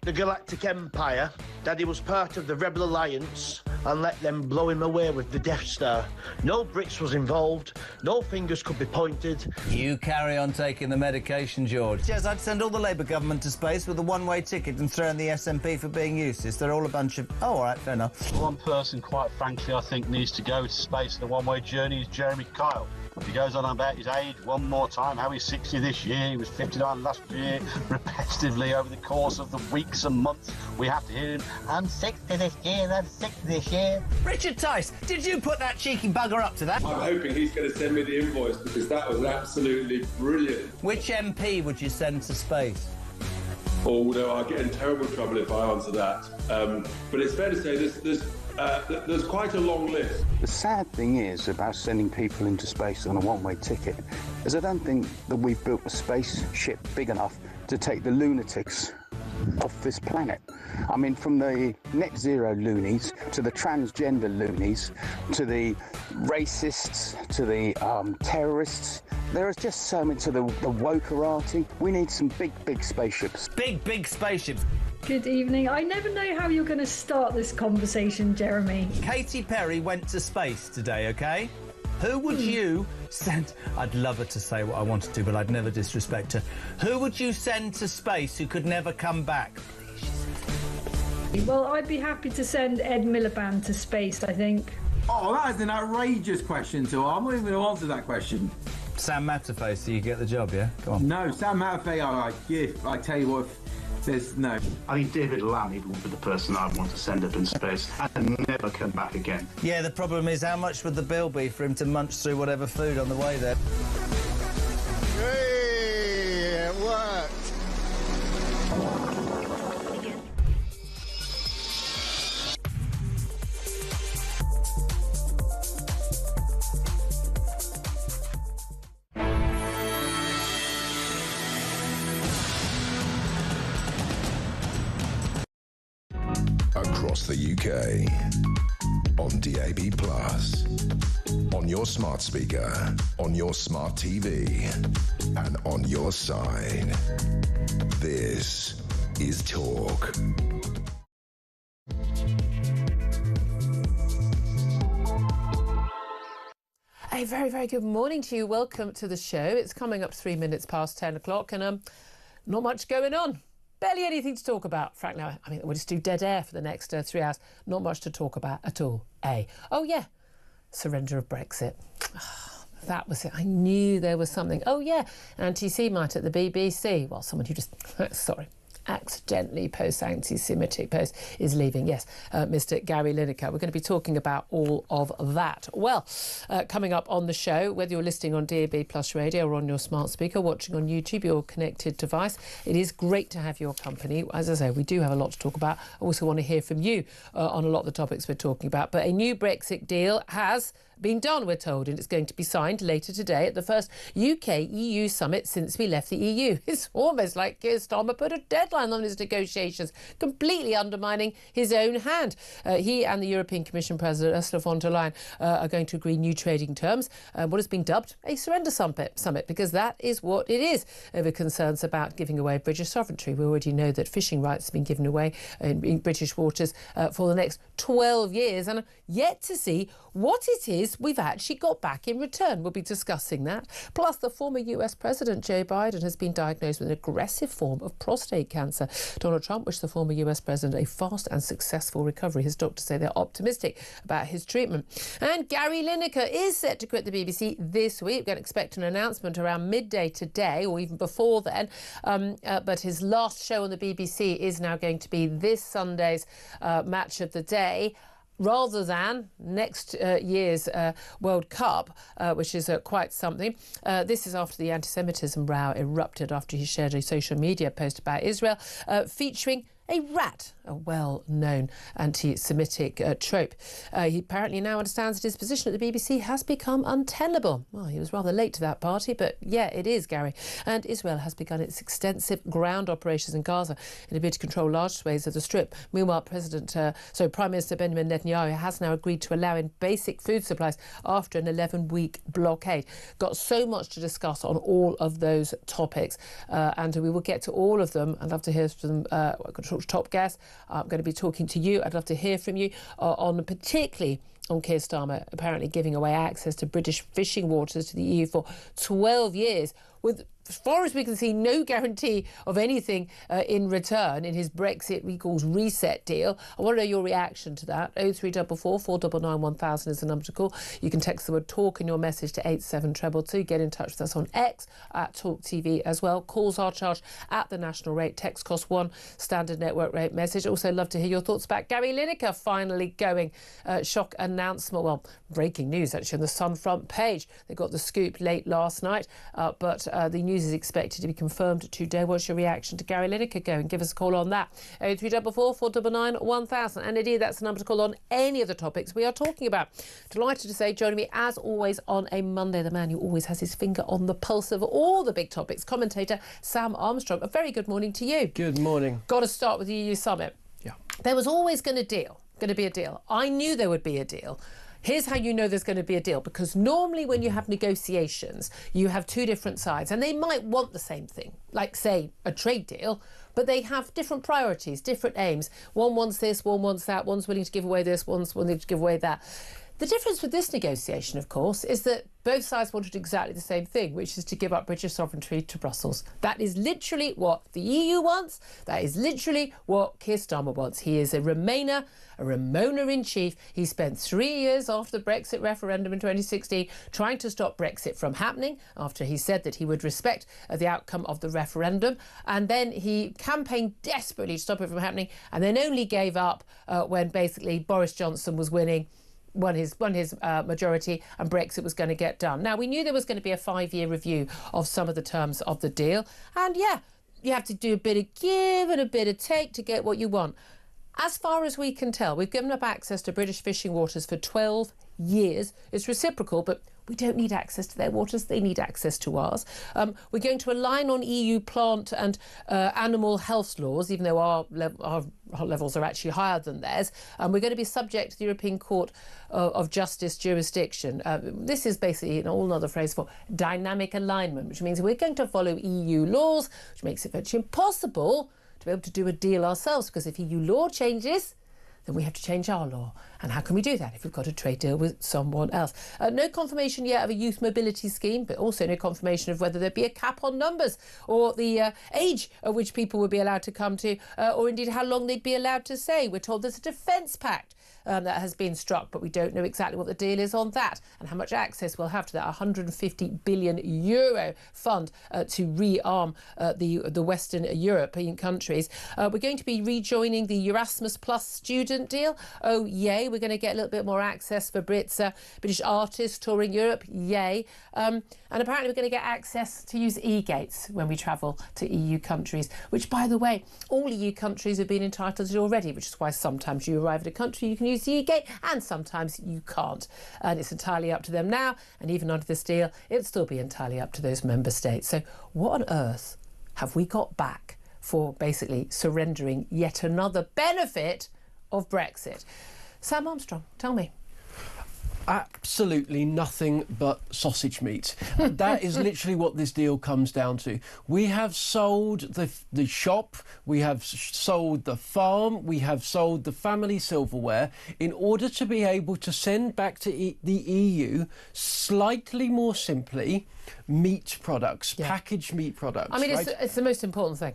the Galactic Empire, Daddy was part of the Rebel Alliance and let them blow him away with the Death Star. No Brits was involved, no fingers could be pointed. You carry on taking the medication, George. Yes, I'd send all the Labour government to space with a one-way ticket and throw in the SNP for being useless. They're all a bunch of... Oh, all right, fair enough. One person, quite frankly, I think needs to go to space in a one-way journey is Jeremy Kyle. He goes on about his age one more time, how he's 60 this year, he was 59 last year, repetitively over the course of the weeks and months. We have to hear him, I'm 60 this year, I'm 60 this year. Richard Tice, did you put that cheeky bugger up to that? I'm hoping he's going to send me the invoice because that was absolutely brilliant. Which MP would you send to space? Although I'll get in terrible trouble if I answer that. But it's fair to say there's quite a long list. The sad thing is about sending people into space on a one-way ticket is I don't think that we've built a spaceship big enough to take the lunatics off this planet. I mean, from the net zero loonies to the transgender loonies to the racists to the terrorists, there is just so much to the wokerati. We need some big spaceships. Big spaceships. Good evening. I never know how you're going to start this conversation, Jeremy. Katy Perry went to space today, OK? Who would you send... I'd love her to say what I wanted to, but I'd never disrespect her. Who would you send to space who could never come back? Well, I'd be happy to send Ed Miliband to space, I think. Oh, that is an outrageous question to I'm not even going to answer that question. Sam Matterface, do you get the job, yeah? Go on. No, Sam Matterface, I tell you what, there's no. I think David Lammy would be the person I'd want to send up in space and never come back again. Yeah, the problem is how much would the bill be for him to munch through whatever food on the way there? Hey, it worked. Across the UK, on DAB+, on your smart speaker, on your smart TV, and on your side. This is Talk. A very, very good morning to you. Welcome to the show. It's coming up 3 minutes past 10 o'clock and not much going on. Barely anything to talk about, frankly. I mean, we'll just do dead air for the next 3 hours. Not much to talk about at all. Oh, yeah, surrender of Brexit. That was it. I knew there was something. Oh, yeah, anti-Semite at the BBC. Well, someone who just, accidentally posts anti-Semitic posts is leaving. Yes, Mr. Gary Lineker. We're going to be talking about all of that. Well, coming up on the show, whether you're listening on DAB Plus Radio or on your smart speaker, watching on YouTube, your connected device, it is great to have your company. As I say, we do have a lot to talk about. I also want to hear from you on a lot of the topics we're talking about. But a new Brexit deal has been done, we're told, and it's going to be signed later today at the first UK-EU summit since we left the EU. It's almost like Keir Starmer put a deadline on his negotiations, completely undermining his own hand. He and the European Commission President Ursula von der Leyen are going to agree new trading terms, what has been dubbed a surrender summit, because that is what it is, over concerns about giving away British sovereignty. We already know that fishing rights have been given away in British waters for the next 12 years, and yet to see what it is we've actually got back in return. We'll be discussing that. Plus, the former US President Joe Biden has been diagnosed with an aggressive form of prostate cancer. Donald Trump wished the former US President a fast and successful recovery. His doctors say they're optimistic about his treatment. And Gary Lineker is set to quit the BBC this week. We can expect an announcement around midday today or even before then. But his last show on the BBC is now going to be this Sunday's match of the day, rather than next year's World Cup, which is quite something. This is after the anti-Semitism row erupted after he shared a social media post about Israel featuring a rat, a well-known anti-Semitic trope. He apparently now understands that his position at the BBC has become untenable. Well, he was rather late to that party, but yeah, it is, Gary. And Israel has begun its extensive ground operations in Gaza in a bid to control large swathes of the Strip. Meanwhile, Prime Minister Benjamin Netanyahu has now agreed to allow in basic food supplies after an 11-week blockade. Got so much to discuss on all of those topics, and we will get to all of them. I'd love to hear from talk to top guests. I'm going to be talking to you. I'd love to hear from you on particularly on Keir Starmer apparently giving away access to British fishing waters to the EU for 12 years with, as far as we can see, no guarantee of anything in return in his Brexit recalls reset deal. I want to know your reaction to that. 0344 499 1000 is the number to call. You can text the word talk in your message to 87222. Get in touch with us on X at talkTV as well. Calls are charged at the national rate. Text costs £1, standard network rate message. Also love to hear your thoughts about Gary Lineker finally going. Shock announcement. Well, breaking news actually on the Sun front page. They got the scoop late last night, but the news is expected to be confirmed today. What's your reaction to Gary Lineker going? Give us a call on that. 0344 499 1000. And indeed, that's the number to call on any of the topics we are talking about. Delighted to say, joining me as always on a Monday, the man who always has his finger on the pulse of all the big topics, commentator Sam Armstrong. A very good morning to you. Good morning. Got to start with the EU summit. Yeah. There was always going to be a deal. I knew there would be a deal. Here's how you know there's going to be a deal, because normally when you have negotiations, you have two different sides and they might want the same thing, like, say, a trade deal, but they have different priorities, different aims. One wants this, one wants that, one's willing to give away this, one's willing to give away that. The difference with this negotiation, of course, is that both sides wanted exactly the same thing, which is to give up British sovereignty to Brussels. That is literally what the EU wants. That is literally what Keir Starmer wants. He is a Remainer, a Remoaner in chief. He spent 3 years after the Brexit referendum in 2016 trying to stop Brexit from happening, after he said that he would respect the outcome of the referendum. And then he campaigned desperately to stop it from happening, and then only gave up when basically Boris Johnson was winning. Won his majority and Brexit was going to get done. Now, we knew there was going to be a 5-year review of some of the terms of the deal. And yeah, you have to do a bit of give and a bit of take to get what you want. As far as we can tell, we've given up access to British fishing waters for 12 years. It's reciprocal, but we don't need access to their waters. They need access to ours. We're going to align on EU plant and animal health laws, even though our levels are actually higher than theirs. We're going to be subject to the European Court of Justice jurisdiction. This is basically an all other phrase for dynamic alignment, which means we're going to follow EU laws, which makes it virtually impossible to be able to do a deal ourselves, because if EU law changes, then we have to change our law. And how can we do that if we've got a trade deal with someone else? No confirmation yet of a youth mobility scheme, but also no confirmation of whether there'd be a cap on numbers or the age at which people would be allowed to come to, or indeed how long they'd be allowed to stay. We're told there's a defence pact that has been struck, but we don't know exactly what the deal is on that and how much access we'll have to that €150 billion fund to rearm the Western European countries. We're going to be rejoining the Erasmus Plus student deal. Oh, yay. We're going to get a little bit more access for British artists touring Europe. Yay. And apparently we're going to get access to use e-gates when we travel to EU countries, which, by the way, all EU countries have been entitled to already, which is why sometimes you arrive at a country, you can use the e-gate, and sometimes you can't. And it's entirely up to them now. And even under this deal, it'll still be entirely up to those member states. So what on earth have we got back for basically surrendering yet another benefit of Brexit? Sam Armstrong, tell me. Absolutely nothing but sausage meat. That is literally what this deal comes down to. We have sold the shop, we have sold the farm, we have sold the family silverware in order to be able to send back to the EU, slightly more simply, meat products, packaged meat products. I mean, right? it's the most important thing.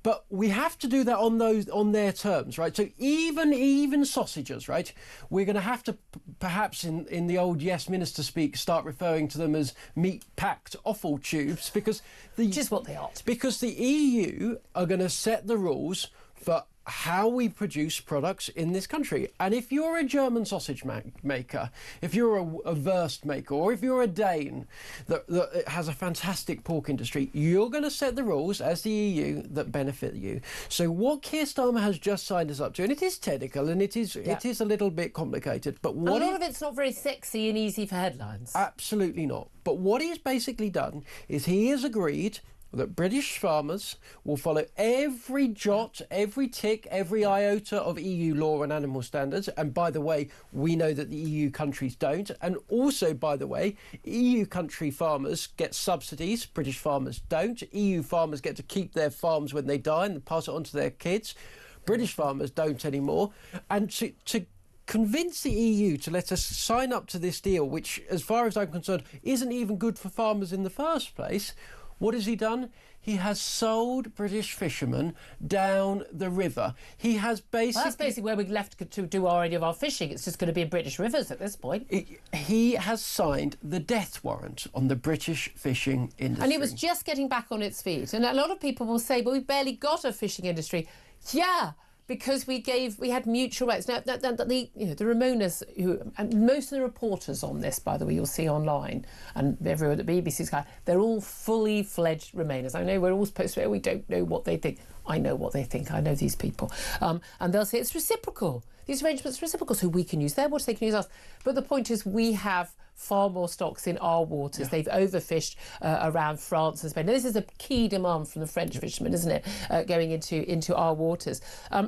But we have to do that on their terms, right? So even sausages, right? We're going to have to perhaps in the old Westminster speak start referring to them as meat-packed offal tubes, because which is what they are. Because the EU are going to set the rules for how we produce products in this country. And if you're a German sausage maker, if you're a Wurst maker, or if you're a Dane that has a fantastic pork industry, you're going to set the rules as the EU that benefit you. So what Keir Starmer has just signed us up to, and it is technical and it is a little bit complicated, but what a lot of it's not very sexy and easy for headlines. Absolutely not. But what he's basically done is he has agreed that British farmers will follow every jot, every tick, every iota of EU law and animal standards. And by the way, we know that the EU countries don't. And also, by the way, EU country farmers get subsidies, British farmers don't. EU farmers get to keep their farms when they die and pass it on to their kids. British farmers don't anymore. And to convince the EU to let us sign up to this deal, which, as far as I'm concerned, isn't even good for farmers in the first place, what has he done? He has sold British fishermen down the river. He has basically... Well, that's basically where we're left to do any of our fishing. It's just going to be in British rivers at this point. He has signed the death warrant on the British fishing industry. And it was just getting back on its feet. And a lot of people will say, well, we've barely got a fishing industry. Yeah, because we had mutual rights. Now, the Ramonas, and most of the reporters on this, by the way, you'll see online, and everywhere at the BBC Sky, they're all fully fledged Remainers. I know we're all supposed to, we don't know what they think. I know what they think. I know these people. And they'll say it's reciprocal. These arrangements are reciprocal, so we can use their waters, they can use us. But the point is, we have far more stocks in our waters. They've overfished around France and Spain. Now, this is a key demand from the French fishermen, isn't it, going into our waters.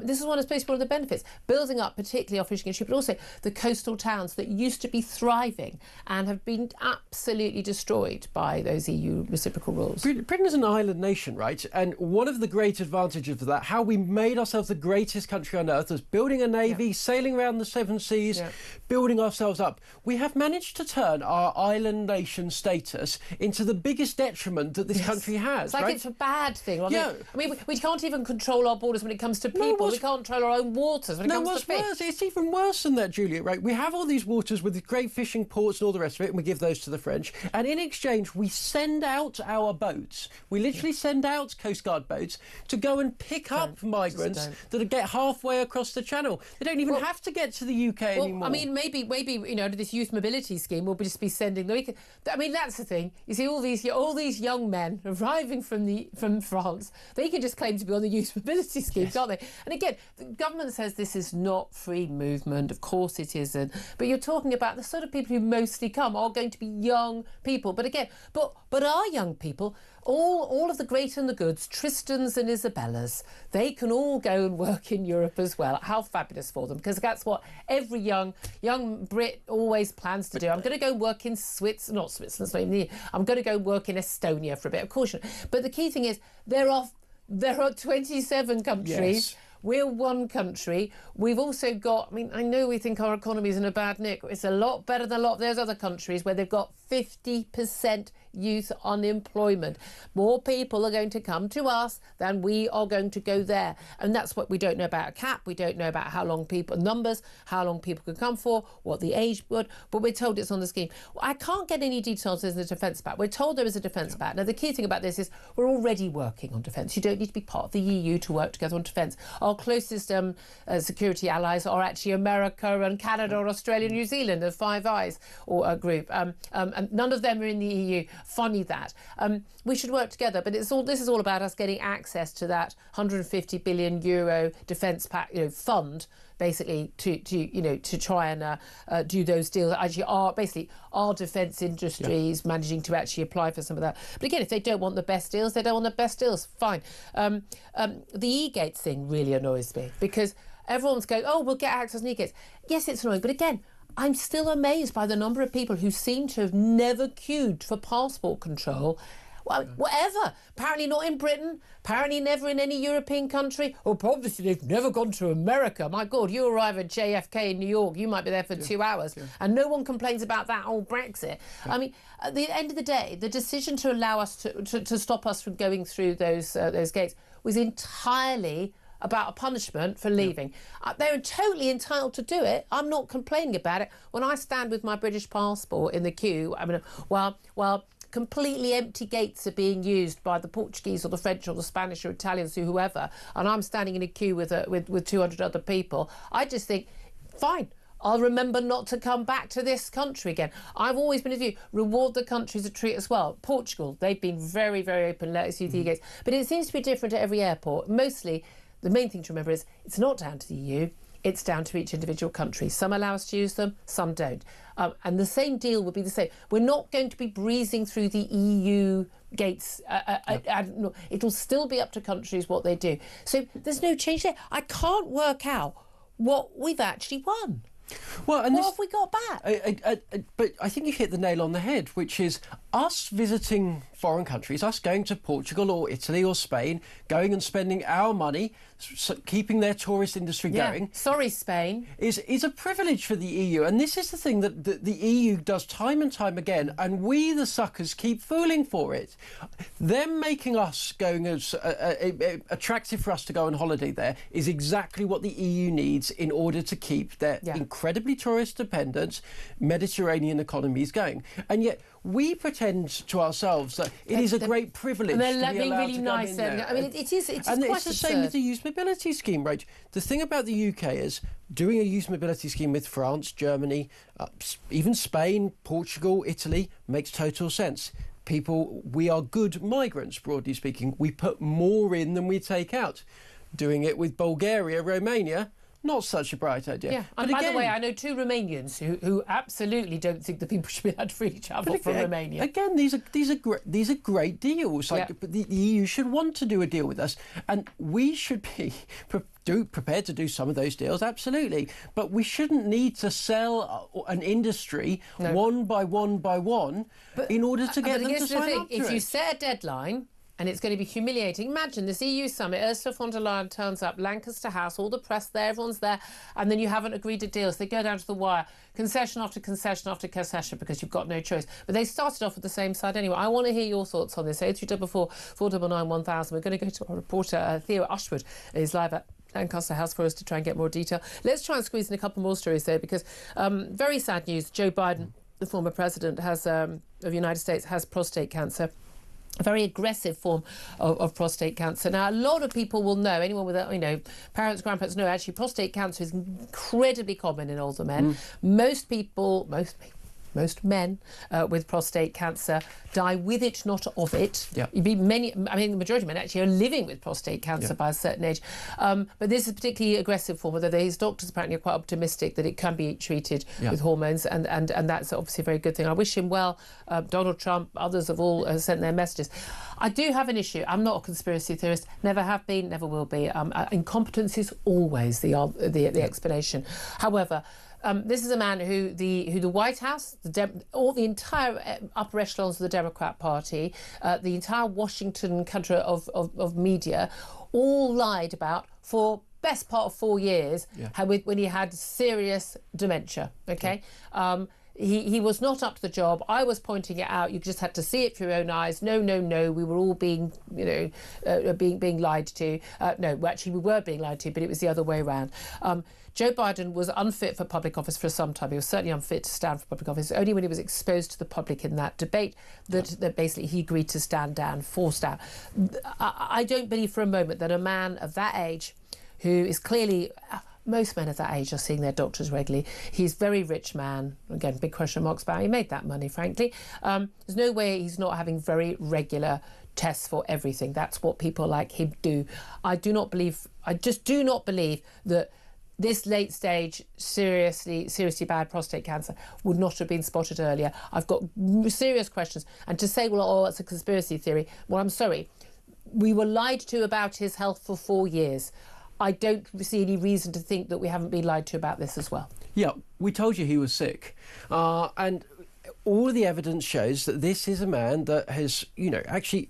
This is supposed to be one of the benefits, building up particularly our fishing industry, but also the coastal towns that used to be thriving and have been absolutely destroyed by those EU reciprocal rules. Britain is an island nation, right? And one of the great advantages of that, how we made ourselves the greatest country on earth, was building a navy, sailing around the seven seas, building ourselves up. We have managed to turn our island nation status into the biggest detriment that this country has. It's like it's a bad thing. I mean, we can't even control our borders when it comes to people. We can't control our own waters when it comes to fish. Worse, it's even worse than that, Julia, right? We have all these waters with great fishing ports and all the rest of it, and we give those to the French. And in exchange, we send out our boats. We literally send out Coast Guard boats to go and pick up migrants that get halfway across the channel. They don't even have to get to the UK anymore. I mean, maybe under this youth mobility scheme, we'll just be sending them. I mean, that's the thing. You see, all these young men arriving from France, they can just claim to be on the youth mobility scheme, can't they? And again, the government says this is not free movement. Of course it isn't. But you're talking about the sort of people who mostly come are going to be young people. But again, but our young people, all of the great and the goods, Tristans and Isabellas, they can all go and work in Europe as well. How fabulous for them, because that's what every young Brit always plans to do. I'm going to go work in Switzerland, I'm going to go work in Estonia for a bit. Of course, but the key thing is there are 27 countries. Yes. We're one country. We've also got, I mean, I know we think our economy is in a bad nick. It's a lot better than a lot of those other countries where they've got 50% youth unemployment. More people are going to come to us than we are going to go there. And that's what we don't know about a cap. We don't know about how long people can come for, what the age would, but we're told it's on the scheme. I can't get any details in the defence pact. We're told there is a defence pact. Now, the key thing about this is we're already working on defence. You don't need to be part of the EU to work together on defence. Our closest security allies are actually America and Canada or Australia and New Zealand, the Five Eyes or group. And none of them are in the EU. Funny that. We should work together, but this is all about us getting access to that 150 billion euro defence pact, fund, basically to try and do those deals. Actually, our defence industries managing to actually apply for some of that. But again, if they don't want the best deals, they don't want the best deals. Fine. The e-gates thing really annoys me because everyone's going, oh, we'll get access to e-gates. Yes, it's annoying, but again, I'm still amazed by the number of people who seem to have never queued for passport control. Well, whatever. Apparently not in Britain. Apparently never in any European country. Or obviously they've never gone to America. My God, you arrive at JFK in New York, you might be there for 2 hours. Yeah. And no one complains about that old Brexit. Yeah. I mean, at the end of the day, the decision to allow us to stop us from going through those gates was entirely about a punishment for leaving. They're totally entitled to do it. I'm not complaining about it. When I stand with my British passport in the queue, I mean, while completely empty gates are being used by the Portuguese or the French or the Spanish or Italians or whoever, and I'm standing in a queue with 200 other people, I just think, fine, I'll remember not to come back to this country again. I've always been of you, reward the countries that treat us well. Portugal, they've been very, very open, let us use the gates. But it seems to be different at every airport. Mostly, the main thing to remember is it's not down to the EU. It's down to each individual country. Some allow us to use them, some don't. And the same deal would be the same. We're not going to be breezing through the EU gates. It'll still be up to countries what they do. So there's no change there. I can't work out what we've actually won. Well, and what have we got back? But I think you hit the nail on the head, which is us visiting foreign countries, us going to Portugal or Italy or Spain, going and spending our money, keeping their tourist industry going. Sorry, Spain. Is a privilege for the EU. And this is the thing that the EU does time and time again, and we, the suckers, keep fooling for it. Them making us going as attractive for us to go on holiday there is exactly what the EU needs in order to keep their incredibly tourist-dependent Mediterranean economies going. And yet we pretend to ourselves that it is a great privilege to be allowed really to come nice in there. I mean, it is and quite it's the same with the youth mobility scheme, right? The thing about the UK is doing a youth mobility scheme with France, Germany, even Spain, Portugal, Italy makes total sense. We are good migrants, broadly speaking. We put more in than we take out. Doing it with Bulgaria, Romania, not such a bright idea. Yeah, but and by again, the way, I know 2 Romanians who absolutely don't think that people should be allowed to freely travel from Romania. Again, these are great deals. But the EU should want to do a deal with us, and we should be prepared to do some of those deals, absolutely. But we shouldn't need to sell an industry one by one in order to get them to sign up to it. If you set a deadline, and it's going to be humiliating. Imagine this EU summit, Ursula von der Leyen turns up, Lancaster House, all the press there, everyone's there, and then you haven't agreed a deal. So they go down to the wire, concession after concession after concession, because you've got no choice. But they started off with the same side anyway. I want to hear your thoughts on this. 0344 499 1000. We're going to go to our reporter, Theo Ashwood, who's live at Lancaster House for us to try and get more detail. Let's try and squeeze in a couple more stories there, because very sad news. Joe Biden, the former president of the United States, has prostate cancer. A very aggressive form of prostate cancer. Now, a lot of people will know, anyone with, parents, grandparents know, actually prostate cancer is incredibly common in older men. Most men with prostate cancer die with it, not of it. Yeah. The majority of men actually are living with prostate cancer by a certain age. But this is a particularly aggressive form, although his doctors apparently are quite optimistic that it can be treated with hormones, and that's obviously a very good thing. I wish him well. Donald Trump, others have all sent their messages. I do have an issue. I'm not a conspiracy theorist, never have been, never will be. Incompetence is always the explanation. However, this is a man who the White House, all the entire upper echelons of the Democrat Party, the entire Washington country of media, all lied about for best part of 4 years when he had serious dementia. Okay. He was not up to the job. I was pointing it out. You just had to see it through your own eyes. No. We were all being lied to. Actually, we were being lied to, but it was the other way around. Joe Biden was unfit for public office for some time. He was certainly unfit to stand for public office. Only when he was exposed to the public in that debate that basically he agreed to stand down, forced out. I don't believe for a moment that a man of that age, who is clearly... Most men of that age are seeing their doctors regularly. He's a very rich man. Again, big question marks about how he made that money, frankly. There's no way he's not having very regular tests for everything. That's what people like him do. I just do not believe that this late stage, seriously bad prostate cancer would not have been spotted earlier. I've got serious questions. And to say, it's a conspiracy theory, well, I'm sorry. We were lied to about his health for 4 years. I don't see any reason to think that we haven't been lied to about this as well. Yeah, we told you he was sick. And all of the evidence shows that this is a man that has, actually,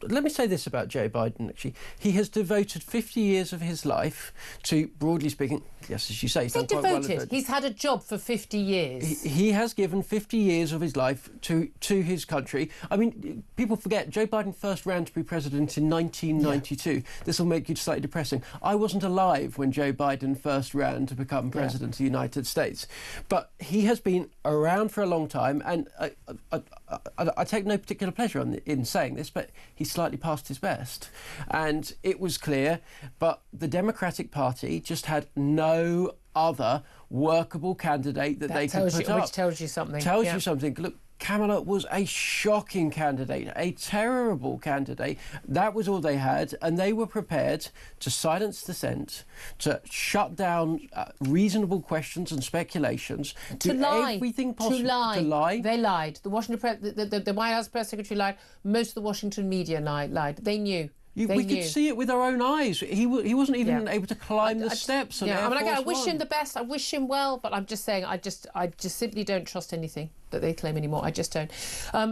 let me say this about Joe Biden, actually. He has devoted 50 years of his life to, broadly speaking, yes, as you say, he's done quite well. He's had a job for 50 years. He has given 50 years of his life to his country. I mean, people forget, Joe Biden first ran to be president in 1992. Yeah. This will make you slightly depressing. I wasn't alive when Joe Biden first ran to become president of the United States. But he has been around for a long time, and I take no particular pleasure in saying this, but he's slightly past his best. And it was clear, but the Democratic Party just had no other workable candidate that they could put up. Which tells you something. Tells you something. Look, Kamala was a shocking candidate, a terrible candidate. That was all they had, and they were prepared to silence dissent, to shut down reasonable questions and speculations, to do lie, everything possible. To lie. To lie. They lied. The Washington the White House press secretary lied. Most of the Washington media lied. They knew. We could see it with our own eyes. He wasn't even able to climb the steps. Yeah, I wish him the best. I wish him well, but I'm just saying, I just simply don't trust anything that they claim anymore. I just don't.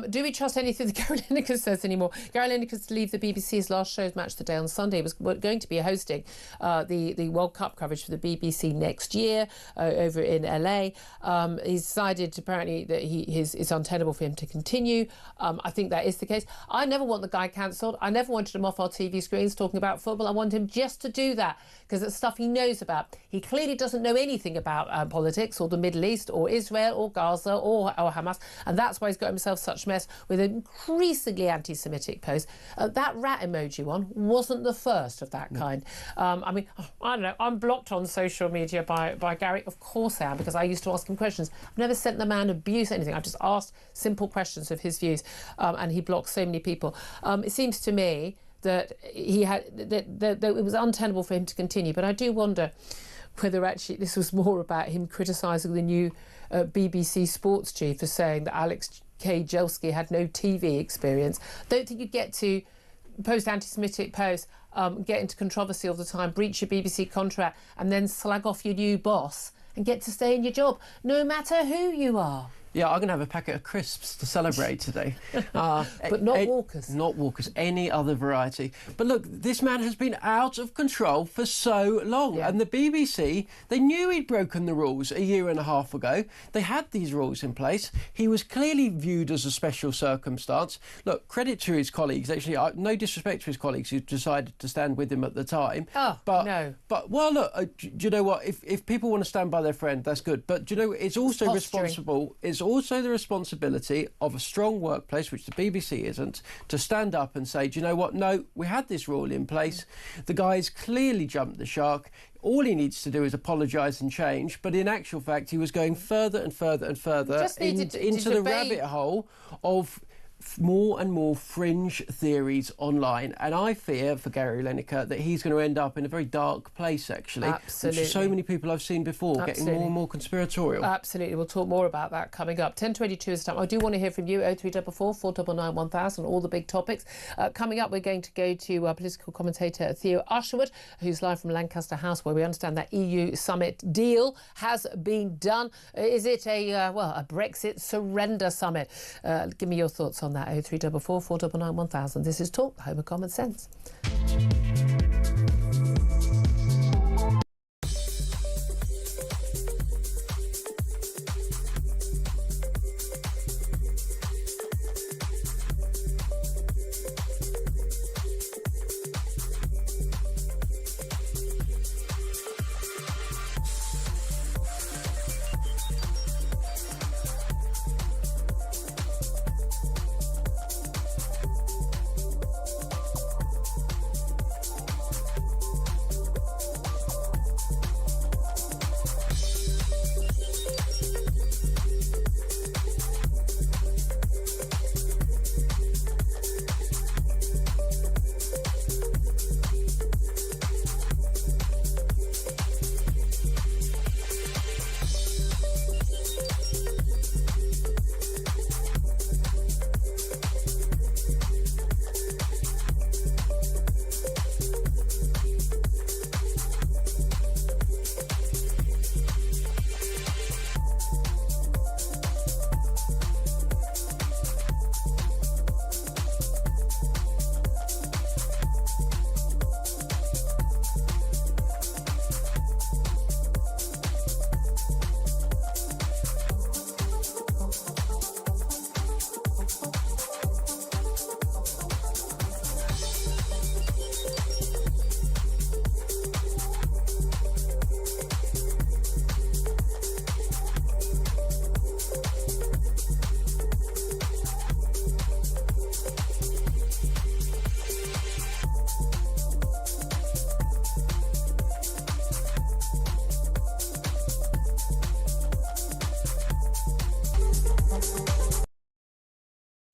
Do we trust anything that Gary Lineker says anymore? Gary Lineker's to leave the BBC's last show's Match of the Day on Sunday. Was going to be hosting the World Cup coverage for the BBC next year over in LA. He's decided apparently that it's untenable for him to continue. I think that is the case. I never want the guy cancelled. I never wanted him off our TV screens talking about football. I want him just to do that because it's stuff he knows about. He clearly doesn't know anything about politics or the Middle East or Israel or Gaza or Hamas, and that's why he's got himself such mess with increasingly anti-Semitic posts. That rat emoji one wasn't the first of that kind. I mean, I don't know, I'm blocked on social media by Gary. Of course I am, because I used to ask him questions. I've never sent the man abuse or anything. I've just asked simple questions of his views, and he blocks so many people. It seems to me that it was untenable for him to continue, but I do wonder whether actually this was more about him criticising the new BBC sports chief for saying that Alex K. Jelski had no TV experience. Don't think you'd get to post anti-Semitic posts, get into controversy all the time, breach your BBC contract, and then slag off your new boss and get to stay in your job, no matter who you are. Yeah, I'm going to have a packet of crisps to celebrate today. But not Walkers. Not Walkers, any other variety. But look, this man has been out of control for so long. Yeah. And the BBC, they knew he'd broken the rules a year and a half ago. They had these rules in place. He was clearly viewed as a special circumstance. Look, credit to his colleagues. Actually, no disrespect to his colleagues who decided to stand with him at the time. Oh, no. But, well, look, do you know what? If people want to stand by their friend, that's good. But, do you know, it's also responsible. It's also the responsibility of a strong workplace, which the BBC isn't, to stand up and say, do you know what? No, we had this rule in place. The guy's clearly jumped the shark. All he needs to do is apologise and change. But in actual fact, he was going further and further and further into the rabbit hole of more and more fringe theories online, and I fear for Gary Lineker that he's going to end up in a very dark place, actually. Absolutely. Which so many people I've seen before, getting more and more conspiratorial. Absolutely. We'll talk more about that coming up. 10:22 is time. I do want to hear from you. 0344 499 1000, all the big topics. Coming up, we're going to go to political commentator Theo Usherwood, who's live from Lancaster House, where we understand that EU summit deal has been done. Is it a Brexit surrender summit? Give me your thoughts on that. 0344 499 1000. This is Talk, the home of common sense.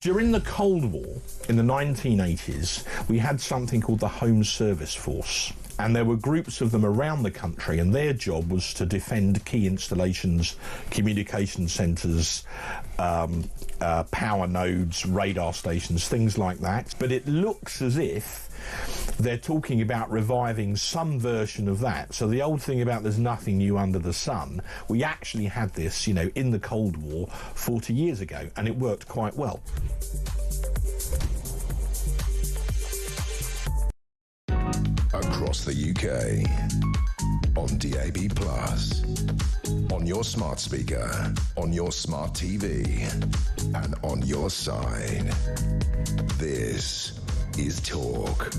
During the Cold War, in the 1980s, we had something called the Home Service Force. And there were groups of them around the country, and their job was to defend key installations, communication centres, power nodes, radar stations, things like that. But it looks as if they're talking about reviving some version of that. So the old thing about there's nothing new under the sun, we actually had this, you know, in the Cold War 40 years ago, and it worked quite well. Across the UK, on DAB+, on your smart speaker, on your smart TV, and on your side. This is Talk.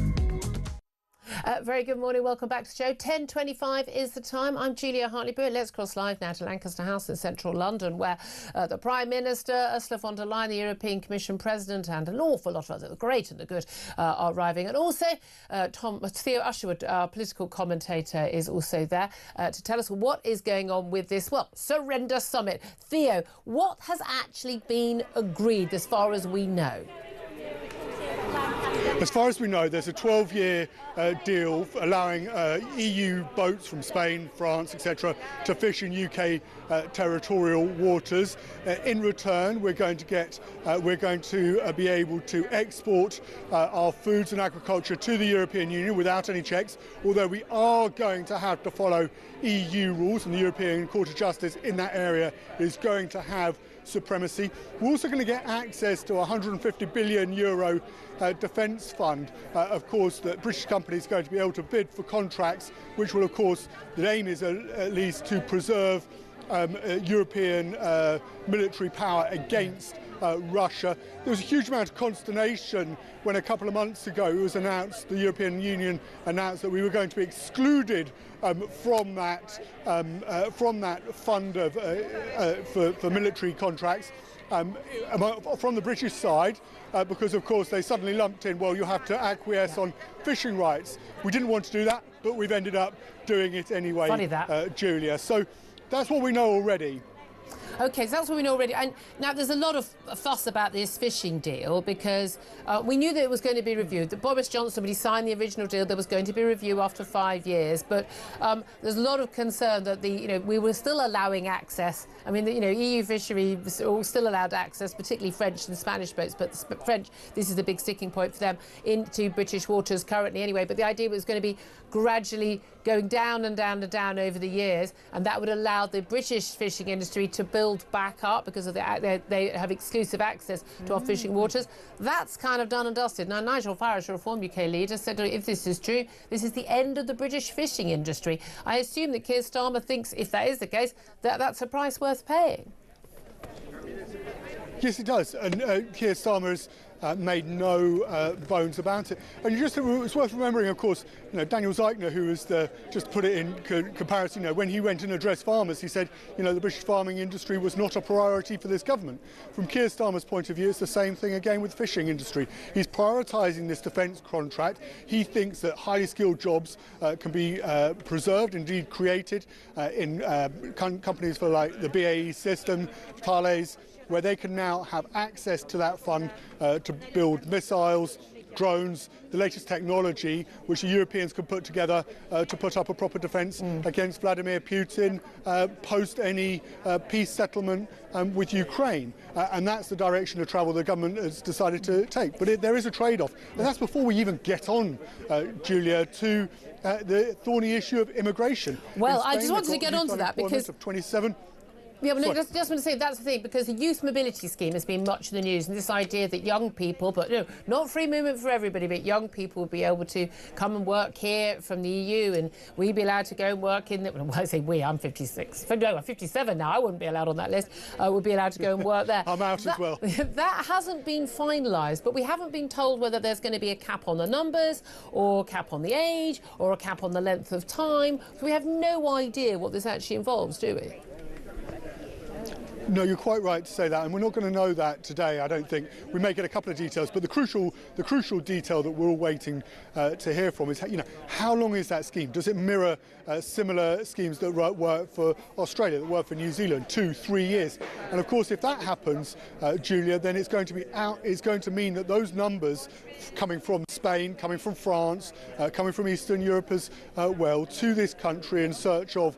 Very good morning, welcome back to the show. 10:25 is the time. I'm Julia Hartley-Brewer. Let's cross live now to Lancaster House in central London, where the Prime Minister, Ursula von der Leyen, the European Commission President, and an awful lot of others, the great and the good, are arriving. And also Theo Usherwood, our political commentator, is also there to tell us what is going on with this, well, Surrender Summit. Theo, what has actually been agreed as far as we know? As far as we know, there's a 12-year deal allowing EU boats from Spain, France, etc. to fish in UK territorial waters. In return, we're going to be able to export our foods and agriculture to the European Union without any checks, although we are going to have to follow EU rules, and the European Court of Justice in that area is going to have supremacy. We're also going to get access to a €150 billion defence fund. Of course, that British companies are going to be able to bid for contracts, which will, of course, the aim is at least to preserve European military power against Russia. There was a huge amount of consternation when a couple of months ago it was announced, the European Union announced that we were going to be excluded from that fund for military contracts from the British side, because of course they suddenly lumped in, well, you have to acquiesce on fishing rights. We didn't want to do that, but we've ended up doing it anyway. Funny that. Julia. So that's what we know already. OK, so that's what we know already. And now there's a lot of fuss about this fishing deal because we knew that it was going to be reviewed. That Boris Johnson, when he signed the original deal, there was going to be a review after 5 years. But there's a lot of concern that we were still allowing access. I mean, EU fishery was all still allowed access, particularly French and Spanish boats. But French, this is a big sticking point for them into British waters currently anyway. But the idea was going to be gradually going down and down and down over the years, and that would allow the British fishing industry to build back up because of they have exclusive access to our fishing waters. That's kind of done and dusted. Now, Nigel Farage, a Reform UK leader, said if this is true, this is the end of the British fishing industry. I assume that Keir Starmer thinks, if that is the case, that that's a price worth paying. Yes, it does. And Keir Starmer has made no bones about it. And it's worth remembering, of course, Daniel Zeichner, who was just put it in comparison, when he went and addressed farmers, he said, the British farming industry was not a priority for this government. From Keir Starmer's point of view, it's the same thing again with the fishing industry. He's prioritising this defence contract. He thinks that highly skilled jobs can be preserved, indeed created, in companies for like the BAE System, Thales, where they can now have access to that fund to build missiles, drones, the latest technology, which the Europeans can put together to put up a proper defence against Vladimir Putin post any peace settlement with Ukraine. And that's the direction of travel the government has decided to take. But there is a trade-off. And that's before we even get on, Julia, to the thorny issue of immigration. Well, I just wanted to get onto that because... of 27. Yeah, but just want to say that's the thing, because the youth mobility scheme has been much in the news, and this idea that young people, but not free movement for everybody, but young people will be able to come and work here from the EU, and we'd be allowed to go and work in well, I say we, I'm 56. No, I'm 57 now, I wouldn't be allowed on that list. I would be allowed to go and work there. I'm out as well. That hasn't been finalised, but we haven't been told whether there's going to be a cap on the numbers, or a cap on the age, or a cap on the length of time. So we have no idea what this actually involves, do we? No, you're quite right to say that, and we're not going to know that today, I don't think. We may get a couple of details, but the crucial detail that we're all waiting to hear from is, how long is that scheme? Does it mirror similar schemes that work for Australia, that work for New Zealand, 2-3 years? And of course, if that happens, Julia, then it's going to mean that those numbers coming from Spain, coming from France, coming from Eastern Europe as well, to this country in search of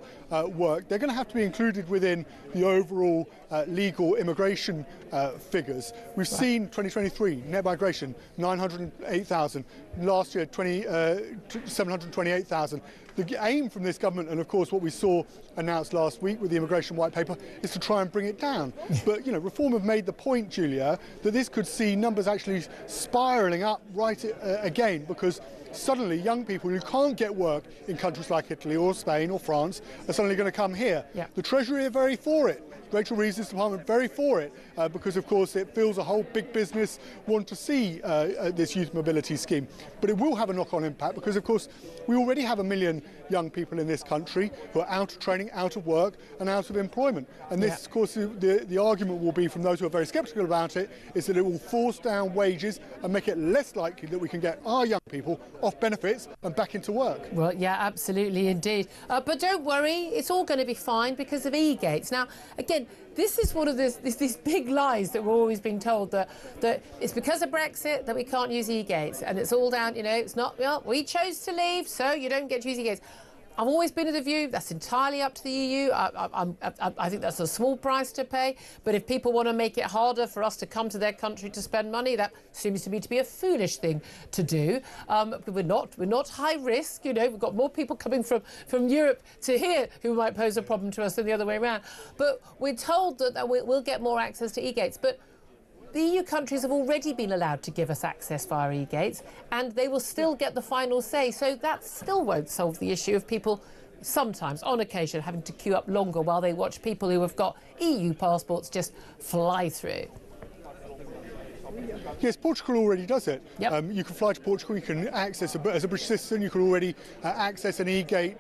work, they're going to have to be included within the overall legal immigration figures. We've seen 2023 net migration 908,000, last year 728,000. The aim from this government, and of course what we saw announced last week with the immigration white paper, is to try and bring it down. But Reform have made the point, Julia, that this could see numbers actually spiralling up again, because suddenly young people who can't get work in countries like Italy or Spain or France are suddenly going to come here. Yeah. The Treasury are very for it. Rachel Reeves' department very for it, because of course it feels a whole big business want to see this youth mobility scheme. But it will have a knock-on impact, because of course we already have 1 million young people in this country who are out of training, out of work and out of employment. And this, of course, the argument will be from those who are very sceptical about it, is that it will force down wages and make it less likely that we can get our young people off benefits and back into work. Well, yeah, absolutely indeed. But don't worry, it's all going to be fine because of e-gates. Now, again, this is one of these big lies that we're always being told, that it's because of Brexit that we can't use e-gates, and it's all down, it's not, well, we chose to leave, so you don't get to use e-gates. I've always been of the view that's entirely up to the EU. I think that's a small price to pay. But if people want to make it harder for us to come to their country to spend money, that seems to me to be a foolish thing to do. We're not high risk. We've got more people coming from Europe to here who might pose a problem to us than the other way around. But we're told that we'll get more access to e-gates. But the EU countries have already been allowed to give us access via e-gates, and they will still get the final say. So that still won't solve the issue of people sometimes, on occasion, having to queue up longer while they watch people who have got EU passports just fly through. Yes, Portugal already does it. Yep. You can fly to Portugal, you can access, as a British citizen, you can already access an e-gate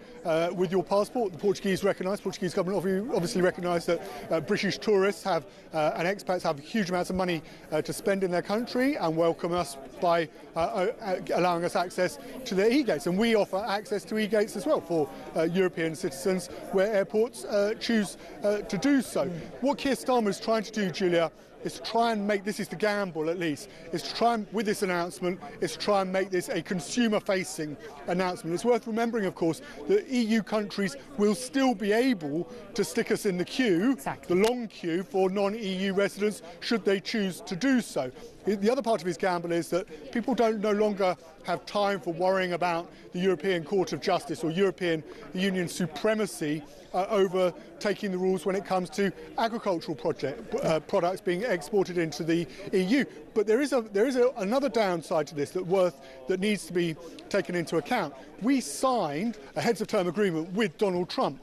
with your passport. The Portuguese government obviously recognise that British tourists and expats have huge amounts of money to spend in their country and welcome us by allowing us access to their e-gates. And we offer access to e-gates as well for European citizens where airports choose to do so. What Keir Starmer is trying to do, Julia, is to try and make, this is the gamble at least, is to try and, with this announcement, is to try and make this a consumer-facing announcement. It's worth remembering, of course, that EU countries will still be able to stick us in the queue, the long queue for non-EU residents, should they choose to do so. The other part of his gamble is that people no longer have time for worrying about the European Court of Justice or European Union supremacy over taking the rules when it comes to agricultural products being exported into the EU. But there is another downside to this that needs to be taken into account. We signed a heads of term agreement with Donald Trump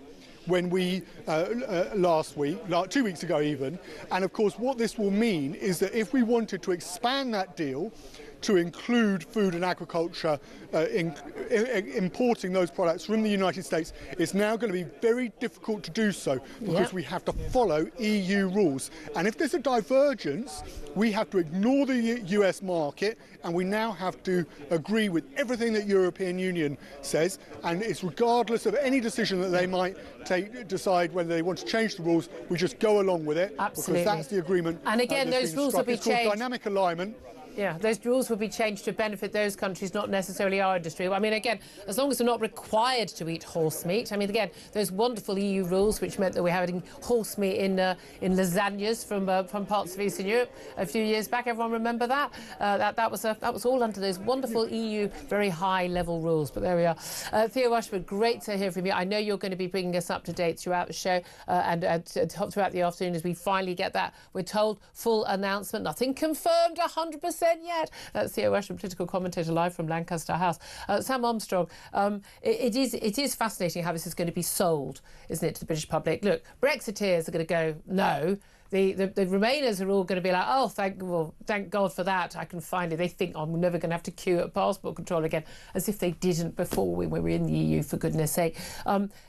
when we last week, 2 weeks ago even, and of course what this will mean is that if we wanted to expand that deal to include food and agriculture, importing those products from the United States, it's now going to be very difficult to do so because we have to follow EU rules. And if there's a divergence, we have to ignore the US market, and we now have to agree with everything that European Union says, and it's regardless of any decision that they might decide whether they want to change the rules, we just go along with it. Absolutely. Because that's the agreement. And again, those rules will be changed. It's called dynamic alignment. Yeah, those rules will be changed to benefit those countries, not necessarily our industry. I mean, again, as long as we're not required to eat horse meat. I mean, again, those wonderful EU rules which meant that we're having horse meat in lasagnas from parts of Eastern Europe a few years back. Everyone remember that? That was all under those wonderful EU very high-level rules. But there we are. Theo Ashford, great to hear from you. I know you're going to be bringing us up to date throughout the show and throughout the afternoon as we finally get that, we're told, full announcement. Nothing confirmed 100%. Yet. That's Theo Ashford, political commentator, live from Lancaster House. Sam Armstrong, it is fascinating how this is going to be sold, isn't it, to the British public? Look, Brexiteers are going to go, no. the Remainers are all going to be like, oh, thank God for that. I can finally. They think I'm never going to have to queue at passport control again, as if they didn't before we were in the EU. For goodness' sake,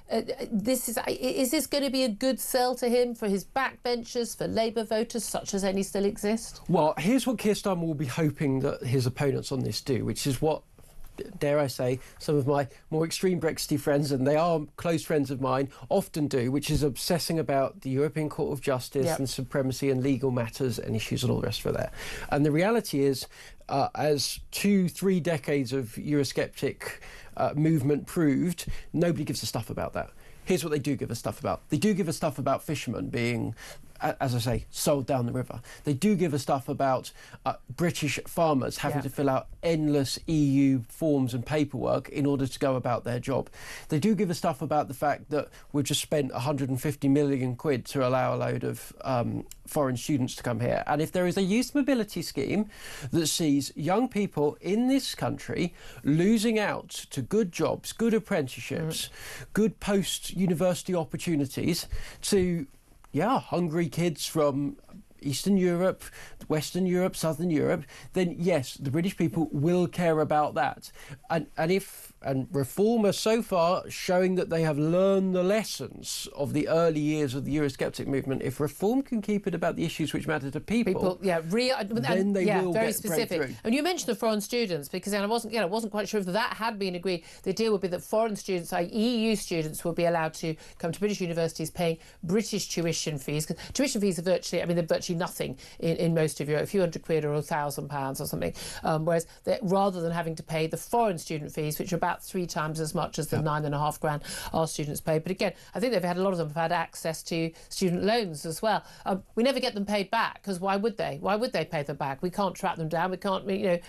is this going to be a good sell to him for his backbenchers, for Labour voters, such as any still exist? Well, here's what Keir Starmer will be hoping that his opponents on this do, which is what, dare I say, some of my more extreme Brexity friends, and they are close friends of mine, often do, which is obsessing about the European Court of Justice and supremacy and legal matters and issues and all the rest of that. And the reality is, as 2-3 decades of Eurosceptic movement proved, nobody gives a stuff about that. Here's what they do give a stuff about. They do give a stuff about fishermen being, as I say, sold down the river. They do give a stuff about British farmers having to fill out endless EU forms and paperwork in order to go about their job. They do give a stuff about the fact that we've just spent 150 million quid to allow a load of foreign students to come here. And if there is a youth mobility scheme that sees young people in this country losing out to good jobs, good apprenticeships, good post-university opportunities to hungry kids from Eastern Europe, Western Europe, Southern Europe, then yes, the British people will care about that. And Reform are so far showing that they have learned the lessons of the early years of the Eurosceptic movement. If Reform can keep it about the issues which matter to people, then they will very get specific. breakthrough. And you mentioned the foreign students, because I wasn't quite sure if that had been agreed. The deal would be that foreign students, like EU students, will be allowed to come to British universities paying British tuition fees. Because tuition fees are they're virtually nothing in most of Europe, a few hundred quid or £1,000 or something. Whereas rather than having to pay the foreign student fees, which are about 3 times as much as the $9,500 our students pay. But again, I think a lot of them have had access to student loans as well. We never get them paid back, because why would they? Why would they pay them back? We can't track them down. We can't, they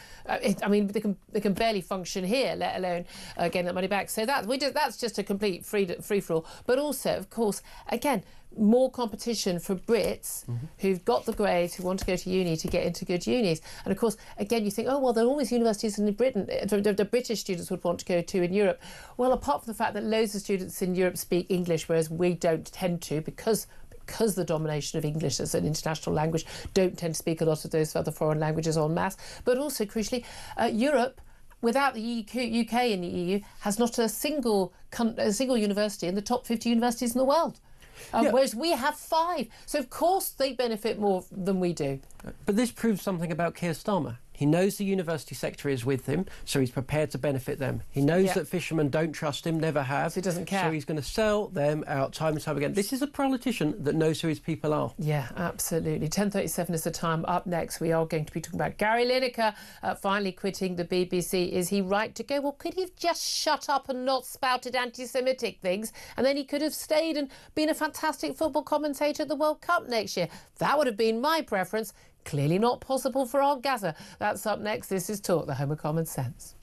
can barely function here, let alone getting that money back. So that's just a complete free-for-all. But also, of course, again, more competition for Brits who've got the grades, who want to go to uni, to get into good unis. And of course, again, you think, oh, well, there are always universities in Britain the British students would want to go to in Europe. Well, apart from the fact that loads of students in Europe speak English, whereas we don't tend to, because the domination of English as an international language, don't tend to speak a lot of those other foreign languages en masse. But also, crucially, Europe, without the UK in the EU, has not a single university in the top 50 universities in the world. Whereas we have 5. So, of course, they benefit more than we do. But this proves something about Keir Starmer. He knows the university sector is with him, so he's prepared to benefit them. He knows that fishermen don't trust him, never have. So he doesn't care. So he's going to sell them out time and time again. This is a politician that knows who his people are. Yeah, absolutely. 10:37 is the time. Up next, we are going to be talking about Gary Lineker finally quitting the BBC. Is he right to go? Well, could he have just shut up and not spouted anti-Semitic things, and then he could have stayed and been a fantastic football commentator at the World Cup next year? That would have been my preference. Clearly not possible for our Gaza. That's up next. This is Talk, the home of common sense.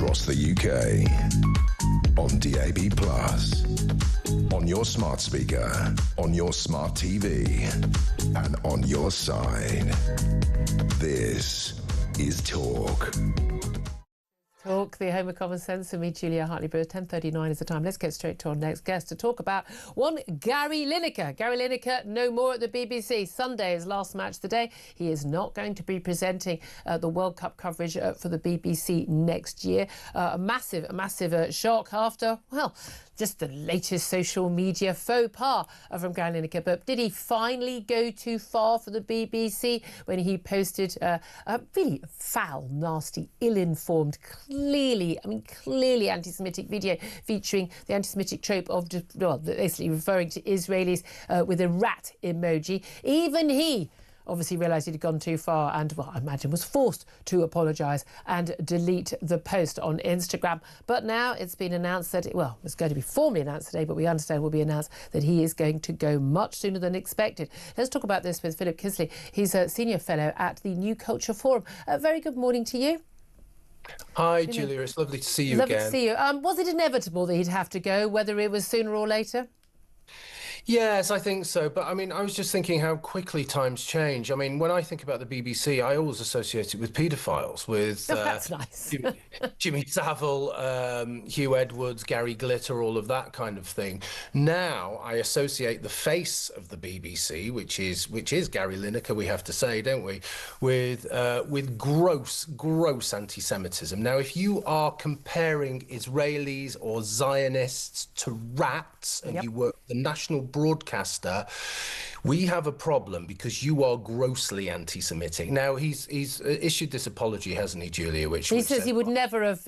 across the UK on DAB+, on your smart speaker, on your smart TV, and on your side. This is Talk. Talk, the home of common sense, for me, Julia Hartley-Brewer. 10:39 is the time. Let's get straight to our next guest to talk about one Gary Lineker. Gary Lineker, no more at the BBC. Sunday is last match of the day. He is not going to be presenting the World Cup coverage for the BBC next year. A massive shock after, well, just the latest social media faux pas from Gary Lineker. But did he finally go too far for the BBC when he posted a really foul, nasty, ill-informed, clearly anti-Semitic video featuring the anti-Semitic trope of, well, basically referring to Israelis with a rat emoji? Even he obviously realised he'd gone too far and, well, I imagine was forced to apologise and delete the post on Instagram. But now it's been announced that, well, it's going to be formally announced today, but we understand will be announced that he is going to go much sooner than expected. Let's talk about this with Philip Kisley. He's a senior fellow at the New Culture Forum. Very good morning to you. Hi, Julia. It's lovely to see you again. Lovely to see you. Was it inevitable that he'd have to go, whether it was sooner or later? Yes, I think so. But I mean, I was just thinking how quickly times change. I mean, when I think about the BBC, I always associate it with paedophiles, with that's nice. Jimmy Savile, Hugh Edwards, Gary Glitter, all of that kind of thing. Now I associate the face of the BBC, which is Gary Lineker, we have to say, don't we, with gross anti-Semitism. Now, if you are comparing Israelis or Zionists to rats, and you work the national broadcaster, we have a problem because you are grossly anti-Semitic. Now he's issued this apology, hasn't he, Julia? Which he says he would never have,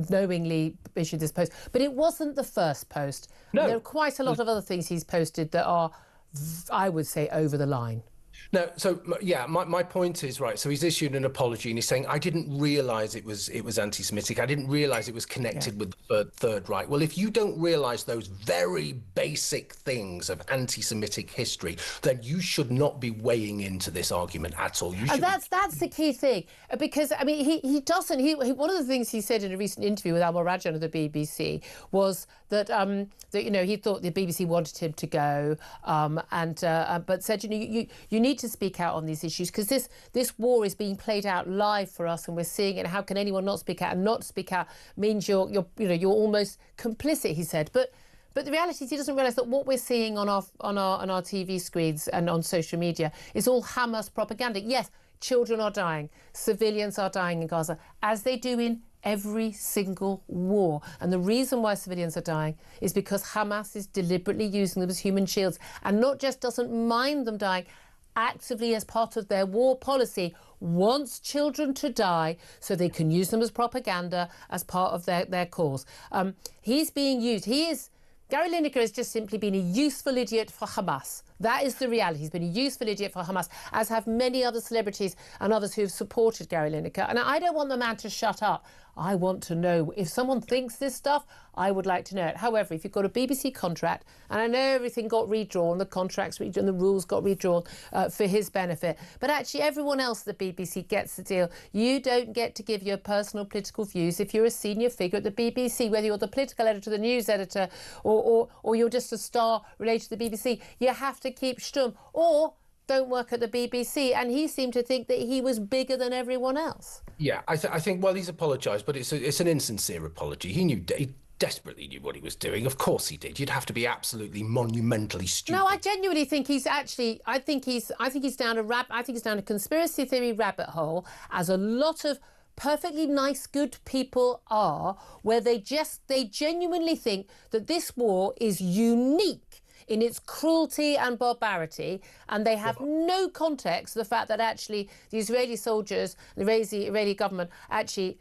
knowingly issued this post. But it wasn't the first post. No, there are quite a lot of other things he's posted that are, I would say, over the line. No, so yeah, my point is, right, so he's issued an apology and he's saying, I didn't realise it was anti-Semitic, I didn't realise it was connected with the Third Reich. Well, if you don't realise those very basic things of anti-Semitic history, then you should not be weighing into this argument at all. And that's the key thing, because, I mean, he doesn't, one of the things he said in a recent interview with Alma Rajan of the BBC was that, he thought the BBC wanted him to go, but said, you need to speak out on these issues because this war is being played out live for us and we're seeing it. How can anyone not speak out? And not speak out means you're almost complicit, he said. But the reality is he doesn't realise that what we're seeing on our TV screens and on social media is all Hamas propaganda. Yes, children are dying, civilians are dying in Gaza, as they do in every single war. And the reason why civilians are dying is because Hamas is deliberately using them as human shields and not just doesn't mind them dying, actively as part of their war policy wants children to die so they can use them as propaganda as part of their cause. He's being used. Gary Lineker has just simply been a useful idiot for Hamas. That is the reality. He's been a useful idiot for Hamas, as have many other celebrities and others who have supported Gary Lineker. And I don't want the man to shut up. I want to know. If someone thinks this stuff, I would like to know it. However, if you've got a BBC contract, and I know everything got redrawn, the contracts redrawn, the rules got redrawn for his benefit, but actually everyone else at the BBC gets the deal. You don't get to give your personal political views if you're a senior figure at the BBC, whether you're the political editor, the news editor, or you're just a star related to the BBC. You have to keep stum, or don't work at the BBC. And he seemed to think that he was bigger than everyone else. Yeah, I think, well, he's apologised, but it's an insincere apology. He desperately knew what he was doing. Of course he did. You'd have to be absolutely monumentally stupid. No, I genuinely think he's actually, I think he's down a conspiracy theory rabbit hole, as a lot of perfectly nice, good people are, where they genuinely think that this war is unique in its cruelty and barbarity, and they have no context for the fact that actually the Israeli soldiers, the Israeli government actually,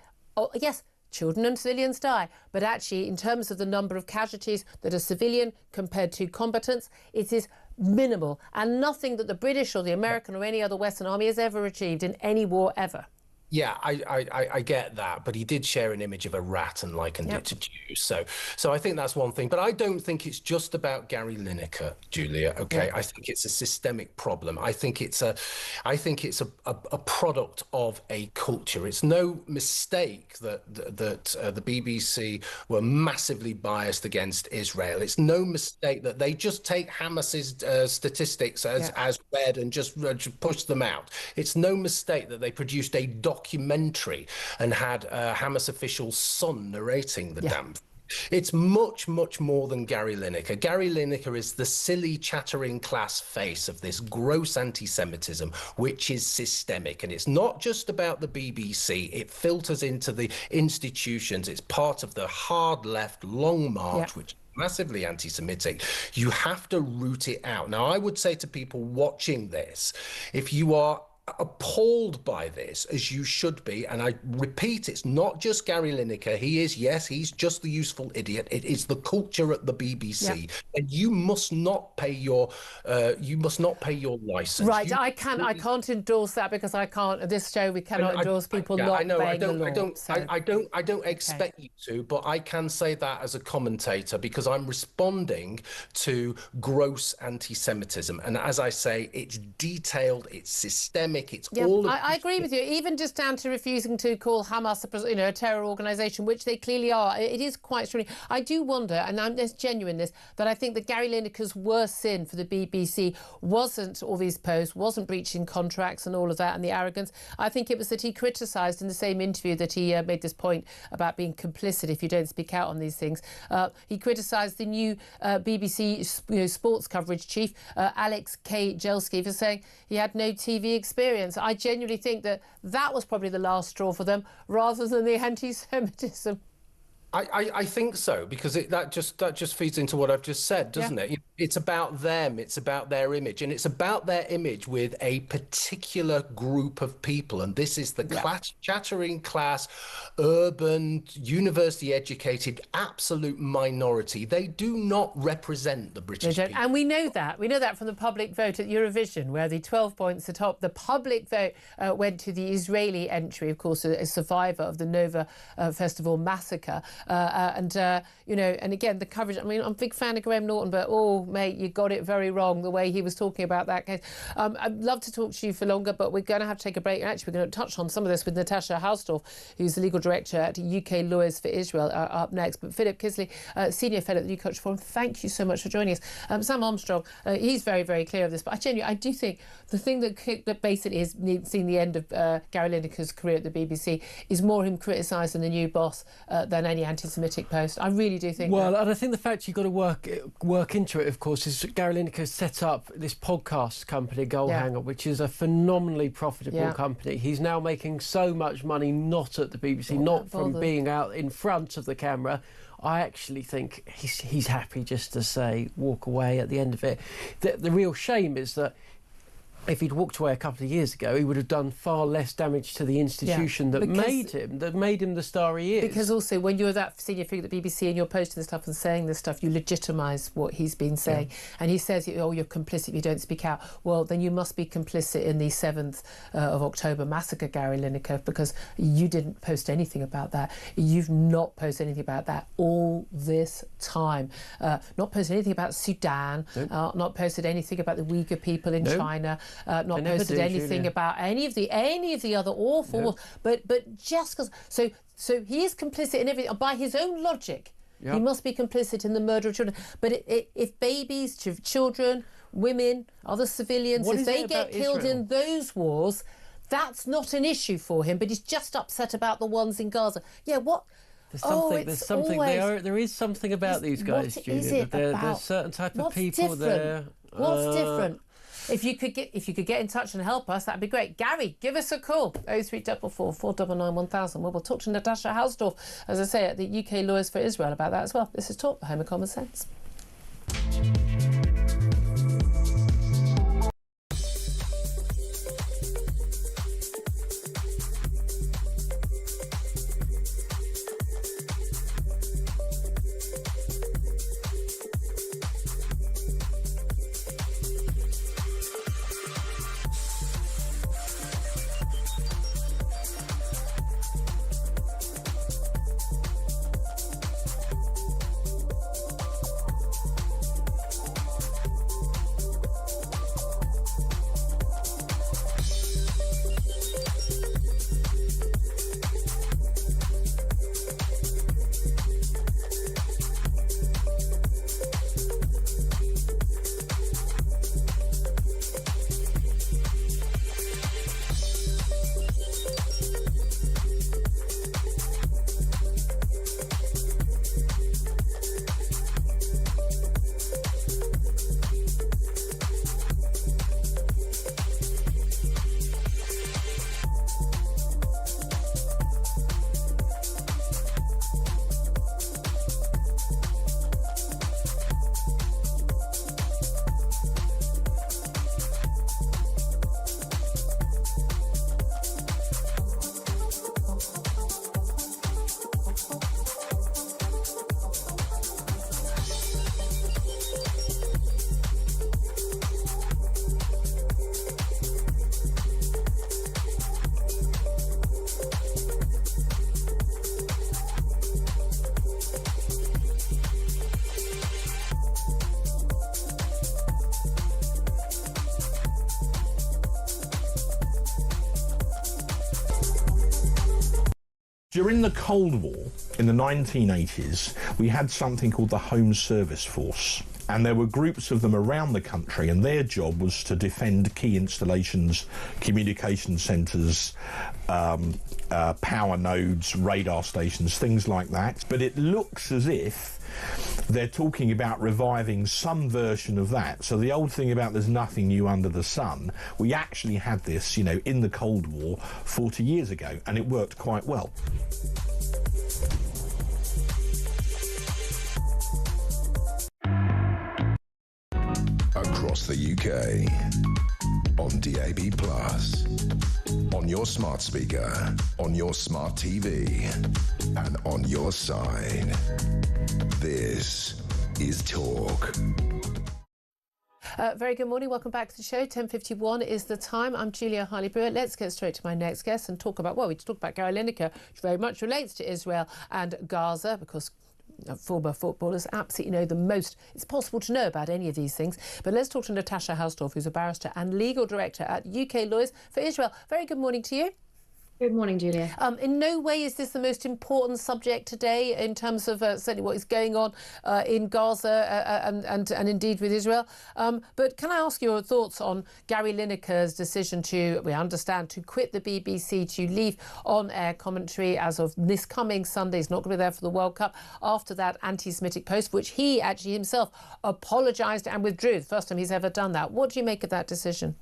yes, children and civilians die, but actually in terms of the number of casualties that are civilian compared to combatants, it is minimal, and nothing that the British or the American or any other Western army has ever achieved in any war ever. Yeah, I get that, but he did share an image of a rat and likened it to Jews. So I think that's one thing. But I don't think it's just about Gary Lineker, Julia. Okay, I think it's a systemic problem. I think it's a product of a culture. It's no mistake that the BBC were massively biased against Israel. It's no mistake that they just take Hamas's statistics as read and just push them out. It's no mistake that they produced a documentary and had a Hamas official's son narrating the damn thing. It's much, much more than Gary Lineker. Gary Lineker is the silly, chattering class face of this gross anti-Semitism, which is systemic. And it's not just about the BBC. It filters into the institutions. It's part of the hard left long march, which massively anti-Semitic. You have to root it out. Now, I would say to people watching this, if you are appalled by this, as you should be, and I repeat, it's not just Gary Lineker. He's just the useful idiot. It is the culture at the BBC, and you must not pay your license. Right, I can't endorse that because I can't. At this show, we cannot endorse people not paying the law. I don't expect you to, but I can say that as a commentator because I'm responding to gross anti-Semitism, and as I say, it's detailed, it's systemic. I agree with you. Even just down to refusing to call Hamas a terror organisation, which they clearly are. It is quite extraordinary. I do wonder, and there's genuineness, that I think that Gary Lineker's worst sin for the BBC wasn't all these posts, wasn't breaching contracts and all of that and the arrogance. I think it was that he criticised in the same interview that he made this point about being complicit if you don't speak out on these things. He criticised the new BBC sports coverage chief, Alex K. Jelski, for saying he had no TV experience. I genuinely think that was probably the last straw for them, rather than the anti-Semitism. I think so, because that just feeds into what I've just said, doesn't it? It's about them, it's about their image, and it's about their image with a particular group of people, and this is the chattering class, urban, university-educated, absolute minority. They do not represent the British people. And we know that. We know that from the public vote at Eurovision, where the 12 points atop the public vote went to the Israeli entry, of course, a survivor of the Nova Festival massacre. And again, the coverage, I mean, I'm a big fan of Graham Norton, but, oh, mate, you got it very wrong, the way he was talking about that case. I'd love to talk to you for longer, but we're going to have to take a break. And actually, we're going to touch on some of this with Natasha Hausdorff, who's the legal director at UK Lawyers for Israel, up next. But Philip Kisley, Senior Fellow at the New Culture Forum, thank you so much for joining us. Sam Armstrong, he's very, very clear of this, but I do think the thing that basically has seen the end of Gary Lineker's career at the BBC is more him criticising the new boss than any anti-Semitic post. I really do think and I think the fact you've got to work into it, of course, is Gary Lineker set up this podcast company, Goalhanger, which is a phenomenally profitable company. He's now making so much money not at the BBC, not from being out in front of the camera. I actually think he's happy just to say walk away at the end of it. The real shame is that if he'd walked away a couple of years ago, he would have done far less damage to the institution that made him the star he is. Because also, when you're that senior figure at the BBC and you're posting this stuff and saying this stuff, you legitimise what he's been saying. And he says, oh, you're complicit if you don't speak out. Well, then you must be complicit in the 7th of October massacre, Gary Lineker, because you didn't post anything about that. You've not posted anything about that all this time. Not posted anything about Sudan, not posted anything about the Uyghur people in China. Not posted anything about any of the other awful, but just because. So he is complicit in everything by his own logic. He must be complicit in the murder of children. But if babies, children, women, other civilians, if they get killed in those wars, that's not an issue for him. But he's just upset about the ones in Gaza. Yeah, what? There is something about these guys, Julia. There's a certain type of people there. What's different? If you could get in touch and help us, that'd be great. Gary, give us a call. 0344 499 1000. We'll talk to Natasha Hausdorff, as I say, at the UK Lawyers for Israel about that as well. This is Talk, the home of common sense. During the Cold War, in the 1980s, we had something called the Home Service Force. And there were groups of them around the country, and their job was to defend key installations, communication centres, power nodes, radar stations, things like that. But it looks as if they're talking about reviving some version of that. So the old thing about there's nothing new under the sun, we actually had this, you know, in the Cold War 40 years ago, and it worked quite well. Across the UK, on DAB+, on your smart speaker, on your smart TV, and on your side. This is Talk. Very good morning. Welcome back to the show. 10:51 is the time. I'm Julia Hartley-Brewer. Let's get straight to my next guest and talk about, well, we talked about Gary Lineker, which very much relates to Israel and Gaza, because former footballers absolutely know the most it's possible to know about any of these things. But let's talk to Natasha Hausdorff, who's a barrister and legal director at UK Lawyers for Israel. Very good morning to you. Good morning, Julia. In no way is this the most important subject today in terms of certainly what is going on in Gaza and indeed with Israel. But can I ask your thoughts on Gary Lineker's decision to, we understand, to quit the BBC, to leave on-air commentary as of this coming Sunday? He's not going to be there for the World Cup. After that anti-Semitic post, which he actually himself apologised and withdrew. The first time he's ever done that. What do you make of that decision?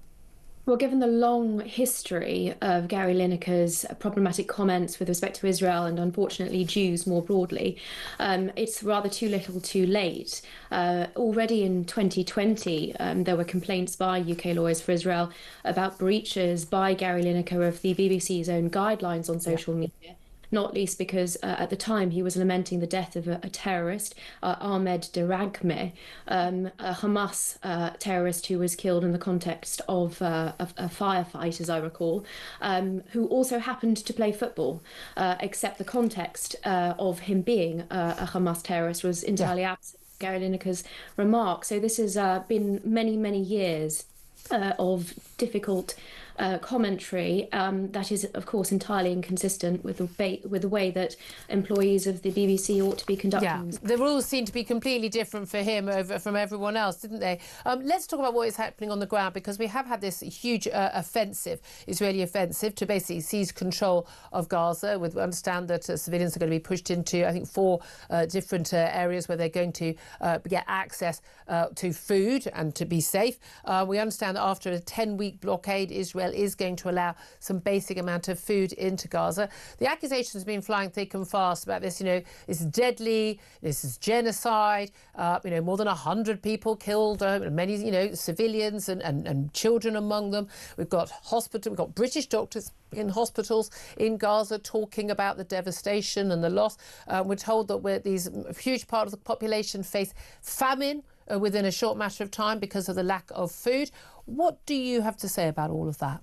Well, given the long history of Gary Lineker's problematic comments with respect to Israel and unfortunately Jews more broadly, it's rather too little too late. Already in 2020, there were complaints by UK Lawyers for Israel about breaches by Gary Lineker of the BBC's own guidelines on social media. Not least because at the time he was lamenting the death of a terrorist, Ahmed Daragme, a Hamas terrorist who was killed in the context of a firefight, as I recall, who also happened to play football, except the context of him being a Hamas terrorist was entirely absent from Gary Lineker's remark. So this has been many, many years of difficult commentary that is, of course, entirely inconsistent with the way that employees of the BBC ought to be conducting. Yeah, the rules seem to be completely different for him from everyone else, didn't they? Let's talk about what is happening on the ground, because we have had this huge Israeli offensive to basically seize control of Gaza. We understand that civilians are going to be pushed into, I think, 4 different areas where they're going to get access to food and to be safe. We understand that after a 10-week blockade, Israel is going to allow some basic amount of food into Gaza. The accusations have been flying thick and fast about this, it's deadly, this is genocide, more than 100 people killed, many, civilians and children among them. We've got British doctors in hospitals in Gaza talking about the devastation and the loss. We're told that these huge part of the population face famine within a short matter of time because of the lack of food. What do you have to say about all of that?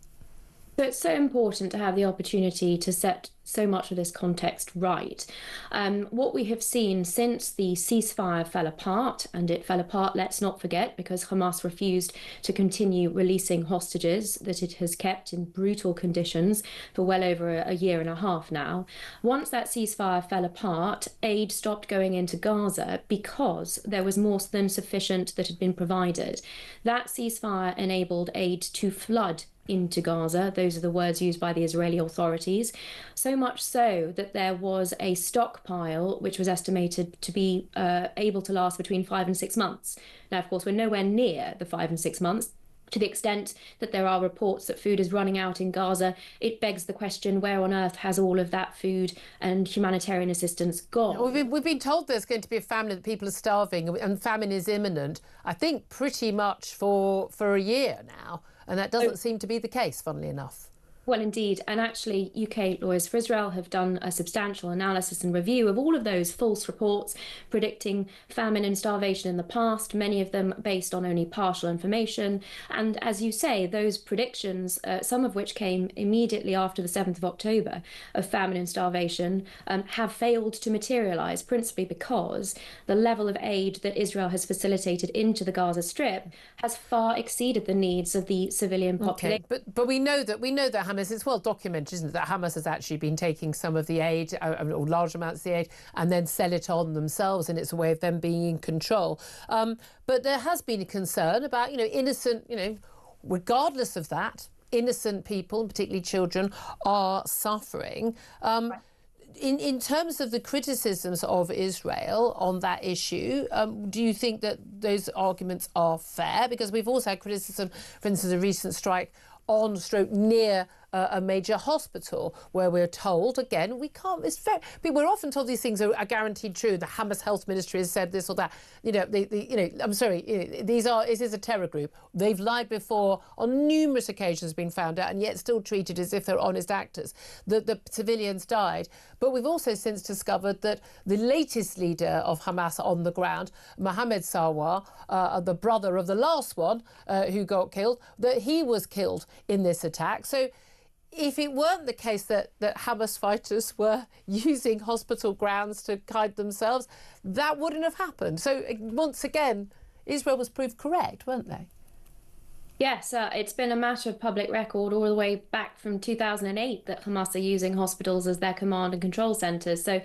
So it's so important to have the opportunity to set so much of this context right. What we have seen since the ceasefire fell apart, and it fell apart, let's not forget, because Hamas refused to continue releasing hostages that it has kept in brutal conditions for well over a year and a half now. Once that ceasefire fell apart, aid stopped going into Gaza because there was more than sufficient that had been provided. That ceasefire enabled aid to flood into Gaza. Those are the words used by the Israeli authorities. So much so that there was a stockpile which was estimated to be able to last between 5 and 6 months. Now, of course, we're nowhere near the 5 and 6 months. To the extent that there are reports that food is running out in Gaza, it begs the question, where on earth has all of that food and humanitarian assistance gone? We've been told there's going to be a famine, that people are starving, and famine is imminent, I think pretty much for a year now. And that doesn't seem to be the case, funnily enough. Well, indeed. And actually, UK Lawyers for Israel have done a substantial analysis and review of all of those false reports predicting famine and starvation in the past, many of them based on only partial information. And as you say, those predictions, some of which came immediately after the 7th of October of famine and starvation, have failed to materialise, principally because the level of aid that Israel has facilitated into the Gaza Strip has far exceeded the needs of the civilian population. Okay. But we know that Hamas, it's well documented, isn't it, that Hamas has actually been taking some of the aid, or large amounts of the aid, and then sell it on themselves, and it's a way of them being in control. But there has been a concern about, innocent, regardless of that, innocent people, and particularly children, are suffering. In terms of the criticisms of Israel on that issue, do you think that those arguments are fair? Because we've also had criticism, for instance, a recent strike on stroke near a major hospital, where we're told, again, we can't, we're often told these things are guaranteed true. The Hamas Health Ministry has said this or that. I'm sorry, it is a terror group. They've lied before on numerous occasions, been found out, and yet still treated as if they're honest actors. The civilians died. But we've also since discovered that the latest leader of Hamas on the ground, Mohammed Sarwar, the brother of the last one who got killed, that he was killed in this attack. So if it weren't the case that Hamas fighters were using hospital grounds to hide themselves, that wouldn't have happened. So once again, Israel was proved correct, weren't they? Yes, it's been a matter of public record all the way back from 2008 that Hamas are using hospitals as their command and control centres. So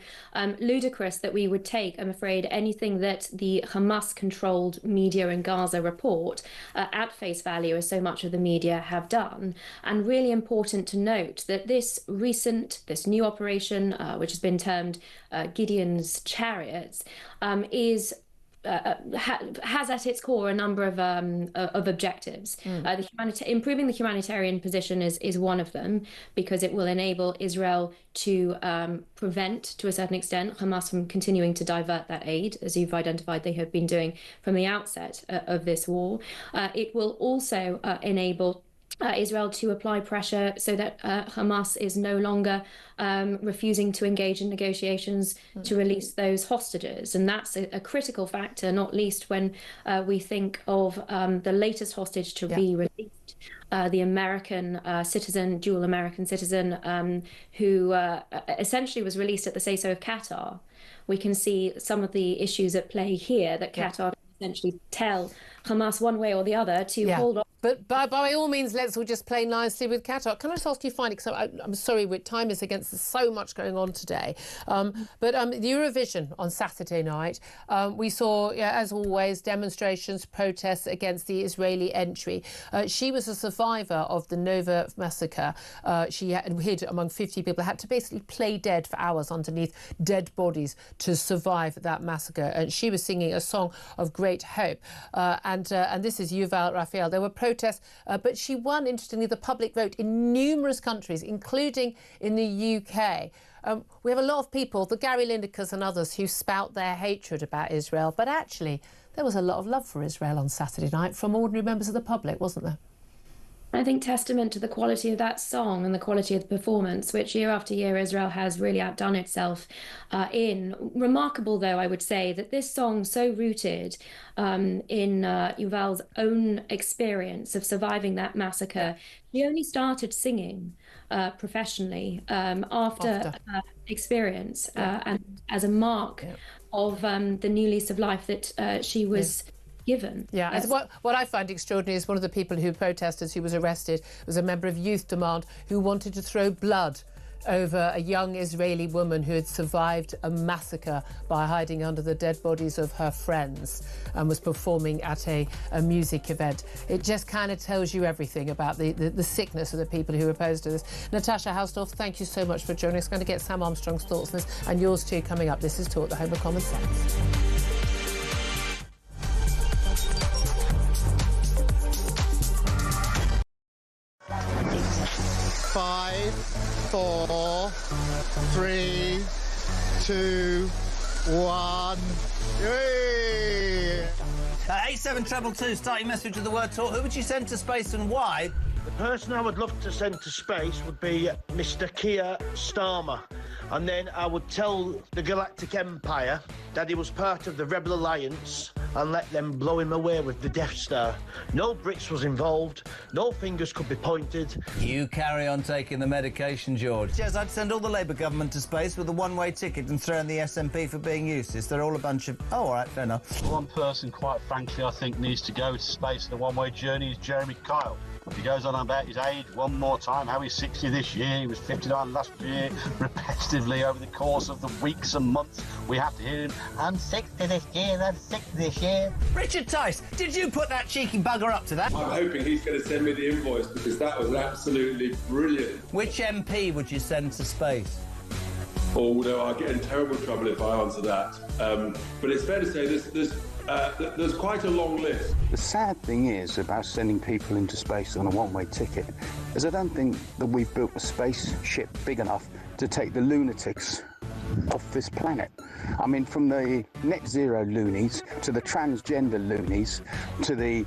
ludicrous that we would take, I'm afraid, anything that the Hamas-controlled media in Gaza report at face value, as so much of the media have done. And really important to note that this new operation, which has been termed Gideon's Chariots, has at its core a number of objectives. Improving the humanitarian position is one of them, because it will enable Israel to prevent, to a certain extent, Hamas from continuing to divert that aid, as you've identified they have been doing from the outset of this war. It will also enable Israel to apply pressure so that Hamas is no longer refusing to engage in negotiations to release those hostages. And that's a critical factor, not least when we think of the latest hostage to be released, the American citizen, dual American citizen, who essentially was released at the say-so of Qatar. We can see some of the issues at play here, that Qatar essentially tell Hamas one way or the other to hold on. But by all means, let's all just play nicely with Qatar. Can I just ask you finally, because I'm sorry, time is against us, so much going on today. But the Eurovision on Saturday night, we saw, as always, demonstrations, protests against the Israeli entry. She was a survivor of the Nova massacre. She hid among 50 people, had to basically play dead for hours underneath dead bodies to survive that massacre. And she was singing a song of great hope. And this is Yuval Raphael. There were protests, but she won, interestingly, the public vote in numerous countries, including in the UK. We have a lot of people, the Gary Linekers and others, who spout their hatred about Israel, but actually there was a lot of love for Israel on Saturday night from ordinary members of the public, wasn't there? I think testament to the quality of that song and the quality of the performance, which year after year Israel has really outdone itself in. Remarkable, though, I would say, that this song, so rooted in Yuval's own experience of surviving that massacre, he only started singing professionally after experience, and as a mark of the new lease of life that she was given. Yeah, what I find extraordinary is one of the people who protested, who was arrested, was a member of Youth Demand who wanted to throw blood over a young Israeli woman who had survived a massacre by hiding under the dead bodies of her friends and was performing at a music event. It just kind of tells you everything about the sickness of the people who are opposed to this. Natasha Hausdorff, thank you so much for joining us. I'm going to get Sam Armstrong's thoughts on this, and yours too coming up. This is Talk, the home of common sense. Five, 4, 3, 2, 1. Yay! 8722, start your message with the word talk. Who would you send to space and why? The person I would love to send to space would be Mr. Keir Starmer. And then I would tell the Galactic Empire that he was part of the Rebel Alliance and let them blow him away with the Death Star. No Brits was involved, no fingers could be pointed. You carry on taking the medication, George. Yes, I'd send all the Labour government to space with a one-way ticket and throw in the SNP for being useless. They're all a bunch of... Oh, all right, fair enough. One person, quite frankly, I think needs to go to space on a one-way journey is Jeremy Kyle. If he goes on about his age one more time, how he's 60 this year, he was 59 last year, repetitively over the course of the weeks and months, we have to hear him, I'm 60 this year, I'm 60 this year. Richard Tice, did you put that cheeky bugger up to that? I'm hoping he's going to send me the invoice because that was absolutely brilliant. Which MP would you send to space? Oh, no, I'll get in terrible trouble if I answer that. But it's fair to say there's quite a long list. The sad thing is about sending people into space on a one-way ticket is I don't think that we've built a spaceship big enough to take the lunatics off this planet. I mean, from the net zero loonies to the transgender loonies to the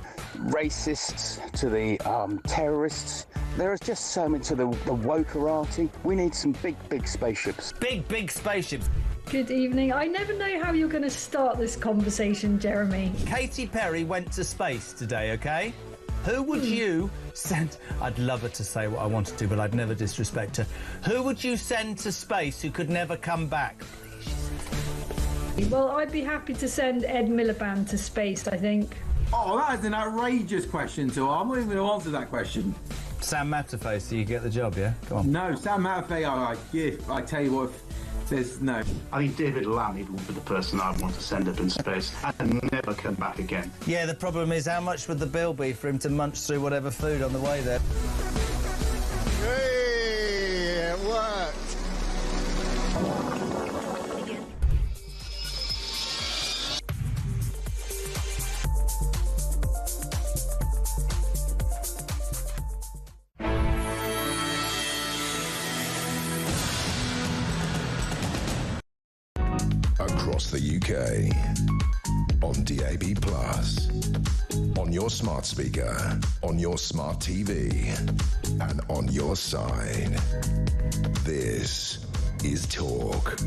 racists to the terrorists, there is just so much to the wokerati. We need some big spaceships. Big spaceships. Good evening. I never know how you're going to start this conversation, Jeremy. Katy Perry went to space today, OK? Who would you send... I'd love her to say what I wanted to, but I'd never disrespect her. Who would you send to space who could never come back? Well, I'd be happy to send Ed Miliband to space, I think. Oh, that is an outrageous question, too. I'm not even going to answer that question. Sam Matterface, so you get the job, yeah? Go on. No, Sam Matterface, I tell you what, there's no. I think David Lammy would be the person I'd want to send up in space and never come back again. Yeah, the problem is how much would the bill be for him to munch through whatever food on the way there? Hey, it worked. Across the UK, on DAB+, on your smart speaker, on your smart TV, and on your side. This is Talk.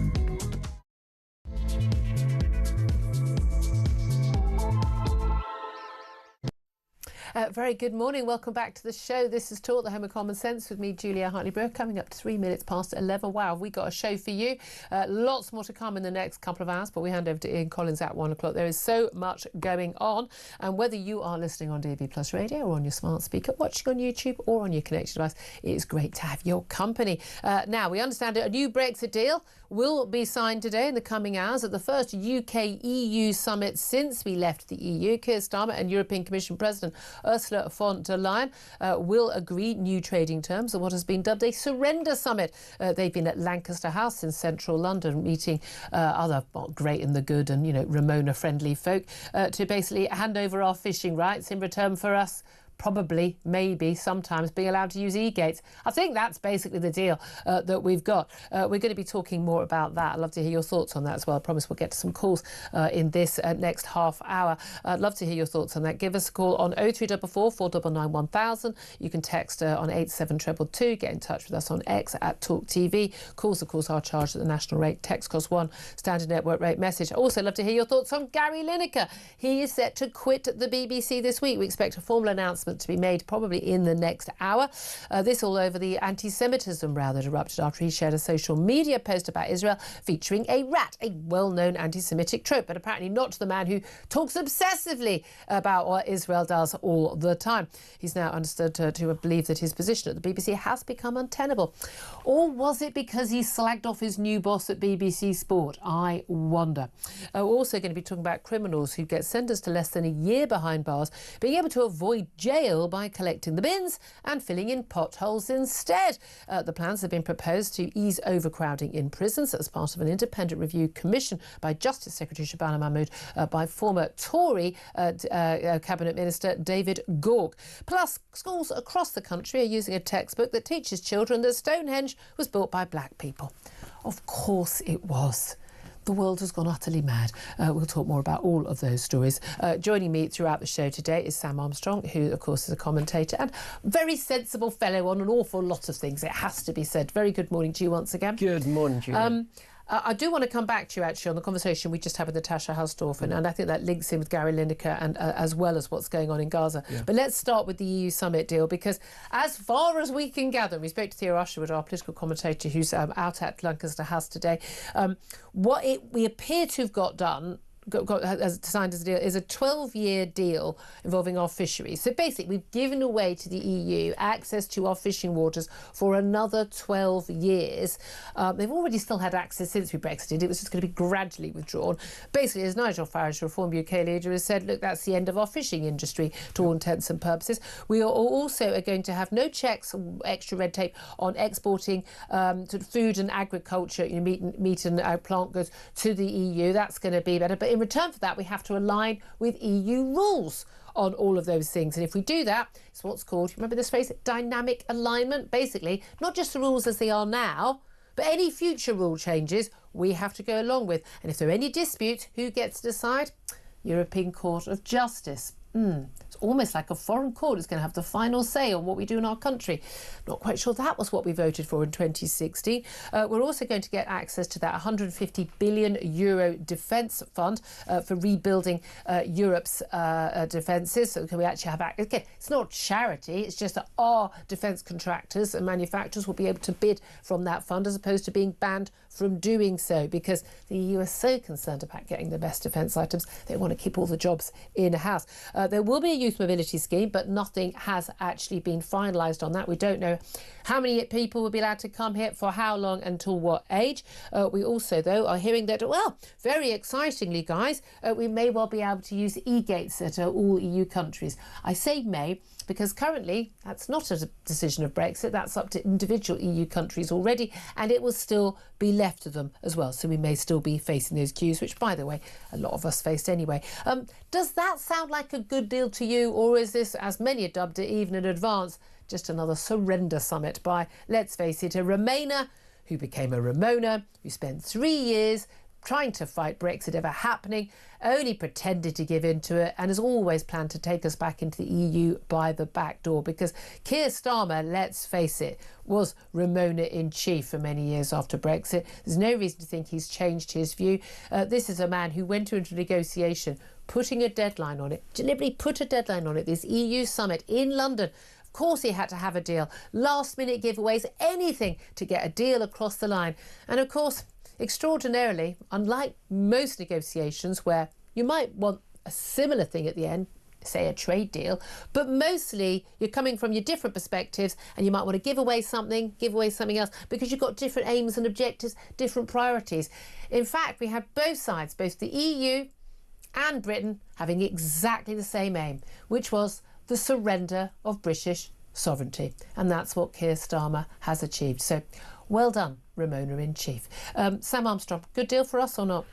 Very good morning. Welcome back to the show. This is Talk, the Home of Common Sense, with me, Julia Hartley-Brewer, coming up to 3 minutes past 11. Wow, we got a show for you. Lots more to come in the next couple of hours, but we hand over to Ian Collins at 1 o'clock. There is so much going on. And whether you are listening on DAB Plus Radio or on your smart speaker, watching on YouTube or on your connected device, it is great to have your company. Now, we understand a new Brexit deal will be signed today in the coming hours at the first UK-EU summit since we left the EU. Keir Starmer and European Commission President Ursula von der Leyen will agree new trading terms of what has been dubbed a surrender summit. They've been at Lancaster House in central London meeting other great and the good and, you know, Ramona-friendly folk to basically hand over our fishing rights in return for us probably, maybe, sometimes being allowed to use e-gates. I think that's basically the deal that we've got. We're going to be talking more about that. I'd love to hear your thoughts on that as well. I promise we'll get to some calls in this next half hour. I'd love to hear your thoughts on that. Give us a call on 0344 499 1000. You can text on 87222. Get in touch with us on X at talkTV. Calls, of course, are charged at the national rate. Text cost £1, standard network rate message. Also, love to hear your thoughts on Gary Lineker. He is set to quit the BBC this week. We expect a formal announcement to be made probably in the next hour. This all over the anti-Semitism row that erupted after he shared a social media post about Israel featuring a rat, a well-known anti-Semitic trope, but apparently not to the man who talks obsessively about what Israel does all the time. He's now understood to believe that his position at the BBC has become untenable. Or was it because he slagged off his new boss at BBC Sport? I wonder. We're also going to be talking about criminals who get sentenced to less than a year behind bars being able to avoid jail by collecting the bins and filling in potholes instead. The plans have been proposed to ease overcrowding in prisons as part of an independent review commissioned by Justice Secretary Shabana Mahmood by former Tory Cabinet Minister David Gork. Plus, schools across the country are using a textbook that teaches children that Stonehenge was built by black people. Of course it was. The world has gone utterly mad. We'll talk more about all of those stories. Joining me throughout the show today is Sam Armstrong, who, of course, is a commentator and very sensible fellow on an awful lot of things, it has to be said. Very good morning to you once again. Good morning, Julia. I do want to come back to you, actually, on the conversation we just had with Natasha Halsdorf, and I think that links in with Gary Lineker and as well as what's going on in Gaza. Yeah. But let's start with the EU summit deal, because as far as we can gather, we spoke to Theo Usherwood, our political commentator, who's out at Lancaster House today, we appear to have got done signed as a deal is a 12-year deal involving our fisheries. So basically, we've given away to the EU access to our fishing waters for another 12 years. They've already still had access since we Brexited. It was just going to be gradually withdrawn. Basically, as Nigel Farage, Reform UK leader, has said, look, that's the end of our fishing industry to all intents and purposes. We are also going to have no checks, extra red tape on exporting sort of food and agriculture, meat and plant goods to the EU. That's going to be better. But in return for that, we have to align with EU rules on all of those things. And if we do that, it's what's called, remember this phrase, dynamic alignment. Basically, not just the rules as they are now, but any future rule changes we have to go along with. And if there are any disputes, who gets to decide? European Court of Justice. It's almost like a foreign court is going to have the final say on what we do in our country. Not quite sure that was what we voted for in 2016. We're also going to get access to that 150 billion euro defence fund for rebuilding Europe's defences. So can we actually have access? Again, it's not charity. It's just that our defence contractors and manufacturers will be able to bid from that fund as opposed to being banned from doing so, because the EU are so concerned about getting the best defence items. They want to keep all the jobs in-house. There will be a youth mobility scheme, but nothing has actually been finalised on that. We don't know how many people will be allowed to come here, for how long, until what age. We also, though, are hearing that, well, very excitingly, guys, we may well be able to use e-gates at all EU countries. I say may, because currently that's not a decision of Brexit, that's up to individual EU countries already, and it will still be left to them as well. So we may still be facing those queues, which, by the way, a lot of us faced anyway. Does that sound like a good deal to you, or is this, as many have dubbed it, even in advance, just another surrender summit by, let's face it, a Remainer who became a Ramona, who spent 3 years trying to fight Brexit ever happening, only pretended to give in to it, and has always planned to take us back into the EU by the back door, because Keir Starmer, let's face it, was Ramona-in-chief for many years after Brexit. There's no reason to think he's changed his view. This is a man who went into a negotiation, putting a deadline on it, deliberately put a deadline on it, this EU summit in London. Of course he had to have a deal. Last-minute giveaways, anything to get a deal across the line. And of course, extraordinarily, unlike most negotiations where you might want a similar thing at the end, say a trade deal, but mostly you're coming from your different perspectives and you might want to give away something else, because you've got different aims and objectives, different priorities. In fact, we had both sides, both the EU and Britain, having exactly the same aim, which was the surrender of British sovereignty. And that's what Keir Starmer has achieved. So well done, Ramona-in-chief. Sam Armstrong, good deal for us or not?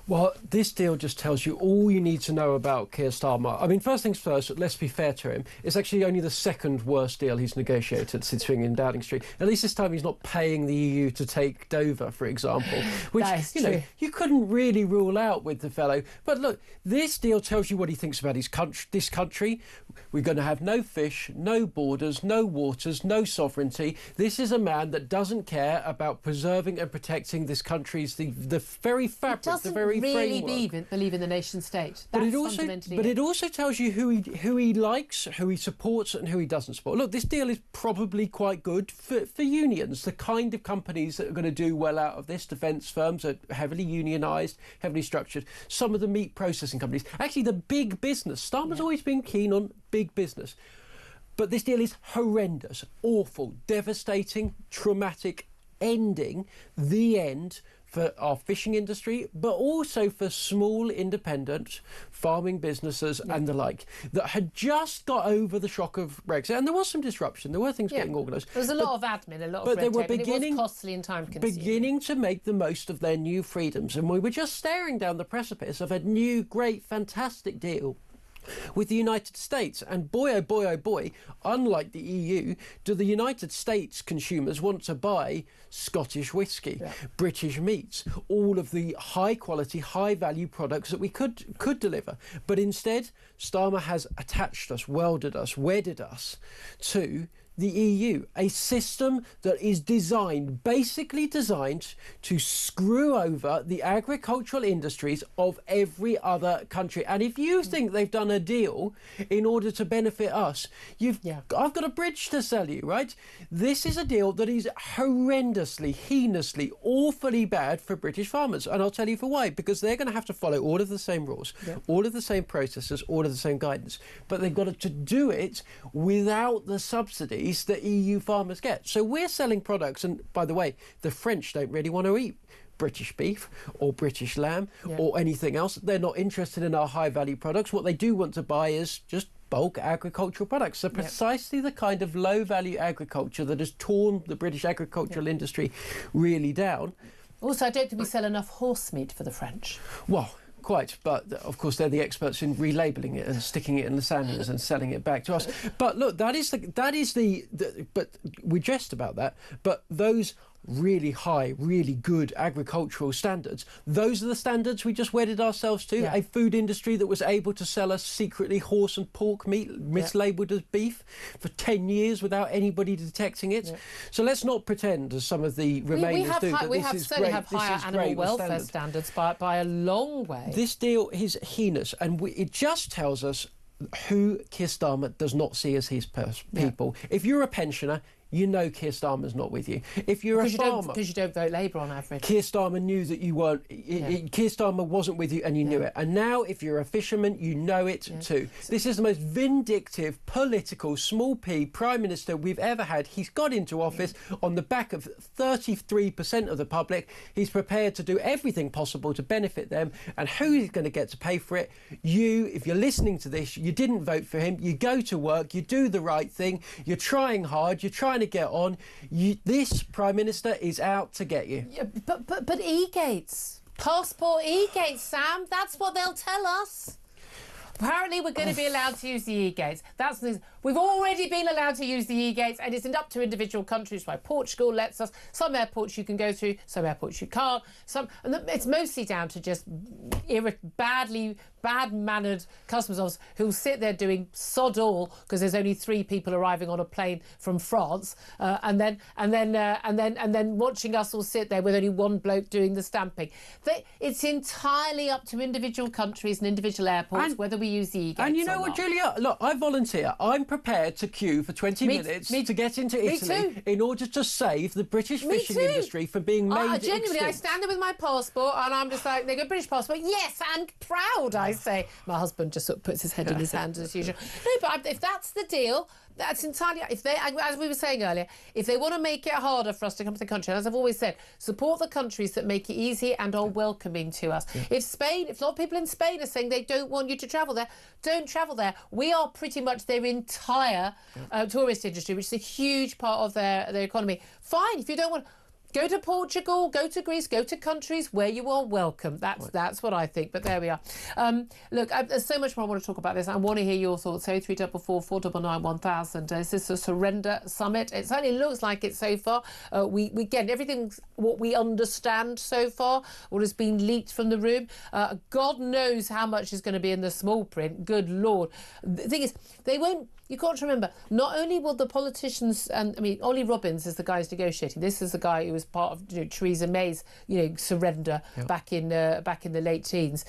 Well, this deal just tells you all you need to know about Keir Starmer. I mean, first things first, let's be fair to him. It's actually only the second worst deal he's negotiated since being in Downing Street. At least this time he's not paying the EU to take Dover, for example, which, you know, you couldn't really rule out with the fellow. But look, this deal tells you what he thinks about this country. We're going to have no fish, no borders, no waters, no sovereignty. This is a man that doesn't care about preserving and protecting this country's the very fabric, the very really framework. believe in the nation state. That's It also tells you who he likes, who he supports, and who he doesn't support. Look, this deal is probably quite good for unions. The kind of companies that are going to do well out of this, defence firms are heavily unionised, heavily structured. Some of the meat processing companies, actually the big business. Starmer's always been keen on big business. But this deal is horrendous, awful, devastating, traumatic, ending the end for our fishing industry, but also for small independent farming businesses and the like that had just got over the shock of Brexit. And there was some disruption. There were things getting organised. There was a lot of admin, a lot of red tape, and it was costly and time-consuming. Beginning to make the most of their new freedoms. And we were just staring down the precipice of a new, great, fantastic deal with the United States. And boy, oh boy, oh boy, unlike the EU, do the United States consumers want to buy Scottish whisky, British meats, all of the high-quality, high-value products that we could deliver. But instead, Starmer has attached us, welded us, wedded us to the EU, a system that is basically designed to screw over the agricultural industries of every other country. And if you think they've done a deal in order to benefit us, I've got a bridge to sell you, right? This is a deal that is horrendously, heinously, awfully bad for British farmers. And I'll tell you for why. Because they're going to have to follow all of the same rules, all of the same processes, all of the same guidance. But they've got to do it without the subsidies that EU farmers get. So we're selling products, and by the way, the French don't really want to eat British beef or British lamb or anything else. They're not interested in our high value products. What they do want to buy is just bulk agricultural products. So precisely the kind of low value agriculture that has torn the British agricultural industry really down. Also, I don't think we sell enough horse meat for the French. Well, quite, but of course they're the experts in relabelling it and sticking it in lasagnas and selling it back to us. But look, that is the but we jest about that, but those really high, really good agricultural standards, those are the standards we just wedded ourselves to. A food industry that was able to sell us secretly horse and pork meat mislabeled as beef for 10 years without anybody detecting it. So let's not pretend, as some of the Remainers do, that we this have is certainly great. have higher animal welfare standards by a long way. This deal is heinous, and it just tells us who Keir Starmer does not see as his people. If you're a pensioner, you know Keir Starmer's not with you. If you're a farmer... Because you don't vote Labour on average. Keir Starmer knew that you weren't... Keir Starmer wasn't with you and you knew it. And now, if you're a fisherman, you know it too. This is the most vindictive, political, small p Prime Minister we've ever had. He's got into office on the back of 33% of the public. He's prepared to do everything possible to benefit them. And who is going to get to pay for it? You, if you're listening to this, you didn't vote for him. You go to work, you do the right thing, you're trying hard, you're trying to get on. This Prime Minister is out to get you. But e-gates, passport e-gates, Sam, that's what they'll tell us. Apparently we're going to be allowed to use the e-gates. We've already been allowed to use the e-gates, and it's up to individual countries. Like Portugal lets us. Some airports you can go through, some airports you can't. And it's mostly down to just bad-mannered customs officers who sit there doing sod all because there's only 3 people arriving on a plane from France, and then watching us all sit there with only 1 bloke doing the stamping. It's entirely up to individual countries and individual airports whether we use the e-gates. And you know what, Julia? Look, I volunteer. I'm prepared to queue for 20 minutes to get into Italy in order to save the British fishing industry from being made genuinely, extinct. I stand there with my passport and I'm just like, they go, British passport, yes, and proud, I say. My husband just sort of puts his head in his hands as usual. No, but if that's the deal, that's entirely... If they, as we were saying earlier, if they want to make it harder for us to come to the country, and as I've always said, support the countries that make it easy and are welcoming to us. If a lot of people in Spain are saying they don't want you to travel there, don't travel there. We are pretty much their entire tourist industry, which is a huge part of their economy. Fine, if you don't want... Go to Portugal, go to Greece, go to countries where you are welcome. That's what I think. But there we are. Look, there's so much more I want to talk about this. I want to hear your thoughts. 0344 499 1000. Is this a surrender summit? It certainly looks like it so far. We get everything what we understand so far, what has been leaked from the room. God knows how much is going to be in the small print. Good Lord. The thing is, they won't. You can't remember, not only will the politicians, and I mean, Ollie Robbins is the guy who's negotiating. This is the guy who was part of Theresa May's, surrender back in the late teens.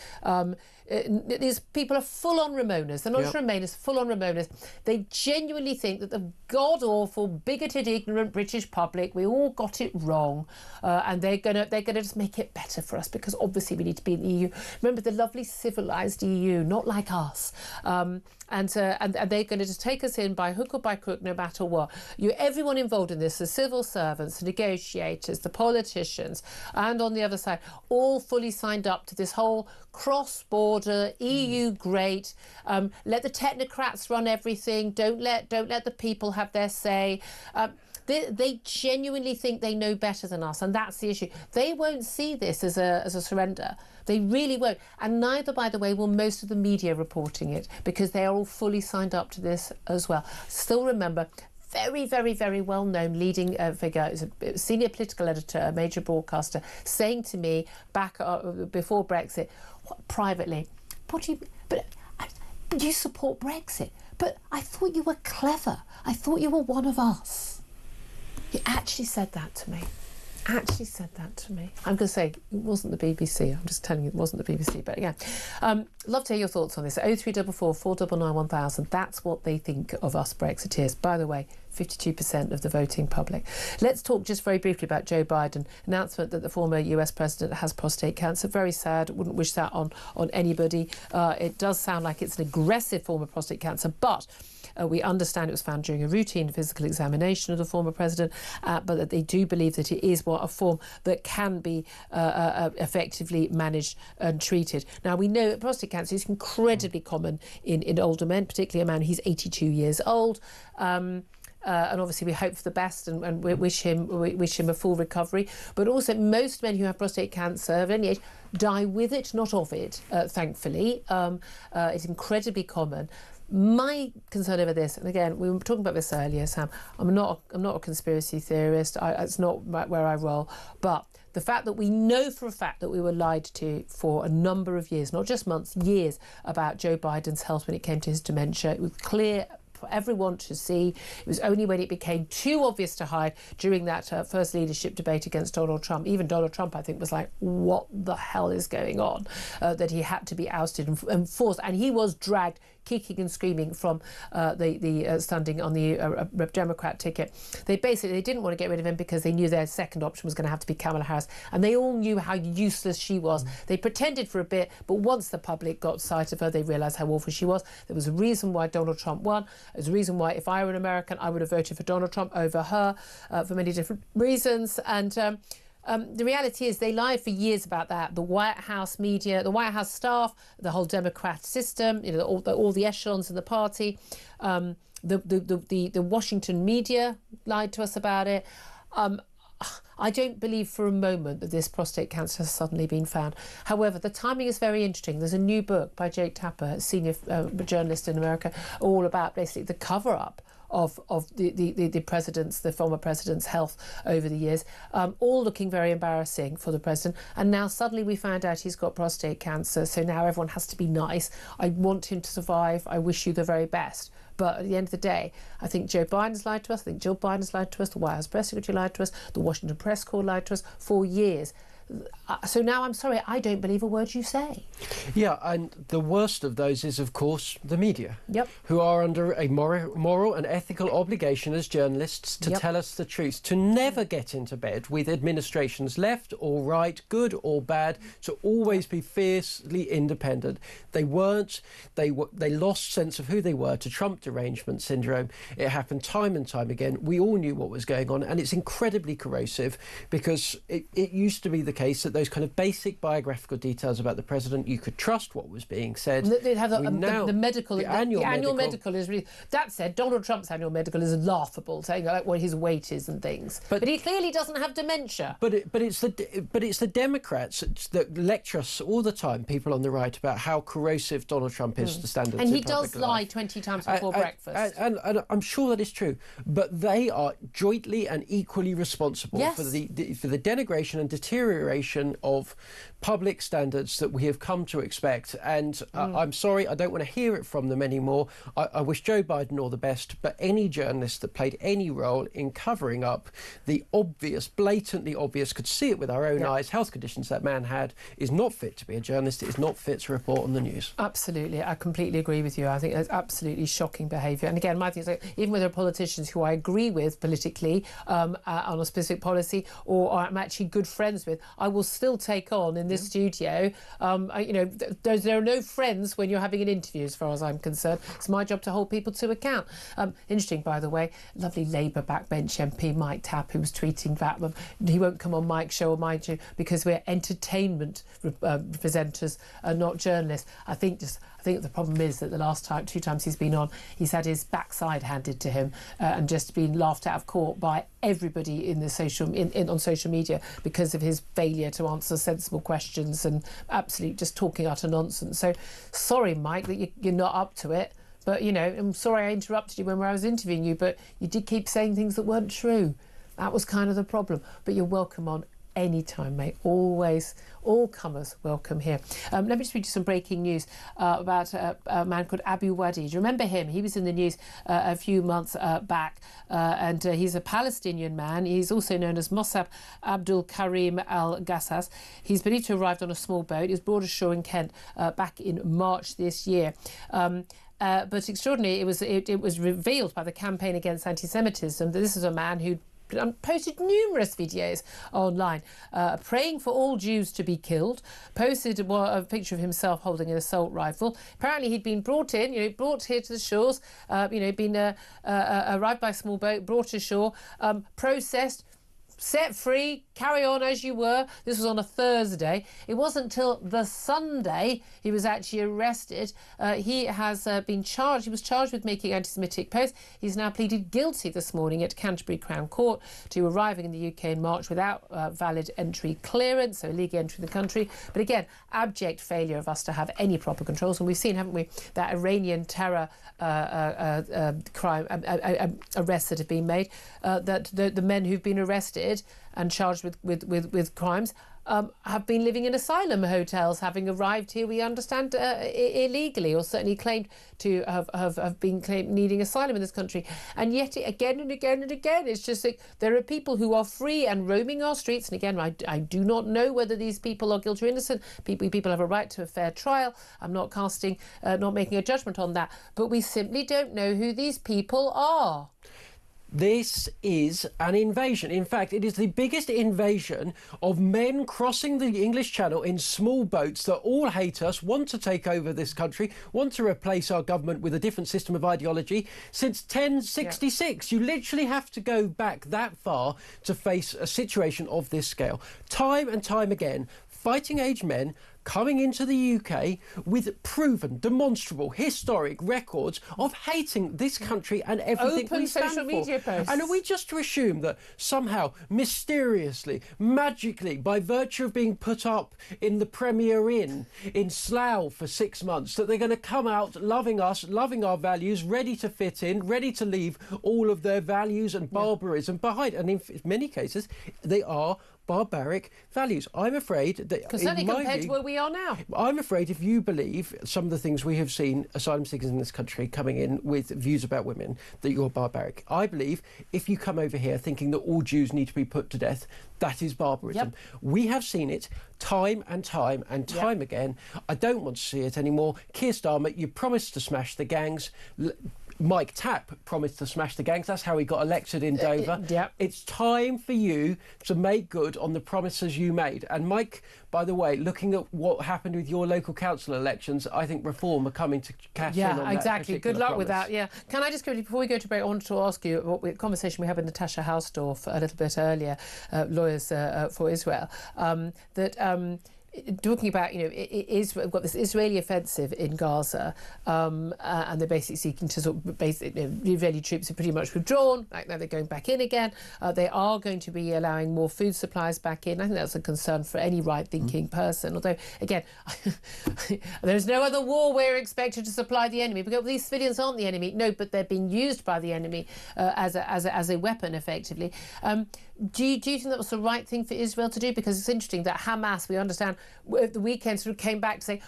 These people are full-on Ramonas. They're not just Remainers, full-on Ramonas. They genuinely think that the god-awful, bigoted, ignorant British public, we all got it wrong, and they're gonna just make it better for us because obviously we need to be in the EU. Remember the lovely civilised EU, not like us. And they're going to just take us in by hook or by crook, no matter what. Everyone involved in this, the civil servants, the negotiators, the politicians, and on the other side, all fully signed up to this whole cross-border EU great. Let the technocrats run everything. Don't let the people have their say. They genuinely think they know better than us, and that's the issue. They won't see this as a surrender. They really won't. And neither, by the way, will most of the media reporting it, because they are all fully signed up to this as well. Still remember, very, very, very well-known leading figure, is a senior political editor, a major broadcaster, saying to me back before Brexit, privately, do you support Brexit? but I thought you were clever. I thought you were one of us. He actually said that to me. I'm going to say it wasn't the BBC. I'm just telling you it wasn't the BBC. But yeah, love to hear your thoughts on this. 0344 499 1000. That's what they think of us Brexiteers. By the way, 52% of the voting public. Let's talk just very briefly about Joe Biden. Announcement that the former US president has prostate cancer. Very sad. Wouldn't wish that on anybody. It does sound like it's an aggressive form of prostate cancer, but we understand it was found during a routine physical examination of the former president, but that they do believe that it is a form that can be effectively managed and treated. Now, we know that prostate cancer is incredibly common in older men, particularly a man who's 82 years old. And obviously we hope for the best and we wish him a full recovery. But also most men who have prostate cancer of any age die with it, not of it, thankfully. It's incredibly common. My concern over this, and again, we were talking about this earlier, Sam, I'm not a conspiracy theorist. It's not where I roll. But the fact that we know for a fact that we were lied to for a number of years, not just months, years, about Joe Biden's health when it came to his dementia. It was clear for everyone to see. It was only when it became too obvious to hide during that first leadership debate against Donald Trump. Even Donald Trump, I think, was like, what the hell is going on? That he had to be ousted and forced. And he was dragged kicking and screaming from the standing on the Democrat ticket. They didn't want to get rid of him because they knew their second option was going to have to be Kamala Harris, and they all knew how useless she was. They pretended for a bit, but once the public got sight of her, they realised how awful she was. There was a reason why Donald Trump won. There's a reason why, if I were an American, I would have voted for Donald Trump over her for many different reasons. And the reality is they lied for years about that. The White House media, the White House staff, the whole Democrat system, all the echelons in the party, the Washington media lied to us about it. I don't believe for a moment that this prostate cancer has suddenly been found. However, the timing is very interesting. There's a new book by Jake Tapper, a senior journalist in America, all about basically the cover-up of the former president's health over the years, all looking very embarrassing for the president. And now suddenly we found out he's got prostate cancer, so now everyone has to be nice. I want him to survive. I wish you the very best. But at the end of the day, I think Joe Biden's lied to us. I think Jill Biden's lied to us. The White House press secretary lied to us. The Washington press corps lied to us for years. So now I'm sorry, I don't believe a word you say. Yeah, and the worst of those is, of course, the media. Yep. Who are under a moral and ethical obligation as journalists to tell us the truth, to never get into bed with administrations left or right, good or bad, to always be fiercely independent. They weren't. They lost sense of who they were to Trump derangement syndrome. It happened time and time again. We all knew what was going on, and it's incredibly corrosive because it used to be the case that those kind of basic biographical details about the president, you could trust what was being said. They'd have the annual medical is really... That said, Donald Trump's annual medical is laughable, saying like what his weight is and things. But he clearly doesn't have dementia. But it's the Democrats that lecture us all the time, people on the right, about how corrosive Donald Trump is to standards. And he in public does lie life. 20 times before breakfast. And I'm sure that is true. But they are jointly and equally responsible for the denigration and deterioration of public standards that we have come to expect. And I'm sorry, I don't want to hear it from them anymore. I wish Joe Biden all the best, but any journalist that played any role in covering up the obvious, blatantly obvious, could see it with our own eyes, health conditions that man had, is not fit to be a journalist. It is not fit to report on the news. Absolutely. I completely agree with you. I think that's absolutely shocking behaviour. And again, my thing is, like, even with the politicians who I agree with politically on a specific policy or I'm actually good friends with, I will still take on in this studio. There are no friends when you're having an interview, as far as I'm concerned. It's my job to hold people to account. Interesting, by the way, lovely Labour backbench MP Mike Tapp, who was tweeting that he won't come on Mike's show or my show because we're entertainment presenters and not journalists. I think the problem is that the last two times he's been on, he's had his backside handed to him and just been laughed out of court by everybody in the on social media because of his failure to answer sensible questions and absolutely just talking utter nonsense. So sorry, Mike, that you're not up to it. But, I'm sorry I interrupted you when I was interviewing you, but you did keep saying things that weren't true. That was kind of the problem. But you're welcome on Anytime, mate. Always, all comers welcome here. Let me just read you some breaking news about a man called Abu Wadi. Do you remember him? He was in the news a few months back, and he's a Palestinian man. He's also known as Mossab Abdul Karim Al-Gassas. He's believed to have arrived on a small boat. He was brought ashore in Kent back in March this year. But extraordinary, it was revealed by the Campaign Against Anti-Semitism that this is a man who posted numerous videos online praying for all Jews to be killed, posted a picture of himself holding an assault rifle. Apparently he'd been brought in, brought here to the shores, been arrived by a small boat, brought ashore, processed, set free, carry on as you were. This was on a Thursday. It wasn't until the Sunday he was actually arrested. He has been charged. He was charged with making anti-Semitic posts. He's now pleaded guilty this morning at Canterbury Crown Court to arriving in the UK in March without valid entry clearance, so illegal entry in the country. But again, abject failure of us to have any proper controls. And we've seen, haven't we, that Iranian terror crime arrests that have been made, that the men who've been arrested and charged with crimes have been living in asylum hotels, having arrived here, we understand, illegally, or certainly claimed to have been needing asylum in this country. And yet, again and again and again, it's just like there are people who are free and roaming our streets. And again, I do not know whether these people are guilty or innocent. People have a right to a fair trial. I'm not not making a judgment on that. But we simply don't know who these people are. This is an invasion. In fact, it is the biggest invasion of men crossing the English Channel in small boats that all hate us, want to take over this country, want to replace our government with a different system of ideology since 1066. Yeah. You literally have to go back that far to face a situation of this scale. Time and time again, fighting age men coming into the UK with proven, demonstrable, historic records of hating this country and everything Open we stand social for. media posts. And are we just to assume that somehow, mysteriously, magically, by virtue of being put up in the Premier Inn in Slough for 6 months, that they're going to come out loving us, loving our values, ready to fit in, ready to leave all of their values and barbarism behind? And in many cases, they are barbaric values. I'm afraid that, certainly compared to where we are now, I'm afraid if you believe some of the things we have seen asylum seekers in this country coming in with views about women, that you're barbaric. I believe if you come over here thinking that all Jews need to be put to death, that is barbarism. Yep. We have seen it time and time and time again. I don't want to see it anymore. Keir Starmer, you promised to smash the gangs. Mike Tapp promised to smash the gangs. That's how he got elected in Dover. It's time for you to make good on the promises you made. And Mike, by the way, looking at what happened with your local council elections, I think Reform are coming to cash in on that. Yeah, exactly. Good luck with promise. that. Yeah. Can I just go, before we go to break, I wanted to ask you what conversation we had with Natasha Hausdorff a little bit earlier, lawyers for Israel, talking about, we've got this Israeli offensive in Gaza, and they're basically seeking to the Israeli troops are pretty much withdrawn. Like now they're going back in again. They are going to be allowing more food supplies back in. I think that's a concern for any right-thinking person. Although, again, there's no other war we're expected to supply the enemy. Because these civilians aren't the enemy. No, but they're being used by the enemy as a weapon, effectively. Do you think that was the right thing for Israel to do? Because it's interesting that Hamas, we understand, at the weekend sort of came back to say,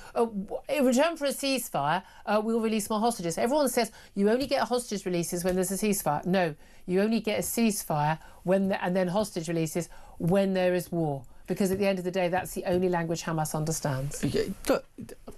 in return for a ceasefire, we'll release more hostages. Everyone says you only get hostage releases when there's a ceasefire. No, you only get a ceasefire and then hostage releases when there is war. Because at the end of the day, that's the only language Hamas understands.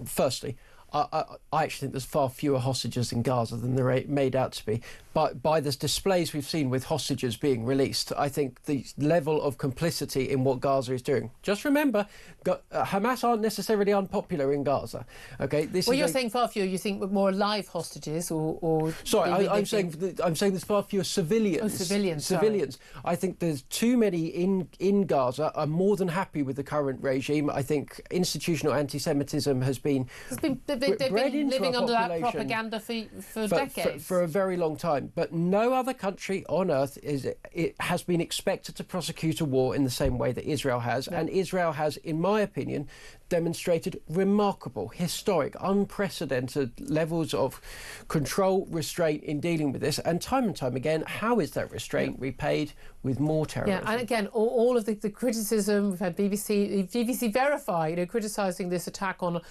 Firstly, I actually think there's far fewer hostages in Gaza than they're made out to be. But by the displays we've seen with hostages being released, I think the level of complicity in what Gaza is doing. Just remember, Hamas aren't necessarily unpopular in Gaza. Okay, you're saying far fewer. You think more live hostages, or sorry, I'm saying there's far fewer civilians. Oh, civilians. Civilians. Sorry. I think there's too many in Gaza. I'm more than happy with the current regime. I think institutional anti-Semitism has been. They've been living under that propaganda for decades. For a very long time. But no other country on earth has been expected to prosecute a war in the same way that Israel has. No. And Israel has, in my opinion, demonstrated remarkable, historic, unprecedented levels of control, restraint in dealing with this. And time again, how is that restraint repaid? With more terrorism. Yeah, and again, all of the criticism, we've had BBC Verify, criticising this attack on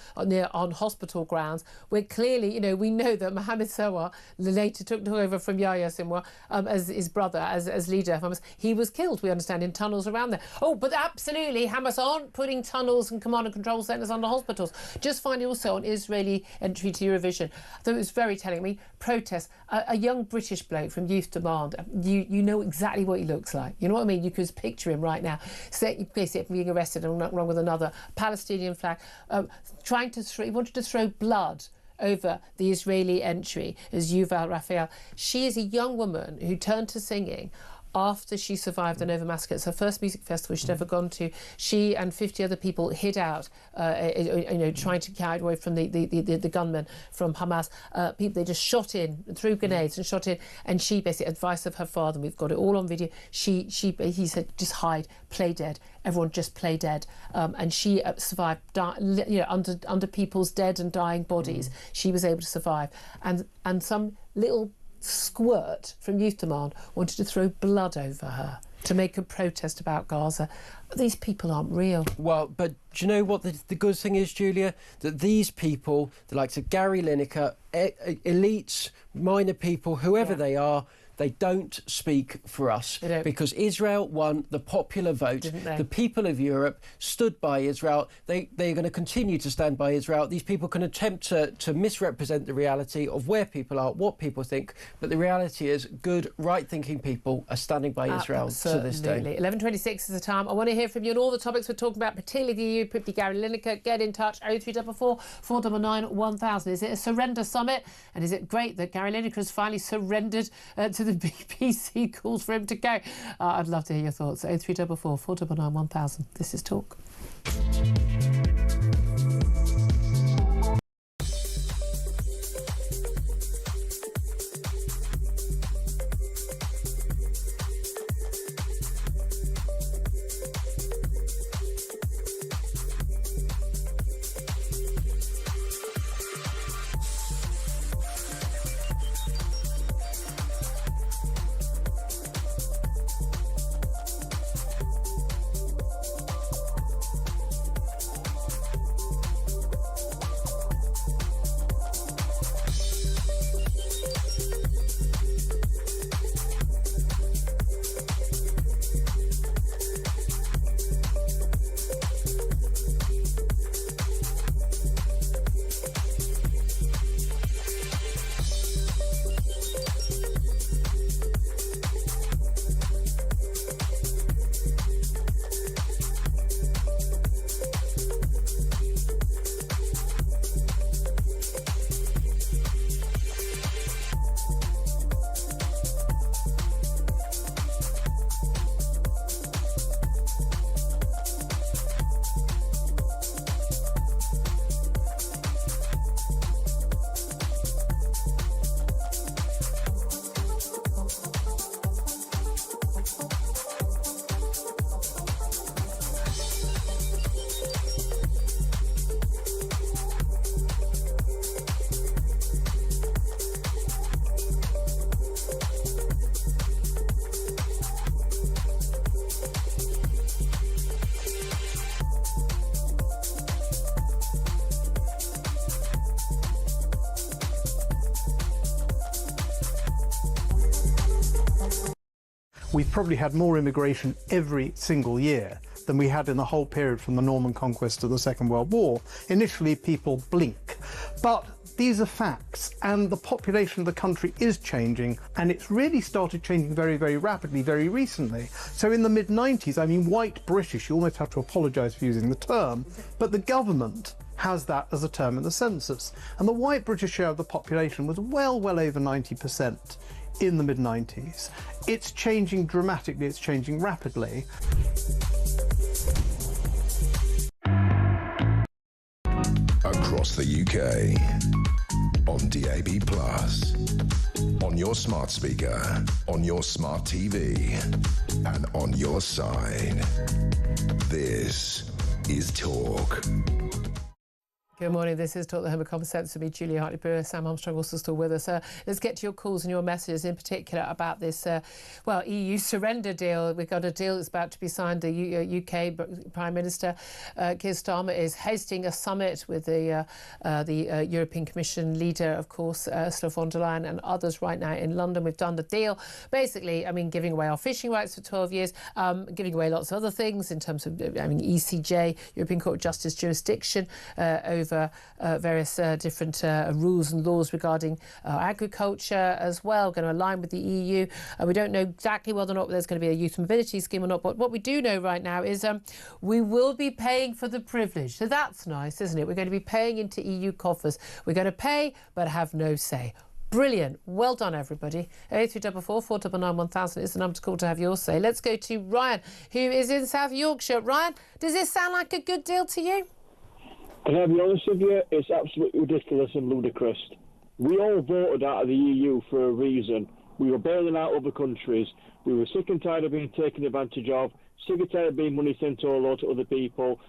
hospital grounds, where clearly, we know that Mohammed Sawar later took over from Yahya Sinwar as his brother, as leader of Hamas. He was killed, we understand, in tunnels around there. Oh, but absolutely, Hamas aren't putting tunnels and command and control centres under hospitals. Just finally also on Israeli entry to Eurovision. I thought it was very telling. I mean, protests. A young British bloke from Youth Demand, you know exactly what he looks like. You know what I mean? You can just picture him right now. Basically being arrested and wrong with another Palestinian flag. He wanted to throw blood over the Israeli entry as Yuval Raphael. She is a young woman who turned to singing after she survived the Nova massacre. It's her first music festival she'd ever gone to. She and 50 other people hid out, trying to carry away from the gunmen from Hamas. They just shot in, threw grenades and shot in. And she basically, advice of her father, and we've got it all on video, he said, just hide, play dead. Everyone just play dead. And she survived, under people's dead and dying bodies. She was able to survive. And some little squirt from Youth Demand wanted to throw blood over her to make a protest about Gaza. These people aren't real. Well, but do you know what the good thing is, Julia? That these people, the likes of Gary Lineker, elites, minor people, whoever they are, they don't speak for us, because Israel won the popular vote. The people of Europe stood by Israel. They're going to continue to stand by Israel. These people can attempt to misrepresent the reality of where people are, what people think, but the reality is good, right-thinking people are standing by Israel to this day. 11:26 is the time. I want to hear from you on all the topics we're talking about, particularly the EU, particularly Gary Lineker. Get in touch, 0344 499 1000. Is it a surrender summit? And is it great that Gary Lineker has finally surrendered to the BBC calls for him to go? I'd love to hear your thoughts. 0344 499 1000. This is Talk. We've probably had more immigration every single year than we had in the whole period from the Norman conquest to the Second World War. Initially, people blink. But these are facts, and the population of the country is changing, and it's really started changing very, very rapidly, very recently. So in the mid-90s, I mean, white British, you almost have to apologise for using the term, but the government has that as a term in the census. And the white British share of the population was well over 90% in the mid-90s. It's changing dramatically, it's changing rapidly. Across the UK, on DAB+, on your smart speaker, on your smart TV, and on your side. This is Talk. Good morning. This is Talk the Home of Common Sense with me, Julia Hartley-Brewer. Sam Armstrong also still with us. Let's get to your calls and your messages, in particular about this, EU surrender deal. We've got a deal that's about to be signed. The UK Prime Minister Keir Starmer is hosting a summit with the European Commission leader, of course, Ursula von der Leyen, and others right now in London. We've done the deal. Basically, I mean, giving away our fishing rights for 12 years, giving away lots of other things in terms of, ECJ, European Court of Justice jurisdiction over various different rules and laws regarding agriculture as well, going to align with the EU. We don't know exactly whether or not there's going to be a youth mobility scheme or not, but what we do know right now is we will be paying for the privilege. So that's nice, isn't it? We're going to be paying into EU coffers. We're going to pay but have no say. Brilliant. Well done, everybody. 0344 499 1000 is the number to call to have your say. Let's go to Ryan, who is in South Yorkshire. Ryan, does this sound like a good deal to you? Can I be honest with you? It's absolutely ridiculous and ludicrous. We all voted out of the EU for a reason. We were bailing out other countries. We were sick and tired of being taken advantage of, sick and tired of being money sent all over to other people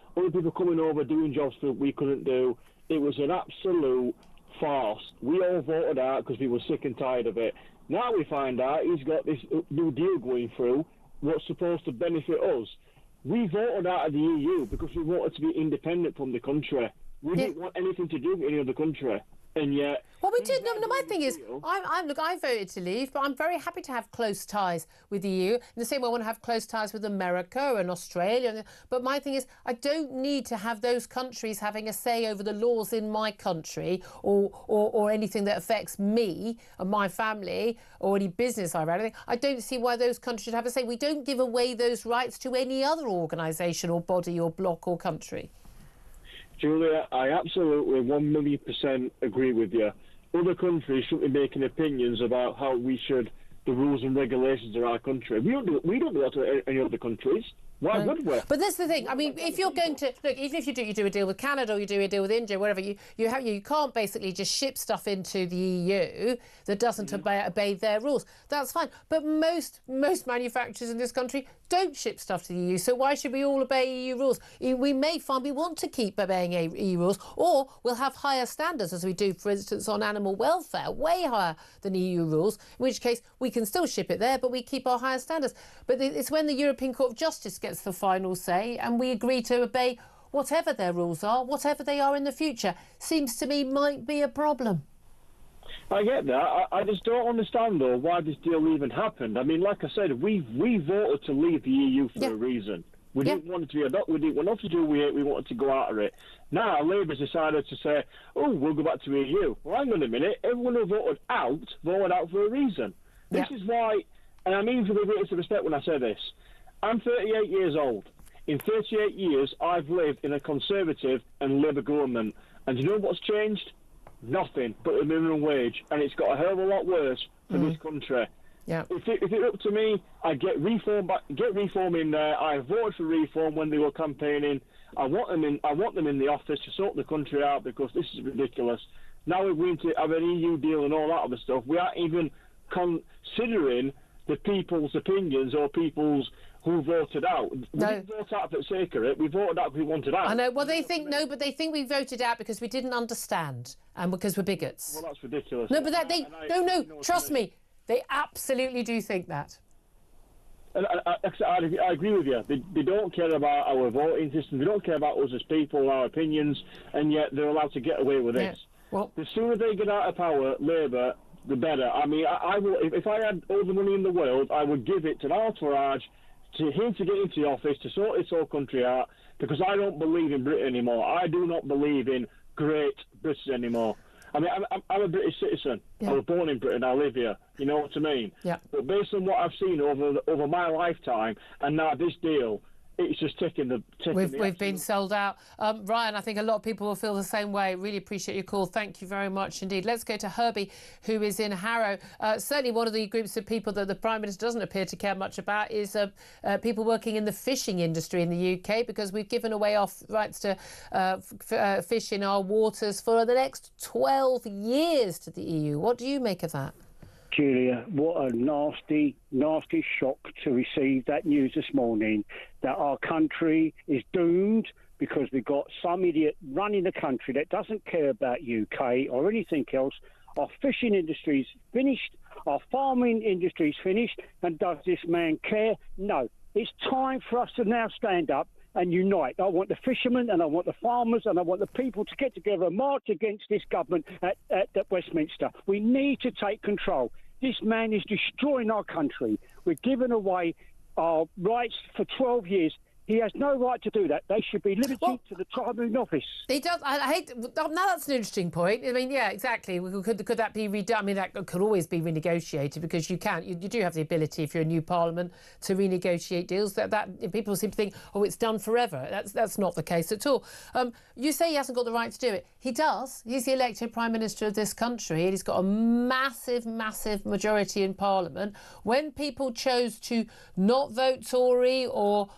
coming over doing jobs that we couldn't do. It was an absolute farce. We all voted out because we were sick and tired of it. Now we find out he's got this new deal going through what's supposed to benefit us. We voted out of the EU because we wanted to be independent from the country. We didn't want anything to do with any other country. And yet... Well, we did. No, my thing is, I voted to leave, but I'm very happy to have close ties with the EU. In the same way I want to have close ties with America and Australia. But my thing is, I don't need to have those countries having a say over the laws in my country or anything that affects me and my family or any business I run. I don't see why those countries should have a say. We don't give away those rights to any other organisation or body or bloc or country. Julia, I absolutely 1,000,000% agree with you. Other countries shouldn't be making opinions about how the rules and regulations of our country. We don't do that to any other countries. Why would we? But that's the thing. I mean, if you're going to look, even if you do a deal with Canada or you do a deal with India, whatever, you can't basically just ship stuff into the EU that doesn't obey their rules. That's fine. But most manufacturers in this country don't ship stuff to the EU. So why should we all obey EU rules? We may find we want to keep obeying EU rules, or we'll have higher standards, as we do, for instance, on animal welfare, way higher than EU rules. In which case we can still ship it there, but we keep our higher standards. But it's when the European Court of Justice gets the final say and we agree to obey whatever their rules are, whatever they are in the future, seems to me might be a problem. I get that. I just don't understand, though, why this deal even happened. I mean, like I said, we voted to leave the EU for a reason. We didn't want it to be we didn't want nothing to do with it. We wanted to go out of it. Now Labour's decided to say, oh, we'll go back to the EU. Well, hang on a minute. Everyone who voted out for a reason. This is why, and I mean for the greatest of respect when I say this, I'm 38 years old. In 38 years, I've lived in a Conservative and Labour government. And do you know what's changed? Nothing but the minimum wage. And it's got a hell of a lot worse for this country. Yeah. If it up to me, I'd get reform in there. I voted for reform when they were campaigning. I want them in the office to sort the country out because this is ridiculous. Now we're going to have an EU deal and all that other stuff. We aren't even considering the people's opinions or people's who voted out. We didn't vote out for the sake of it. We voted out because we wanted out. I know. Well, they think but they think we voted out because we didn't understand and because we're bigots. Well, that's ridiculous. No, but trust me, they absolutely do think that. And I agree with you. They don't care about our voting system. They don't care about us as people, our opinions, and yet they're allowed to get away with this. Well, the sooner they get out of power, Labour, the better. I mean, I will. If I had all the money in the world, I would give it to Al Farage, to him to get into the office to sort this whole country out, because I don't believe in Britain anymore. I do not believe in Great Britain anymore. I mean, I'm a British citizen. Yeah. I was born in Britain. I live here. You know what I mean? Yeah. But based on what I've seen over my lifetime, and now this deal, it's just we've been sold out. Ryan, I think a lot of people will feel the same way. Really appreciate your call. Thank you very much indeed. Let's go to Herbie, who is in Harrow. Certainly one of the groups of people that the Prime Minister doesn't appear to care much about is people working in the fishing industry in the UK, because we've given away our rights to fish in our waters for the next 12 years to the EU. What do you make of that? Julia, what a nasty, nasty shock to receive that news this morning, that our country is doomed because we've got some idiot running the country that doesn't care about UK or anything else. Our fishing industry's finished, our farming industry's finished, and does this man care? No. It's time for us to now stand up and unite. I want the fishermen and I want the farmers and I want the people to get together and march against this government at Westminster. We need to take control. This man is destroying our country. We're giving away our rights for 12 years. He has no right to do that. They should be limited to the Tribune office. He does. I hate. Now that's an interesting point. I mean, yeah, exactly. Could that be redone? I mean, that could always be renegotiated because you can. You do have the ability, if you're a new Parliament, to renegotiate deals. That people seem to think, oh, it's done forever. That's not the case at all. You say he hasn't got the right to do it. He does. He's the elected Prime Minister of this country. He's got a massive, massive majority in Parliament. When people chose to not vote Tory or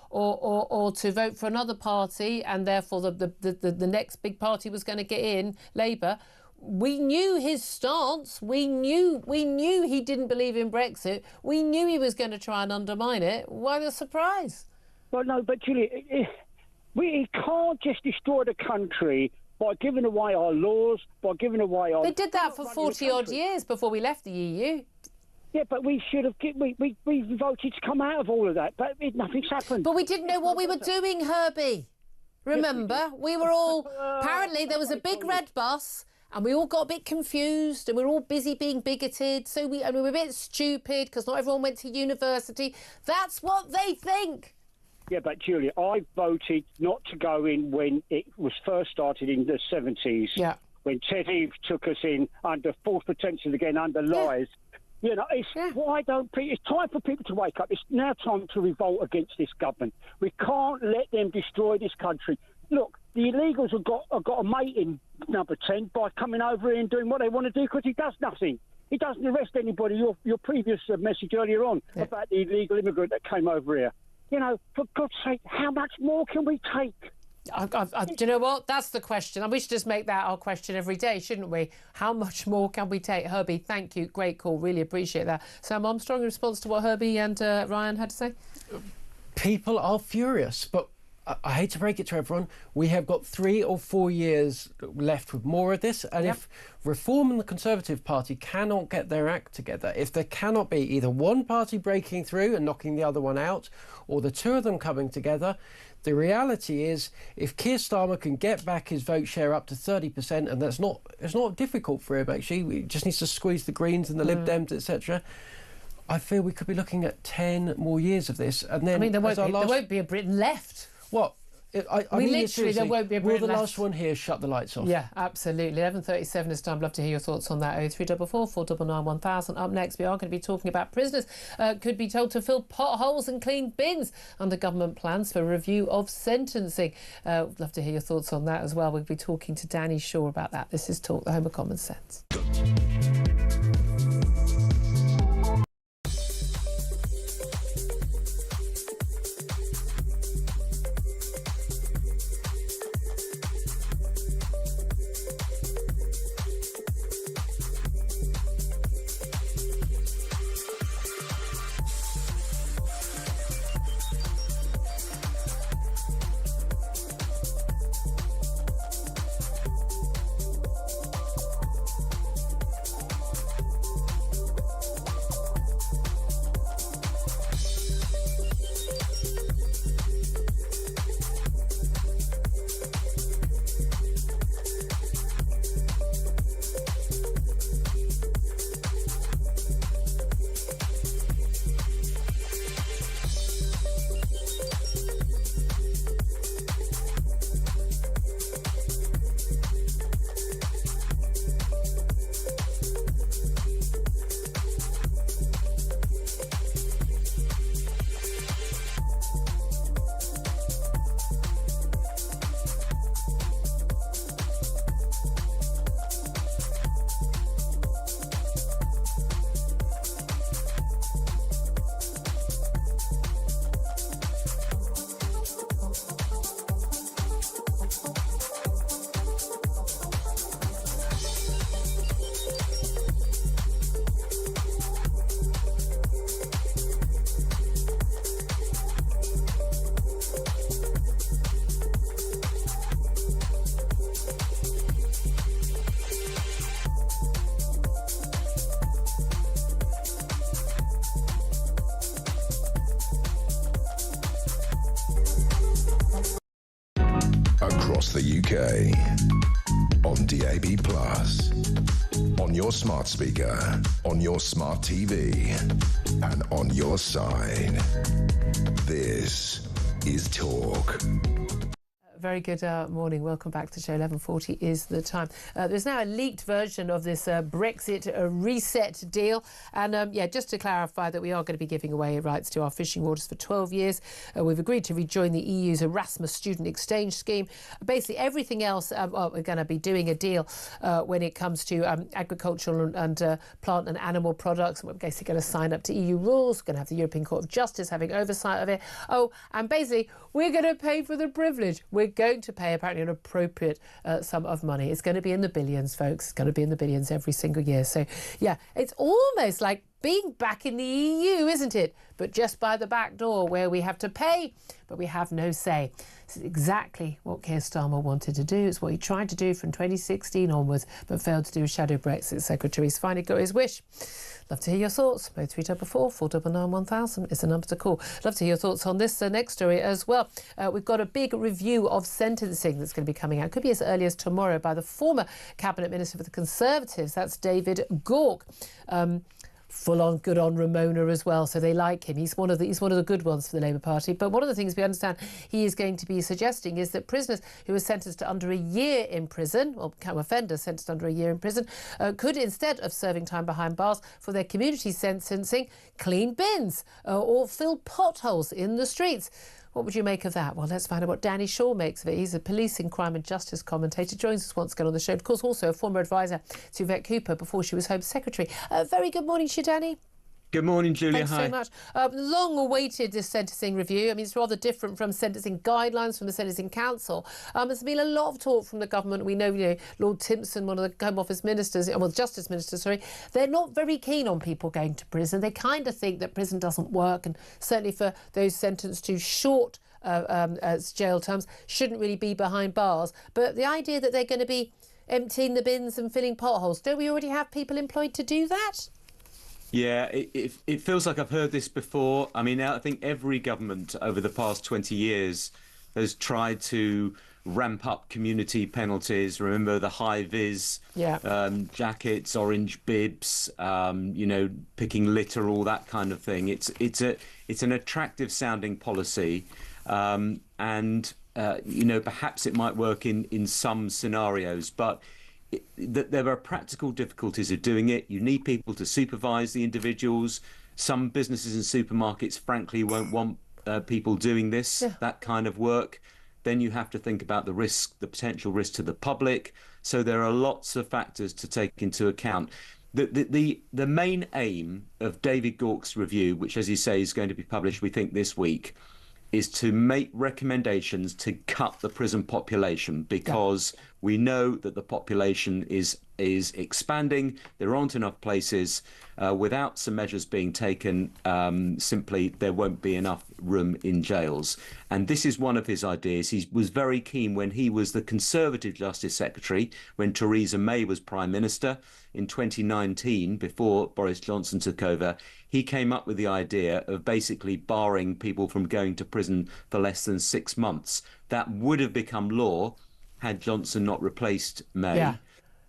to vote for another party, and therefore the next big party was going to get in, Labour, we knew his stance. We knew he didn't believe in Brexit. We knew he was going to try and undermine it. Why the surprise? Well, no, but Julia, we can't just destroy the country by giving away our laws, by giving away our... They did that for 40-odd years before we left the EU. Yeah, but we should have... We voted to come out of all of that, but nothing's happened. But we didn't know what we were doing, Herbie. Remember? We were all... Apparently, there was a big red bus, and we all got a bit confused, and we were all busy being bigoted, and we were a bit stupid, because not everyone went to university. That's what they think. Yeah, but Julia, I voted not to go in when it was first started in the 70s. Yeah. When Ted Heath took us in under false pretenses again, under lies. You know, it's time for people to wake up. It's now time to revolt against this government. We can't let them destroy this country. Look, the illegals have got a mate in number 10 by coming over here and doing what they want to do because he does nothing. He doesn't arrest anybody. Your previous message earlier on about the illegal immigrant that came over here. You know, for God's sake, how much more can we take? Do you know what? That's the question. And we should just make that our question every day, shouldn't we? How much more can we take? Herbie, thank you. Great call. Really appreciate that. Sam Armstrong, in response to what Herbie and Ryan had to say? People are furious, but I hate to break it to everyone, we have got 3 or 4 years left with more of this, and if Reform and the Conservative Party cannot get their act together, if there cannot be either one party breaking through and knocking the other one out, or the two of them coming together, the reality is, if Keir Starmer can get back his vote share up to 30%, and it's not difficult for him actually, he just needs to squeeze the Greens and the Lib Dems, etc., I feel we could be looking at 10 more years of this, and then there won't be a Britain left. What? I mean, literally, there won't be a Britain left. Will the last left. one here shut the lights off? Yeah, absolutely. 11:37 is time. Love to hear your thoughts on that. 0344 499 1000. Up next, we are going to be talking about prisoners could be told to fill potholes and clean bins under government plans for review of sentencing. Love to hear your thoughts on that as well. We'll be talking to Danny Shaw about that. This is Talk, the home of common sense. on DAB+, on your smart speaker, on your smart TV, and on your side. This is Talk. Very good morning. Welcome back to the show. 11:40 is the time. There's now a leaked version of this Brexit reset deal. And yeah, just to clarify that we are going to be giving away rights to our fishing waters for 12 years. We've agreed to rejoin the EU's Erasmus student exchange scheme. Basically, everything else, well, we're going to be doing a deal when it comes to agricultural and plant and animal products. We're basically going to sign up to EU rules. We're going to have the European Court of Justice having oversight of it. Oh, and basically, we're going to pay for the privilege. We're going to pay apparently an appropriate sum of money. It's going to be in the billions, folks. It's going to be in the billions every single year. So, yeah, it's almost like being back in the EU, isn't it? But just by the back door where we have to pay, but we have no say. This is exactly what Keir Starmer wanted to do. It's what he tried to do from 2016 onwards, but failed to do as Shadow Brexit Secretary. He's finally got his wish. Love to hear your thoughts. 0344 499 1000 is the number to call. Love to hear your thoughts on this next story as well. We've got a big review of sentencing that's going to be coming out. Could be as early as tomorrow by the former Cabinet Minister for the Conservatives. That's David Gauke. Full on good on Ramona as well, so they like him. He's one of the good ones for the Labour Party. But one of the things we understand he is going to be suggesting is that prisoners who are sentenced to under a year in prison, or offenders sentenced under a year in prison, could, instead of serving time behind bars for their community sentencing, clean bins or fill potholes in the streets. What would you make of that? Well, let's find out what Danny Shaw makes of it. He's a policing, crime and justice commentator. Joins us once again on the show. Of course, also a former advisor to Yvette Cooper before she was Home Secretary. Very good morning to you, Danny. Good morning, Julia. Thanks Hi. so much. Long awaited this sentencing review. I mean, it's rather different from sentencing guidelines from the Sentencing Council. There's been a lot of talk from the government. We know, Lord Timpson, one of the Home Office ministers, well, Justice Minister, sorry, they're not very keen on people going to prison. They kind of think that prison doesn't work, and certainly for those sentenced to short jail terms shouldn't really be behind bars. But the idea that they're going to be emptying the bins and filling potholes, don't we already have people employed to do that? Yeah, it feels like I've heard this before. I mean, I think every government over the past 20 years has tried to ramp up community penalties. Remember the high-vis jackets, orange bibs, picking litter, all that kind of thing. It's an attractive sounding policy, and perhaps it might work in some scenarios, but there are practical difficulties of doing it. You need people to supervise the individuals. Some businesses and supermarkets, frankly, won't want people doing this, that kind of work. Then you have to think about the potential risk to the public. So there are lots of factors to take into account. The main aim of David Gauke's review, which, as you say, is going to be published, we think, this week, is to make recommendations to cut the prison population, because we know that the population is expanding. There aren't enough places. Without some measures being taken, simply there won't be enough room in jails. And this is one of his ideas. He was very keen when he was the Conservative Justice Secretary, when Theresa May was Prime Minister in 2019, before Boris Johnson took over. He came up with the idea of basically barring people from going to prison for less than 6 months. That would have become law had Johnson not replaced May. Yeah.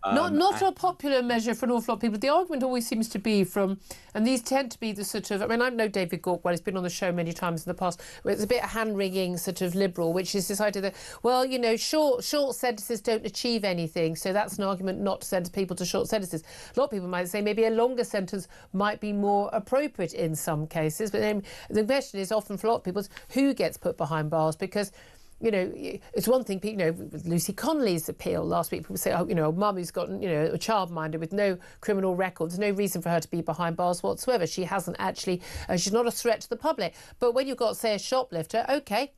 Not a popular measure for an awful lot of people. The argument always seems to be from, and these tend to be the sort of, I mean, I know David Gauke well, he's been on the show many times in the past, where it's a bit hand-wringing sort of liberal, which is this idea that, well, short sentences don't achieve anything, so that's an argument not to sentence people to short sentences. A lot of people might say maybe a longer sentence might be more appropriate in some cases, but then the question is often for a lot of people is who gets put behind bars, because it's one thing, with Lucy Connolly's appeal last week, people say, mum who's got, a childminder with no criminal record, there's no reason for her to be behind bars whatsoever. She hasn't actually, she's not a threat to the public. But when you've got, say, a shoplifter, okay,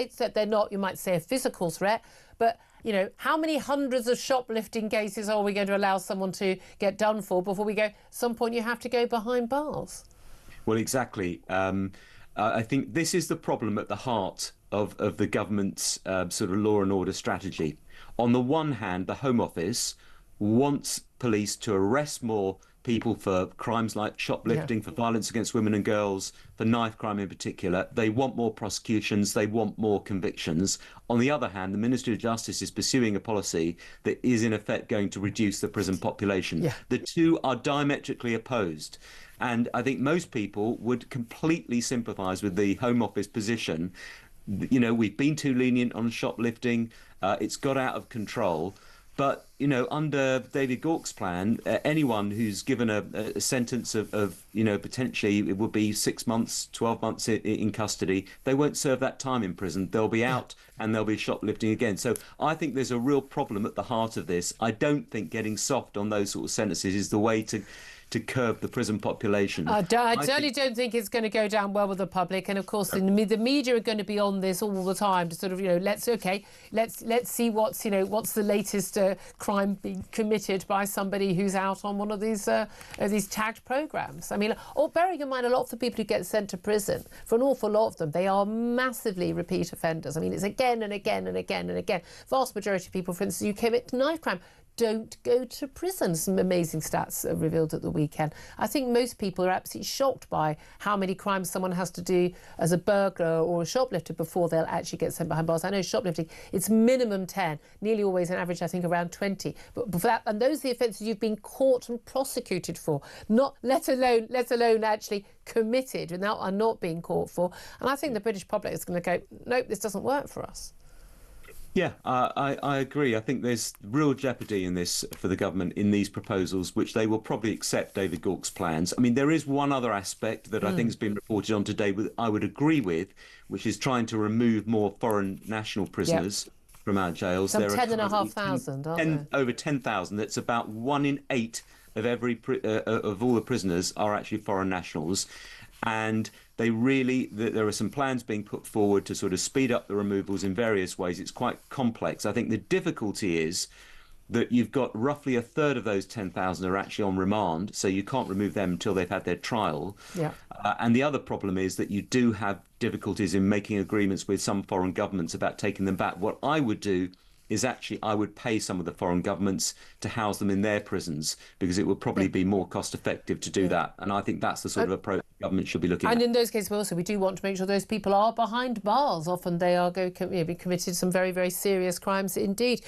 so they're not, you might say, a physical threat, but how many hundreds of shoplifting cases are we going to allow someone to get done for before we go, at some point you have to go behind bars? Well, exactly. I think this is the problem at the heart of the government's sort of law and order strategy. On the one hand, the Home Office wants police to arrest more people for crimes like shoplifting, for violence against women and girls, for knife crime in particular. They want more prosecutions, they want more convictions. On the other hand, the Ministry of Justice is pursuing a policy that is in effect going to reduce the prison population. The two are diametrically opposed. And I think most people would completely sympathise with the Home Office position. You know, we've been too lenient on shoplifting. It's got out of control. But, you know, under David Gauke's plan, anyone who's given a sentence of, you know, potentially it would be 6 months, 12 months in custody, they won't serve that time in prison. They'll be out and they'll be shoplifting again. So I think there's a real problem at the heart of this. I don't think getting soft on those sort of sentences is the way to curb the prison population. I certainly don't think it's going to go down well with the public, and of course the media are going to be on this all the time to sort of, you know, let's see what's the latest crime being committed by somebody who's out on one of these tagged programs. I mean, bearing in mind a lot of the people who get sent to prison, for an awful lot of them, they are massively repeat offenders. I mean, it's again and again and again and again. Vast majority of people, for instance, who commit knife crime don't go to prison. Some amazing stats are revealed at the weekend. I think most people are absolutely shocked by how many crimes someone has to do as a burglar or a shoplifter before they'll actually get sent behind bars. I know shoplifting, it's minimum 10, nearly always an average, I think, around 20. But for that, and those are the offences you've been caught and prosecuted for, not let alone actually committed and are not being caught for. And I think the British public is going to go, nope, this doesn't work for us. Yeah, I agree. I think there's real jeopardy in this for the government in these proposals, which they will probably accept David Gauke's plans. I mean, there is one other aspect that I think has been reported on today I would agree with, which is trying to remove more foreign national prisoners from our jails. Some 10,500, aren't there? Over 10,000. That's about 1 in 8 of of all the prisoners are actually foreign nationals. And there are some plans being put forward to sort of speed up the removals in various ways. It's quite complex. I think the difficulty is that you've got roughly a third of those 10,000 are actually on remand, so you can't remove them until they've had their trial. And the other problem is that you do have difficulties in making agreements with some foreign governments about taking them back. What I would do is actually I would pay some of the foreign governments to house them in their prisons, because it would probably be more cost effective to do that. And I think that's the sort of approach the government should be looking at. And in those cases also, we do want to make sure those people are behind bars. Often they are be committed some very, very serious crimes indeed.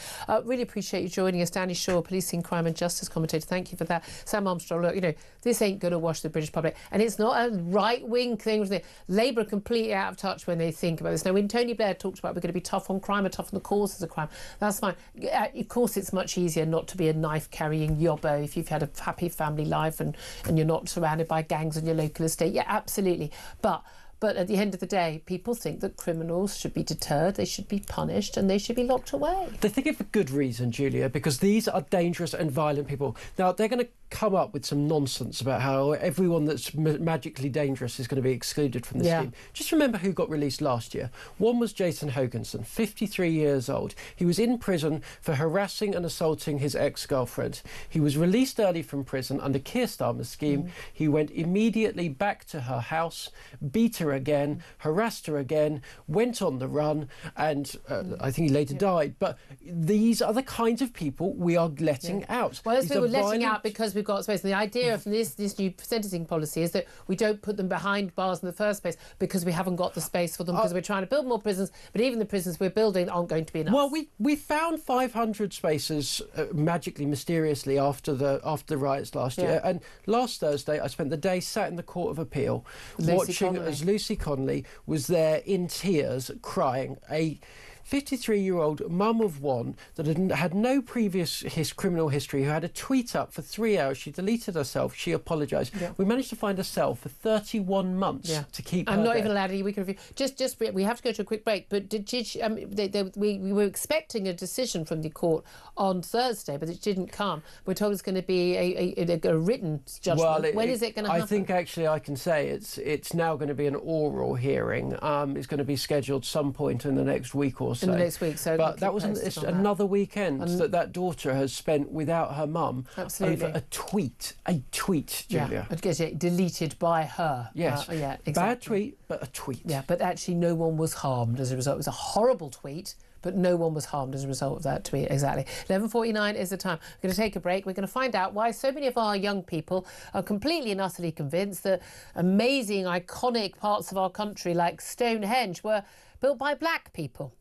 Really appreciate you joining us. Danny Shaw, policing, crime and justice commentator. Thank you for that. Sam Armstrong, look, you know, this ain't going to wash the British public. And it's not a right-wing thing. Labour are completely out of touch when they think about this. Now, when Tony Blair talked about we're going to be tough on crime and tough on the causes of crime, that's fine. Of course, it's much easier not to be a knife-carrying yobbo if you've had a happy family life and you're not surrounded by gangs on your local estate. Yeah, absolutely. But at the end of the day, people think that criminals should be deterred, they should be punished, and they should be locked away. They think it for good reason, Julia, because these are dangerous and violent people. Now, they're going to come up with some nonsense about how everyone that's magically dangerous is going to be excluded from the scheme. Just remember who got released last year. One was Jason Hoganson, 53 years old. He was in prison for harassing and assaulting his ex-girlfriend. He was released early from prison under Keir Starmer's scheme. He went immediately back to her house, beat her again, harassed her again, went on the run, and I think he later died. But these are the kinds of people we are letting out. Well, those people we're letting out because we've got space. And the idea of this new sentencing policy is that we don't put them behind bars in the first place because we haven't got the space for them, because we're trying to build more prisons, but even the prisons we're building aren't going to be enough. Well, we found 500 spaces magically, mysteriously after the riots last year, and last Thursday I spent the day sat in the Court of Appeal watching as Lucy Connolly was there in tears, crying. A 53-year-old mum of one that had no previous criminal history, who had a tweet up for 3 hours. She deleted herself. She apologised. We managed to find a cell for 31 months to keep her I'm not there. even allowed any weekend review. Just we have to go to a quick break. But did she, we were expecting a decision from the court on Thursday, but it didn't come. We're told it's going to be a written judgment. Well, when is it going to happen? I think actually I can say it's now going to be an oral hearing. It's going to be scheduled some point in the next week or so. In the next week, so but that was another weekend that daughter has spent without her mum over a tweet, Julia. Yeah, deleted by her. Yes, exactly. Bad tweet, but a tweet. Yeah, but actually no one was harmed as a result. It was a horrible tweet, but no one was harmed as a result of that tweet. Exactly. 11:49 is the time. We're going to take a break. We're going to find out why so many of our young people are completely and utterly convinced that amazing, iconic parts of our country like Stonehenge were built by black people.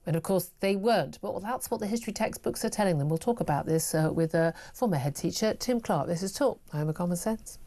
And of course they weren't. But that's what the history textbooks are telling them. We'll talk about this with former head teacher Tim Clark. This is Talk. I'm a Common Sense.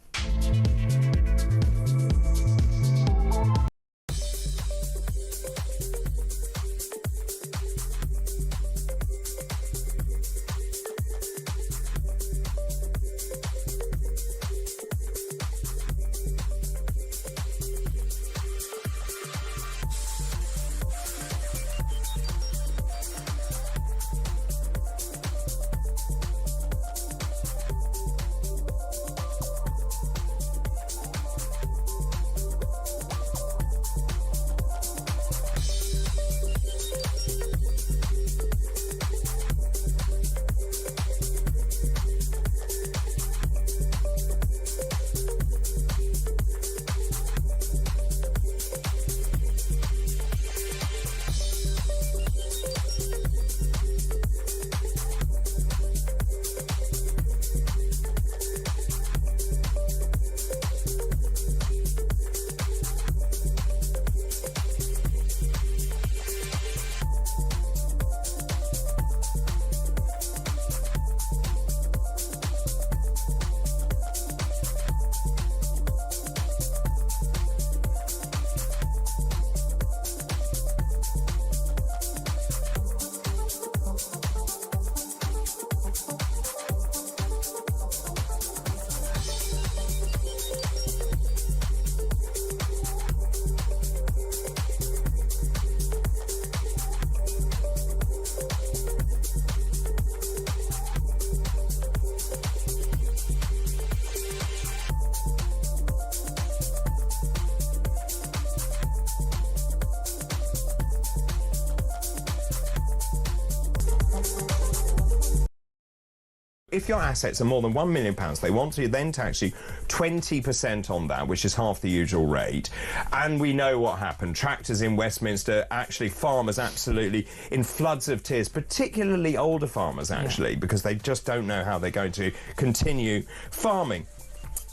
If your assets are more than £1 million, they want to then tax you 20% on that, which is half the usual rate. And we know what happened. Tractors in Westminster, actually farmers absolutely in floods of tears, particularly older farmers actually, because they just don't know how they're going to continue farming.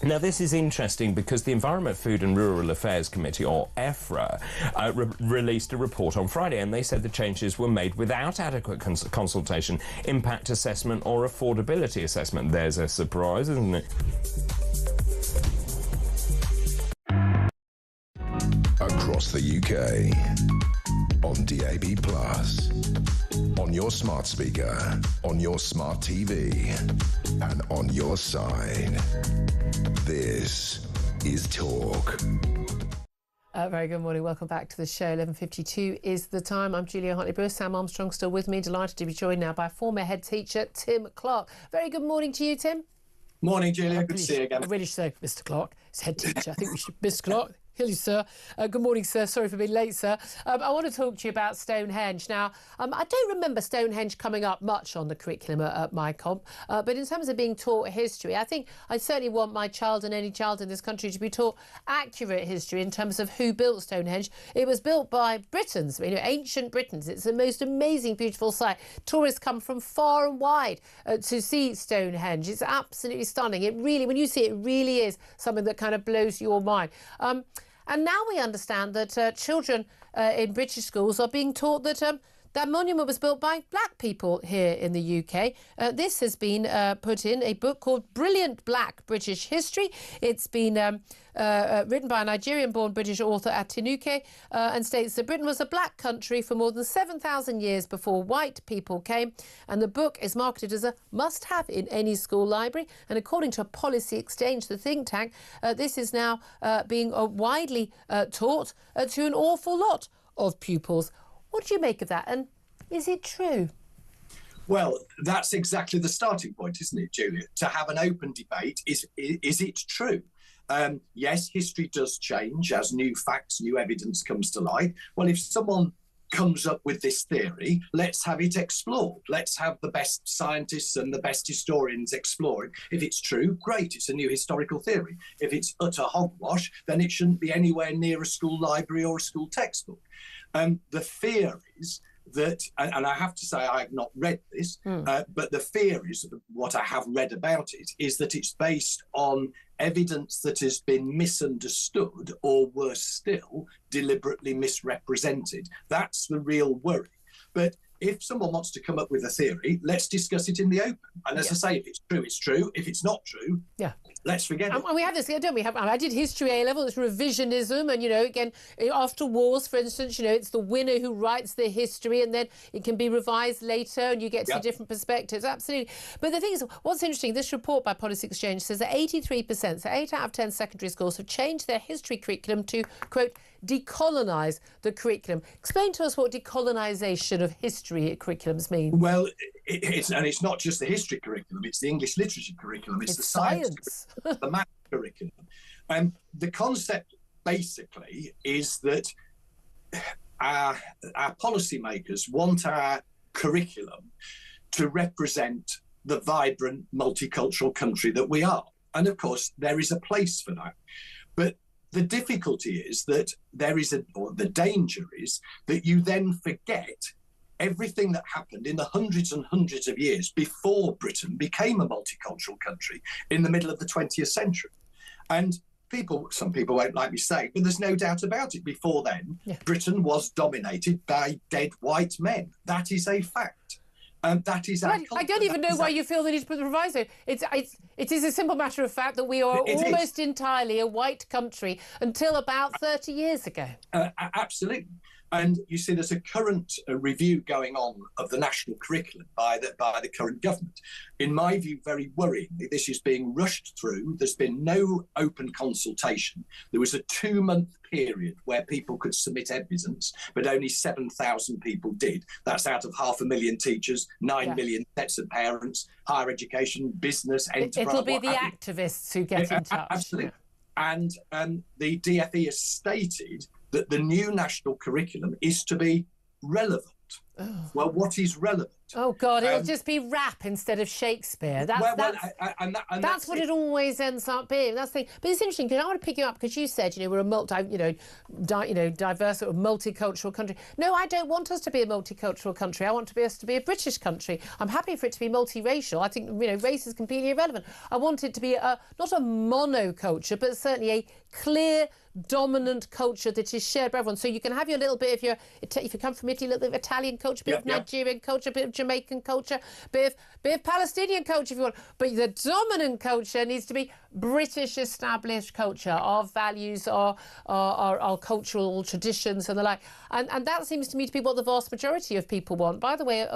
Now, this is interesting because the Environment, Food and Rural Affairs Committee, or EFRA, released a report on Friday, and they said the changes were made without adequate consultation, impact assessment or affordability assessment. There's a surprise, isn't it? Across the UK, on DAB+, on your smart speaker, on your smart TV, and on your side. This is Talk. Very good morning. Welcome back to the show. 11:52 is the time. I'm Julia Hartley-Brewer. Sam Armstrong still with me. Delighted to be joined now by former head teacher Tim Clark. Very good morning to you, Tim. Morning, Julia. Good to see you again. I really should say Mr. Clark. It's head teacher. I think we should. Mr. Clark. Hello, sir. Good morning, sir. Sorry for being late, sir. I want to talk to you about Stonehenge. Now, I don't remember Stonehenge coming up much on the curriculum at my comp, but in terms of being taught history, I think I certainly want my child and any child in this country to be taught accurate history in terms of who built Stonehenge. It was built by Britons, ancient Britons. It's the most amazing, beautiful site. Tourists come from far and wide to see Stonehenge. It's absolutely stunning. It really, when you see it, it really is something that kind of blows your mind. And now we understand that children in British schools are being taught that that monument was built by black people here in the UK. This has been put in a book called Brilliant Black British History. It's been written by a Nigerian-born British author Atinuke and states that Britain was a black country for more than 7,000 years before white people came. And the book is marketed as a must-have in any school library. And according to a Policy Exchange, the think tank, this is now being widely taught to an awful lot of pupils. What do you make of that? And is it true? Well, that's exactly the starting point, isn't it, Julia? To have an open debate, is it true? Yes, history does change as new facts, new evidence comes to light. Well, if someone comes up with this theory, let's have it explored. Let's have the best scientists and the best historians explore it. If it's true, great, it's a new historical theory. If it's utter hogwash, then it shouldn't be anywhere near a school library or a school textbook. The theories that, and I have to say I have not read this, but the fear is, what I have read about it, is that it's based on evidence that has been misunderstood, or worse still, deliberately misrepresented. That's the real worry. But if someone wants to come up with a theory, let's discuss it in the open. And as I say, if it's true, it's true. If it's not true, let's forget it. And we have this, don't we? I did history A-level, it's revisionism, and, again, after wars, for instance, it's the winner who writes the history, and then it can be revised later, and you get some different perspectives, absolutely. But the thing is, what's interesting, this report by Policy Exchange says that 83%, so 8 out of 10 secondary schools have changed their history curriculum to, quote, decolonise the curriculum. Explain to us what decolonisation of history curriculums mean. Well, it's not just the history curriculum, it's the English literature curriculum, it's the science curriculum, the math curriculum. The concept basically is that our policymakers want our curriculum to represent the vibrant multicultural country that we are. And of course, there is a place for that. But the difficulty is that the danger is that you then forget everything that happened in the hundreds and hundreds of years before Britain became a multicultural country in the middle of the 20th century. And some people won't like me saying, but there's no doubt about it. Before then, Britain was dominated by dead white men. That is a fact. That is our I don't even know why you feel the need to put the proviso. It is a simple matter of fact that we are almost entirely a white country until about 30 years ago. Absolutely. And you see, there's a current review going on of the national curriculum by the current government. In my view, very worryingly, this is being rushed through. There's been no open consultation. There was a 2-month period where people could submit evidence, but only 7,000 people did. That's out of 500,000 teachers, 9 million sets of parents, higher education, business, enterprise. It'll be the activists who get in touch. Absolutely. And the DfE has stated that the new national curriculum is to be relevant. Oh. Well, what is relevant? Oh, God, it'll just be rap instead of Shakespeare. That's what it always ends up being. That's the thing. But it's interesting, because I want to pick you up, because you said, we're a diverse sort of multicultural country. No, I don't want us to be a multicultural country. I want us to be a British country. I'm happy for it to be multiracial. I think, race is completely irrelevant. I want it to be not a monoculture, but certainly a clear, dominant culture that is shared by everyone. So you can have your little bit if you come from Italy, a little bit of Italian culture, a bit of Nigerian culture, a bit of Jamaican culture, a bit of Palestinian culture if you want. But the dominant culture needs to be British established culture, our values, our cultural traditions and the like. And that seems to me to be what the vast majority of people want. By the way,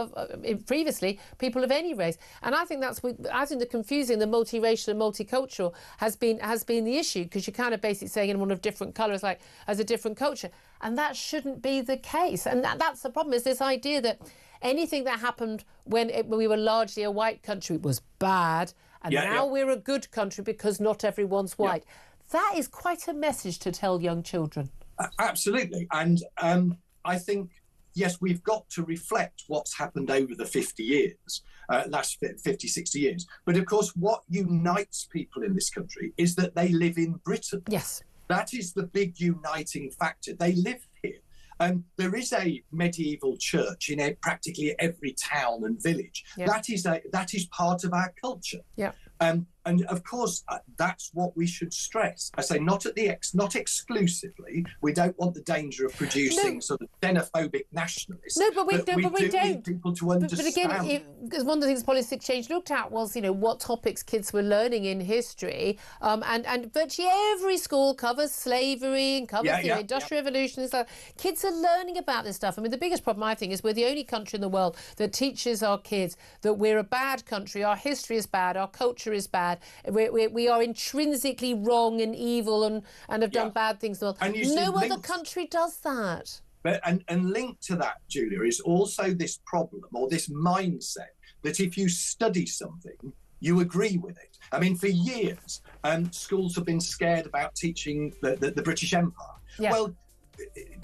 previously, people of any race. And I think the confusing the multiracial and multicultural has been the issue, because you're kind of basically saying anyone of different colours as a different culture. And that shouldn't be the case. And that's the problem, is this idea that anything that happened when we were largely a white country was bad, and now we're a good country because not everyone's white. That is quite a message to tell young children. Absolutely. And I think, yes, we've got to reflect what's happened over the 50 years, last 50, 60 years. But of course, what unites people in this country is that they live in Britain. Yes. That is the big uniting factor. They live here. There is a medieval church in practically every town and village. Yeah. That is part of our culture. Yeah. And of course, that's what we should stress. I say not exclusively. We don't want the danger of producing sort of xenophobic nationalists. No, but we don't. Need people to understand. But again, one of the things Policy Exchange looked at was, what topics kids were learning in history, and virtually every school covers slavery and covers the Industrial Revolution and stuff. Kids are learning about this stuff. I mean, the biggest problem, I think, is we're the only country in the world that teaches our kids that we're a bad country, our history is bad, our culture is bad. We are intrinsically wrong and evil and have done bad things. No other country does that. But and linked to that, Julia, is also this problem or this mindset that if you study something, you agree with it. I mean, for years, schools have been scared about teaching the British Empire. Yeah. Well,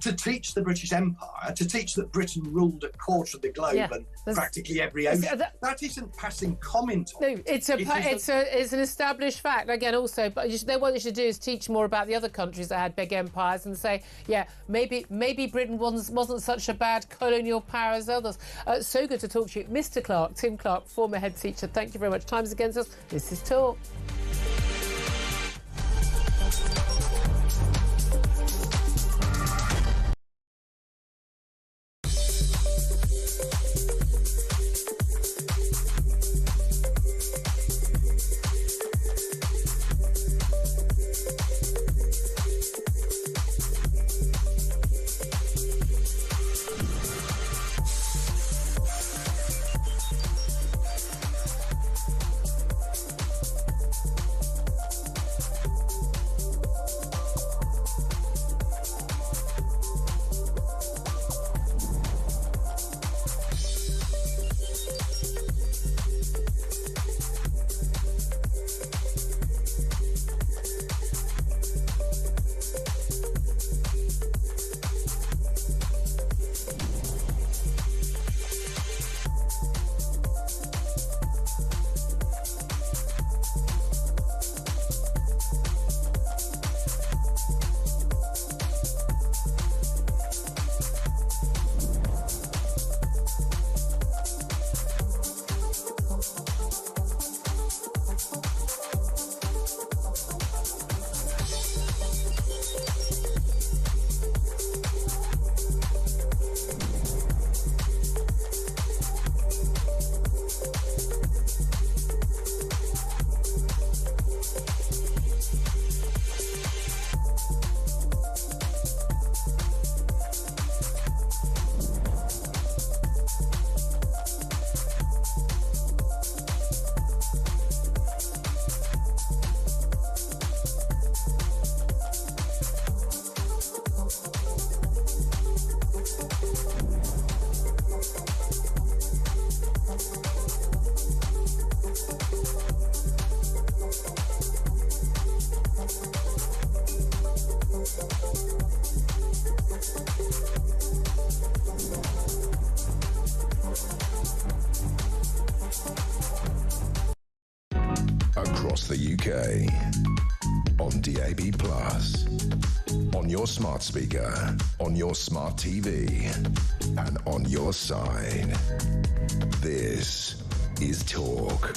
to teach the British Empire, to teach that Britain ruled a quarter of the globe and practically every ocean. That isn't passing comment on. No, it's an established fact. Again, also, but what you should do is teach more about the other countries that had big empires and say, yeah, maybe Britain wasn't such a bad colonial power as others. So good to talk to you, Mr. Clark, Tim Clark, former head teacher. Thank you very much. Time's against us. This is Talk. Across the UK, on DAB+, on your smart speaker, on your smart TV, and on your side. This is Talk.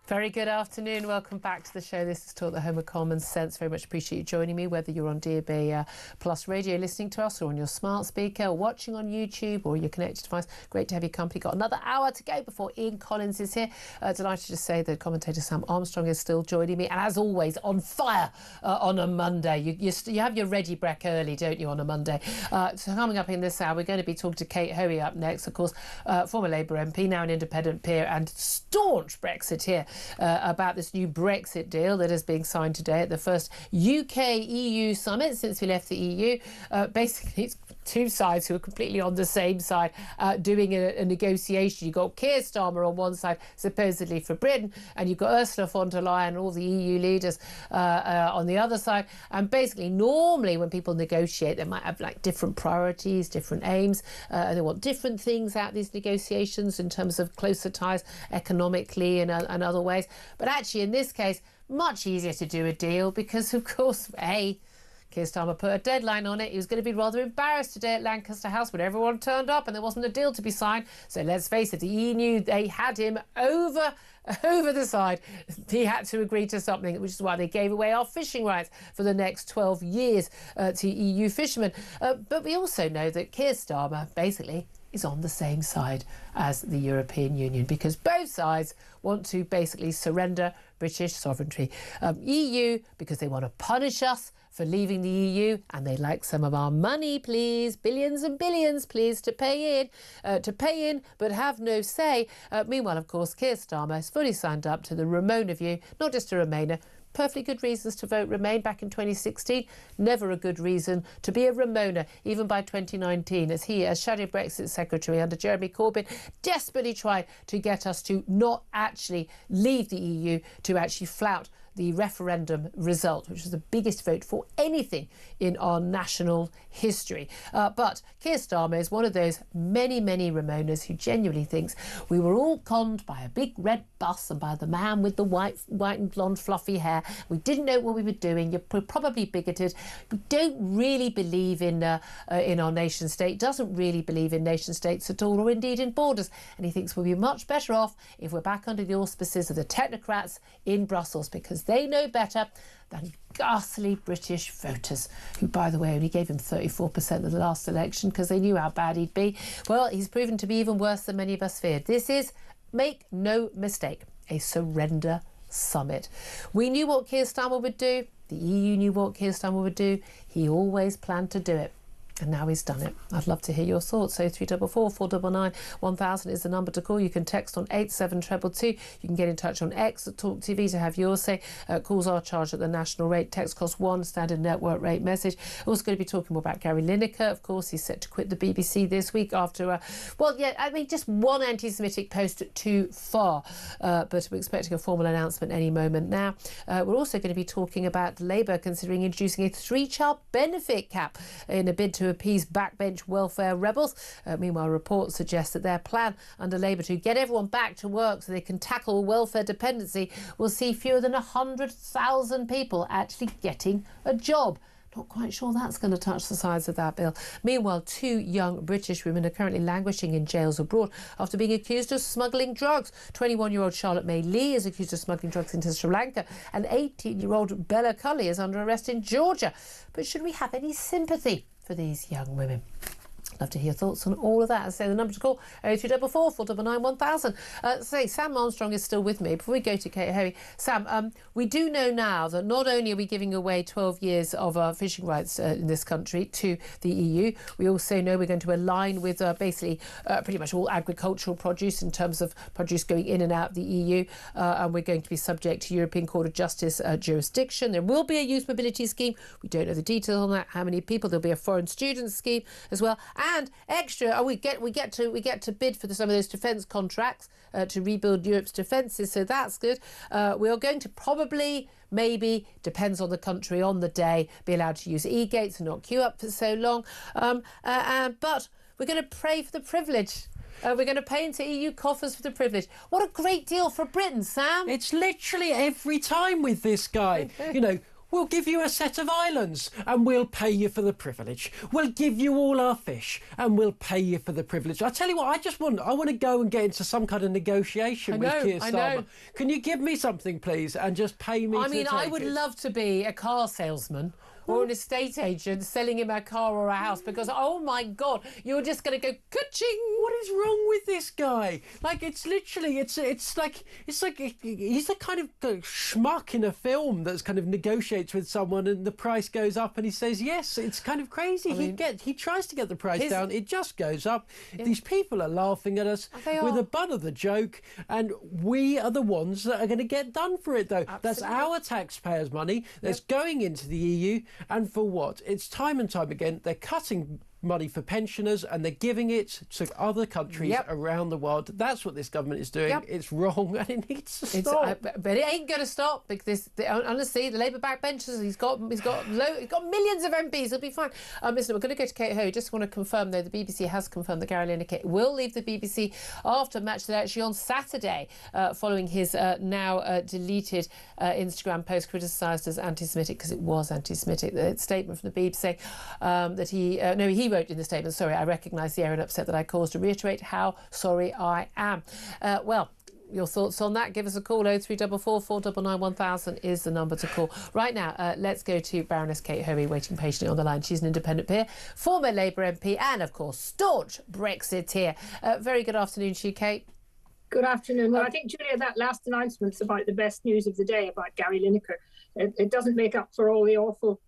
Very good afternoon. Welcome back to the show. This is Talk, the home of common sense. Very much appreciate you joining me, whether you're on DAB Plus radio listening to us or on your smart speaker, or watching on YouTube or your connected device. Great to have your company. Got another hour to go before Ian Collins is here. Delighted to say that commentator Sam Armstrong is still joining me. And as always, on fire on a Monday. You have your ready break early, don't you, on a Monday? So coming up in this hour, we're going to be talking to Kate Hoey up next, of course, former Labour MP, now an independent peer and staunch Brexiteer. About this new Brexit deal that is being signed today at the first UK-EU summit since we left the EU. Basically, it's two sides who are completely on the same side doing a negotiation. You've got Keir Starmer on one side, supposedly for Britain, and you've got Ursula von der Leyen and all the EU leaders on the other side. And basically, normally when people negotiate, they might have like different priorities, different aims. They want different things out of these negotiations in terms of closer ties economically and other ways. But actually, in this case, much easier to do a deal because, of course, Keir Starmer put a deadline on it. He was going to be rather embarrassed today at Lancaster House when everyone turned up and there wasn't a deal to be signed. So let's face it, the EU knew they had him over the side. He had to agree to something, which is why they gave away our fishing rights for the next 12 years to EU fishermen. But we also know that Keir Starmer basically is on the same side as the European Union because both sides want to basically surrender British sovereignty. EU, because they want to punish us for leaving the EU and they'd like some of our money, please, billions and billions, please, to pay in, but have no say. Meanwhile, of course, Keir Starmer is fully signed up to the Remainer view, not just a Remainer, perfectly good reasons to vote Remain back in 2016. Never a good reason to be a Remoaner, even by 2019, as he, as Shadow Brexit Secretary under Jeremy Corbyn, desperately tried to get us to not actually leave the EU, to actually flout the referendum result, which was the biggest vote for anything in our national history. But Keir Starmer is one of those many, many Remoaners who genuinely thinks we were all conned by a big red bus and by the man with the white and blonde fluffy hair. We didn't know what we were doing. You're probably bigoted. We don't really believe in our nation state, doesn't really believe in nation states at all, or indeed in borders. And he thinks we'll be much better off if we're back under the auspices of the technocrats in Brussels, because they know better than ghastly British voters, who, by the way, only gave him 34% of the last election because they knew how bad he'd be. Well, he's proven to be even worse than many of us feared. This is, make no mistake, a surrender summit. We knew what Keir Starmer would do. The EU knew what Keir Starmer would do. He always planned to do it. And now he's done it. I'd love to hear your thoughts. So 344 499 1000 is the number to call. You can text on 87222. You can get in touch on X at talkTV to have yours say. Calls are charged at the national rate. Text costs £1, standard network rate message. Also going to be talking more about Gary Lineker. Of course, he's set to quit the BBC this week after, just one anti-Semitic post too far. But we're expecting a formal announcement any moment now. We're also going to be talking about Labour considering introducing a 3-child benefit cap in a bid to appease backbench welfare rebels. Meanwhile, reports suggest that their plan under Labour to get everyone back to work so they can tackle welfare dependency will see fewer than 100,000 people actually getting a job. Not quite sure that's going to touch the size of that bill. Meanwhile, 2 young British women are currently languishing in jails abroad after being accused of smuggling drugs. 21-year-old Charlotte May Lee is accused of smuggling drugs into Sri Lanka, and 18-year-old Bella Cully is under arrest in Georgia. But should we have any sympathy for these young women? Love to hear your thoughts on all of that. As I say, the number to call 0344 499 1000. Sam Armstrong is still with me. Before we go to Kate Hoey, Sam, we do know now that not only are we giving away 12 years of our fishing rights in this country to the EU, we also know we're going to align with pretty much all agricultural produce in terms of produce going in and out of the EU, and we're going to be subject to European Court of Justice jurisdiction. There will be a youth mobility scheme. We don't know the details on that, how many people. There'll be a foreign students scheme as well. And extra, we get to bid for some of those defence contracts to rebuild Europe's defences, so that's good. We are going to probably, maybe, depends on the country, on the day, be allowed to use e-gates and not queue up for so long. But we're going to pray for the privilege. We're going to pay into EU coffers for the privilege. What a great deal for Britain, Sam. It's literally every time with this guy. You know, we'll give you a set of islands and we'll pay you for the privilege. We'll give you all our fish and we'll pay you for the privilege. I tell you what, I want to go and get into some kind of negotiation with Keir Starmer. Can you give me something, please, and just pay me? I would love to be a car salesman or an estate agent selling him a car or a house, because, oh my God, you're just going to go ka-ching. What is wrong with this guy? Like, it's literally, it's like he's the kind of schmuck in a film that's kind of negotiates with someone and the price goes up and he says yes. It's kind of crazy. He tries to get the price down, it just goes up. Yeah. These people are laughing at us with the butt of the joke, and we are the ones that are going to get done for it, though. Absolutely. That's our taxpayers' money that's going into the EU. And for what? It's time and time again, they're cutting money for pensioners and they're giving it to other countries around the world. That's what this government is doing. It's wrong and it needs to stop. But it ain't going to stop, because honestly, the Labour backbenchers, he's got millions of MPs. He'll be fine. Listen, we're going to go to Kate Hoey. Just want to confirm, though, the BBC has confirmed that Gary Lineker will leave the BBC after match day, actually on Saturday, following his now deleted Instagram post criticised as anti-Semitic, because it was anti-Semitic. The statement from the BBC that he wrote in the statement, sorry, I recognise the error and upset that I caused, to reiterate how sorry I am. Your thoughts on that? Give us a call. 0344 499 1000 is the number to call. Right now, let's go to Baroness Kate Hoey, waiting patiently on the line. She's an independent peer, former Labour MP, and, of course, staunch Brexiteer. Very good afternoon to you, Kate. Good afternoon. Well, I think, Julia, that last announcement's about the best news of the day about Gary Lineker. It doesn't make up for all the awful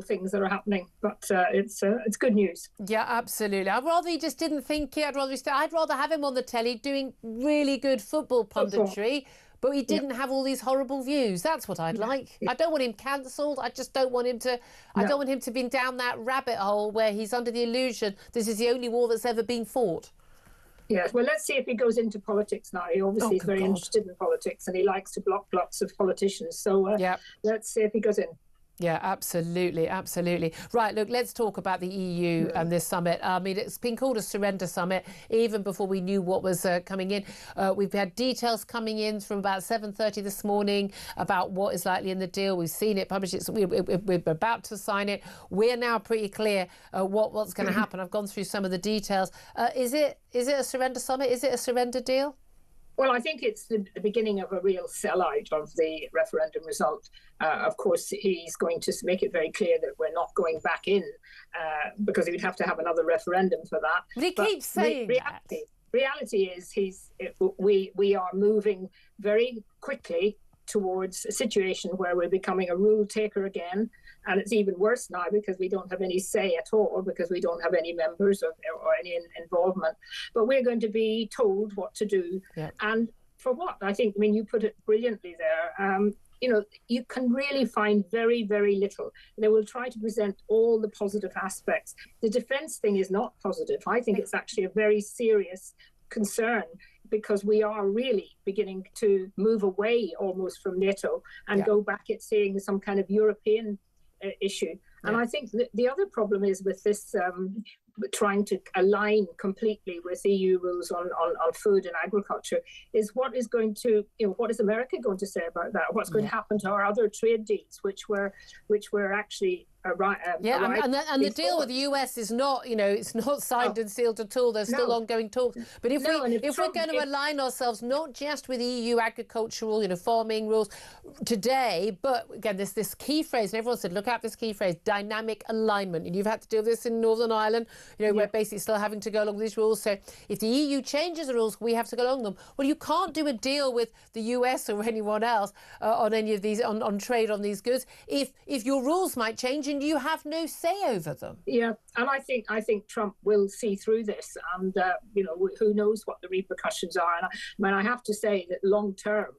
things that are happening, but it's good news. Yeah, absolutely. I'd rather he just didn't think it. I'd rather have him on the telly doing really good football punditry, but he didn't have all these horrible views. That's what I'd like. I don't want him cancelled. I just don't want him to. I don't want him to be down that rabbit hole where he's under the illusion this is the only war that's ever been fought. Yes, well, let's see if he goes into politics now. He obviously is very interested in politics, and he likes to block lots of politicians. So let's see if he goes in. Yeah, absolutely, absolutely. Right, look, let's talk about the EU and this summit. I mean, it's been called a surrender summit even before we knew what was coming in. We've had details coming in from about 7:30 this morning about what is likely in the deal. We've seen it published. We're about to sign it. We're now pretty clear what's going to happen. I've gone through some of the details. Is it a surrender summit? Is it a surrender deal? Well, I think it's the beginning of a real sellout of the referendum result. Of course, he's going to make it very clear that we're not going back in because he'd have to have another referendum for that. But he keeps saying that. Reality is we are moving very quickly towards a situation where we're becoming a rule taker again. And it's even worse now because we don't have any say at all, because we don't have any members or any involvement. But we're going to be told what to do. Yeah. And for what? I mean, you put it brilliantly there. You can really find very, very little. They will try to present all the positive aspects. The defence thing is not positive. I think it's actually a very serious concern, because we are really beginning to move away almost from NATO and go back at seeing some kind of European issue. And I think the other problem is with this trying to align completely with EU rules on food and agriculture is what is America going to say about that? What's going to happen to our other trade deals, which were actually and the deal with the US is not, it's not signed and sealed at all. There's still ongoing talks. But if we're going to align ourselves not just with EU agricultural, farming rules today, but again, this key phrase, and everyone said, look at this key phrase, dynamic alignment. And you've had to deal with this in Northern Ireland, we're basically still having to go along with these rules. So if the EU changes the rules, we have to go along them. Well, you can't do a deal with the US or anyone else on any of these, on trade on these goods, if your rules might change and you have no say over them. Yeah, and I think Trump will see through this, and who knows what the repercussions are. And I have to say that long term,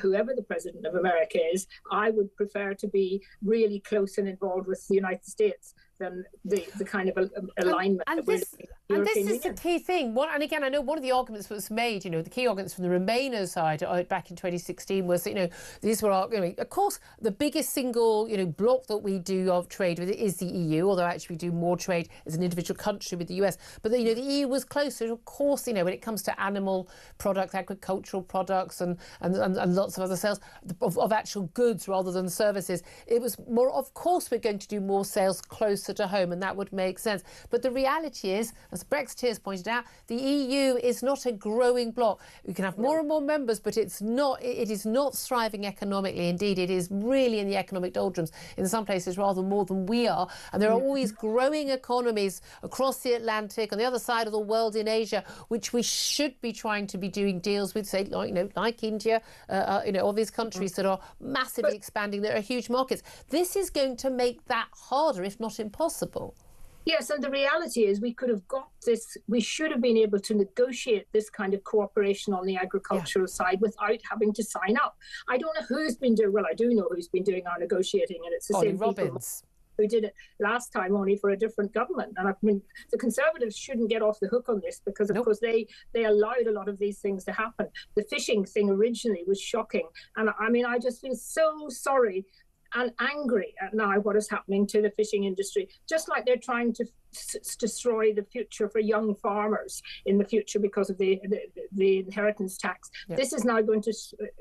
whoever the president of America is, I would prefer to be really close and involved with the United States than the kind of alignment that we're looking at. And this is the key thing. And again, I know one of the arguments that was made, the key arguments from the Remainer side back in 2016 was that, these were of course, the biggest single, bloc that we do of trade with is the EU, although actually we do more trade as an individual country with the US. But, the EU was closer, of course, when it comes to animal products, agricultural products and lots of other sales of actual goods rather than services. It was more, of course, we're going to do more sales closer to home, and that would make sense. But the reality is, as Brexiteers pointed out, the EU is not a growing bloc. We can have more and more members, but it is not thriving economically. Indeed, it is really in the economic doldrums, in some places rather more than we are. And there are always growing economies across the Atlantic, on the other side of the world in Asia, which we should be trying to be doing deals with, say, like India, all these countries that are massively expanding. There are huge markets. This is going to make that harder, if not impossible. Yes, and the reality is we could have got this, we should have been able to negotiate this kind of cooperation on the agricultural side without having to sign up. I don't know who's been doing, well, I do know who's been doing our negotiating, and it's the same people who did it last time, only for a different government. And I mean, the Conservatives shouldn't get off the hook on this, because of course they allowed a lot of these things to happen. The fishing thing originally was shocking. And I mean, I just feel so sorry and angry at now what is happening to the fishing industry, just like they're trying to destroy the future for young farmers in the future because of the inheritance tax. Yeah. This is now going to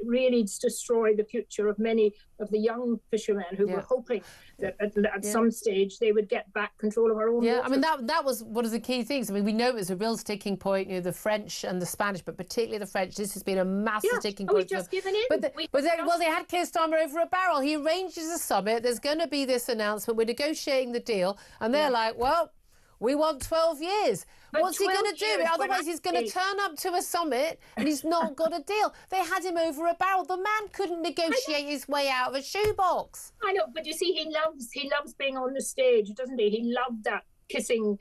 really destroy the future of many of the young fishermen who were hoping that at some stage they would get back control of our own water. I mean, that was one of the key things. I mean, we know it was a real sticking point, the French and the Spanish, but particularly the French. This has been a massive sticking point. We've just given in. But they had Keir Starmer over a barrel. He arranges a summit. There's going to be this announcement. We're negotiating the deal. And they're like, well, we want 12 years. But what's he going to do? Otherwise, he's going to turn up to a summit and he's not got a deal. They had him over a barrel. The man couldn't negotiate his way out of a shoebox. I know, but you see, he loves being on the stage, doesn't he? He loved that kissing,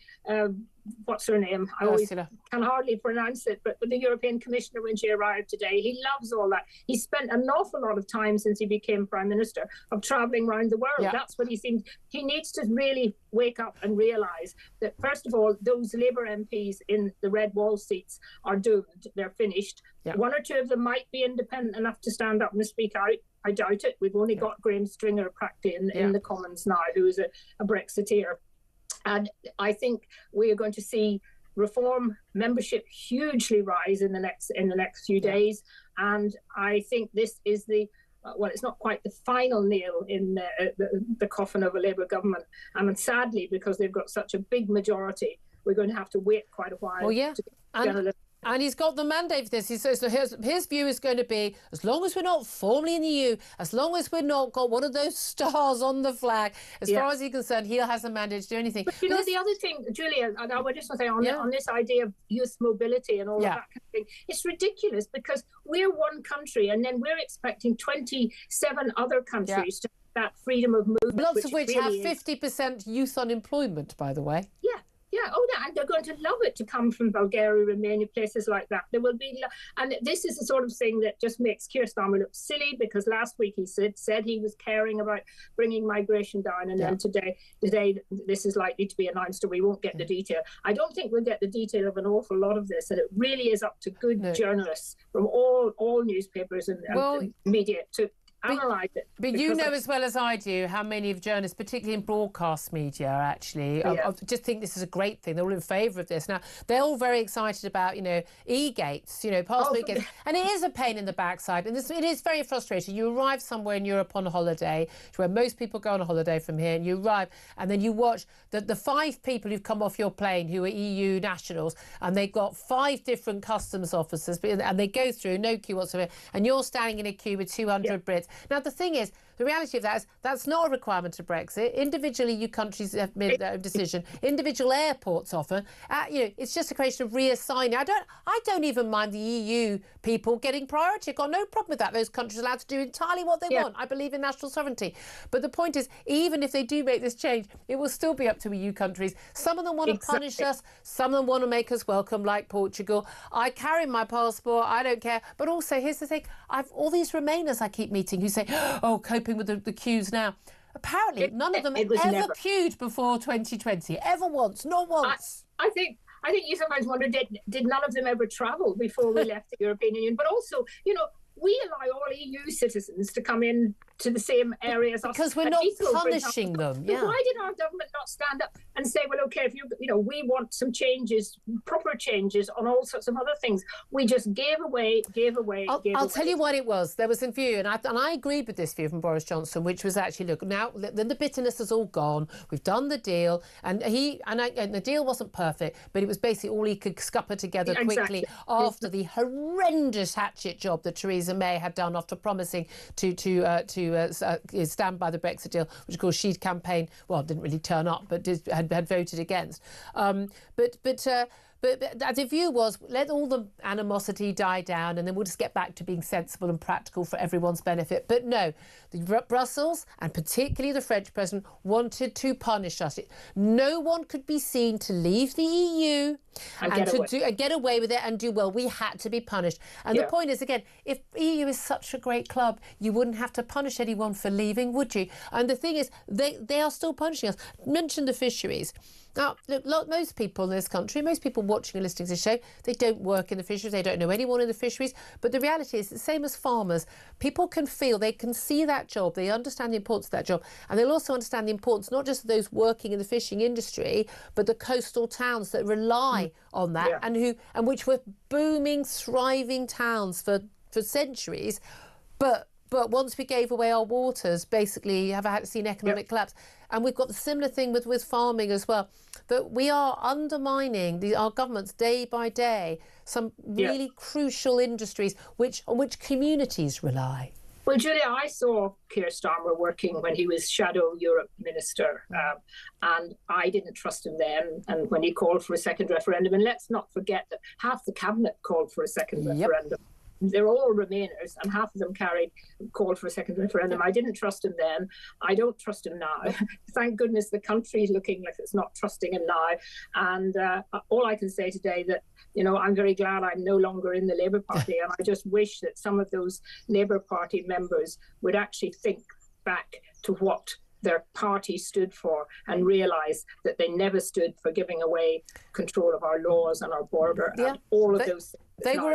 what's her name? I always can hardly pronounce it, but the European Commissioner when she arrived today. He loves all that. He spent an awful lot of time since he became Prime Minister of travelling around the world. Yeah. That's what he seems. He needs to really wake up and realise that, first of all, those Labour MPs in the red wall seats are doomed. They're finished. Yeah. One or two of them might be independent enough to stand up and speak out. I doubt it. We've only got Graham Stringer practically in the Commons now, who is a Brexiteer. And I think we are going to see reform membership hugely rise in the next few days. And I think this is it's not quite the final nail in the coffin of a Labour government. And sadly, because they've got such a big majority, we're going to have to wait quite a while. Well, yeah. To get And he's got the mandate for this. He says, so his view is going to be, as long as we're not formally in the EU, as long as we're not got one of those stars on the flag, as far as he's concerned, he has a mandate to do anything. But know, the other thing, Julia, and I would just want to say on this idea of youth mobility and all of that kind of thing, it's ridiculous because we're one country and then we're expecting 27 other countries to have that freedom of movement. Lots of which really have 50% youth unemployment, by the way. Yeah. Yeah, and they're going to love it to come from Bulgaria, Romania, places like that. There will be, and this is the sort of thing that just makes Keir Starmer look silly because last week he said he was caring about bringing migration down, and then today this is likely to be announced, and we won't get the detail. I don't think we'll get the detail of an awful lot of this, and it really is up to good journalists from all newspapers and media to analyse it. But you know as well as I do how many of journalists, particularly in broadcast media, actually, I just think this is a great thing. They're all in favour of this. Now, they're all very excited about, e-gates, passport gates. And it is a pain in the backside. And it is very frustrating. You arrive somewhere in Europe on a holiday, where most people go on a holiday from here, and you arrive, and then you watch the 5 people who've come off your plane who are EU nationals, and they've got 5 different customs officers, and they go through, no queue whatsoever, and you're standing in a queue with 200 Brits. Now, the thing is, the reality of that is that's not a requirement of Brexit. Individually, you countries have made their own decision. Individual airports often. It's just a question of reassigning. I don't even mind the EU people getting priority. I've got no problem with that. Those countries are allowed to do entirely what they want. I believe in national sovereignty. But the point is, even if they do make this change, it will still be up to EU countries. Some of them want to punish us. Some of them want to make us welcome, like Portugal. I carry my passport. I don't care. But also, here's the thing. I've all these Remainers I keep meeting who say, coping with the queues now. Apparently, none of them ever queued before 2020. Ever once. Not once. I think you sometimes wonder, did none of them ever travel before we left the European Union? But also, we allow all EU citizens to come in to the same areas because we're not punishing them. So why did our government not stand up and say, well, okay, if we want some changes, proper changes on all sorts of other things? We just gave away. I'll tell you what it was. There was a view, and I agreed with this view from Boris Johnson, which was actually, look, now then the bitterness is all gone. We've done the deal, and the deal wasn't perfect, but it was basically all he could scupper together quickly after the horrendous hatchet job that Theresa May had done after promising to stand by the Brexit deal, which of course she'd campaigned, didn't really turn up, but had voted against. But the view was, let all the animosity die down and then we'll just get back to being sensible and practical for everyone's benefit. But no, Brussels, and particularly the French president, wanted to punish us. No one could be seen to leave the EU and get away with it and do well. We had to be punished. And the point is, again, if EU is such a great club, you wouldn't have to punish anyone for leaving, would you? And the thing is, they are still punishing us. Mention the fisheries. Now, look, most people in this country, most people watching and listening to the show, they don't work in the fisheries, they don't know anyone in the fisheries. But the reality is, the same as farmers, people can feel, they can see that job, they understand the importance of that job, and they'll also understand the importance not just of those working in the fishing industry, but the coastal towns that rely on that and which were booming, thriving towns for centuries. But once we gave away our waters, basically have seen economic collapse. And we've got the similar thing with farming as well, that we are undermining our governments day by day, some really crucial industries on which communities rely. Well, Julia, I saw Keir Starmer working when he was Shadow Europe Minister, and I didn't trust him then. And when he called for a second referendum, and let's not forget that half the cabinet called for a second referendum. they're all Remainers, and half of them called for a second referendum. I didn't trust him then. I don't trust him now. Thank goodness the country is looking like it's not trusting him now. And all I can say today that, you know, I'm very glad I'm no longer in the Labour Party, and I just wish that some of those Labour Party members would actually think back to what their party stood for and realise that they never stood for giving away control of our laws and our border and all of those things. They were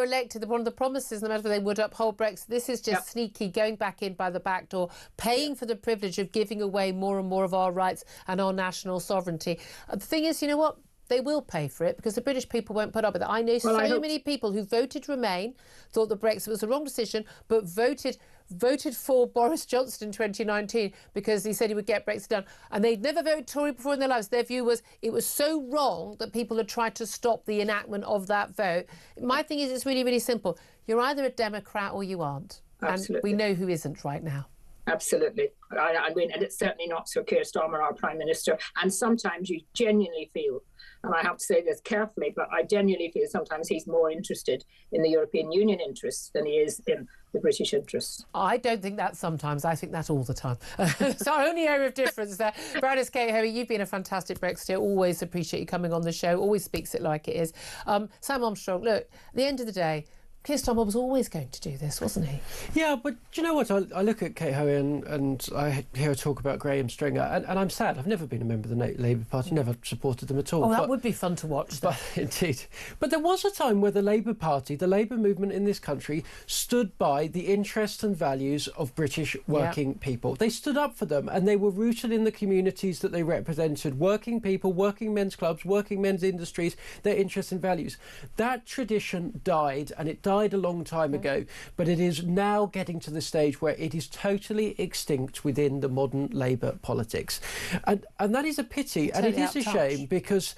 elected. One of the promises, no matter whether they would uphold Brexit, this is just sneaky, going back in by the back door, paying for the privilege of giving away more and more of our rights and our national sovereignty. The thing is, you know what? They will pay for it because the British people won't put up with it. I know so many people who voted Remain, thought that Brexit was the wrong decision, but voted for Boris Johnson in 2019 because he said he would get Brexit done. And they'd never voted Tory before in their lives. Their view was it was so wrong that people had tried to stop the enactment of that vote. My thing is, it's really, really simple. You're either a Democrat or you aren't. Absolutely. And we know who isn't right now. Absolutely. I mean, and it's certainly not Sir Keir Starmer, our Prime Minister. And sometimes you genuinely feel, and I have to say this carefully, but I genuinely feel sometimes he's more interested in the European Union interests than he is in the British interests. I don't think that sometimes. I think that all the time. It's our only area of difference there. Baroness Kate Hoey, you've been a fantastic Brexiteer. Always appreciate you coming on the show. Always speaks it like it is. Sam Armstrong, look, at the end of the day, Keir Starmer was always going to do this, wasn't he? Yeah, but do you know what? I look at Kate Hoey and I hear her talk about Graham Stringer, and I'm sad. I've never been a member of the Labour Party, never supported them at all. Oh, that would be fun to watch, though. Indeed. But there was a time where the Labour Party, the Labour movement in this country, stood by the interests and values of British working people. They stood up for them, and they were rooted in the communities that they represented. Working people, working men's clubs, working men's industries, their interests and values. That tradition died, and it died a long time ago, but it is now getting to the stage where it is totally extinct within the modern Labour politics. And that is a pity, and it is a shame, because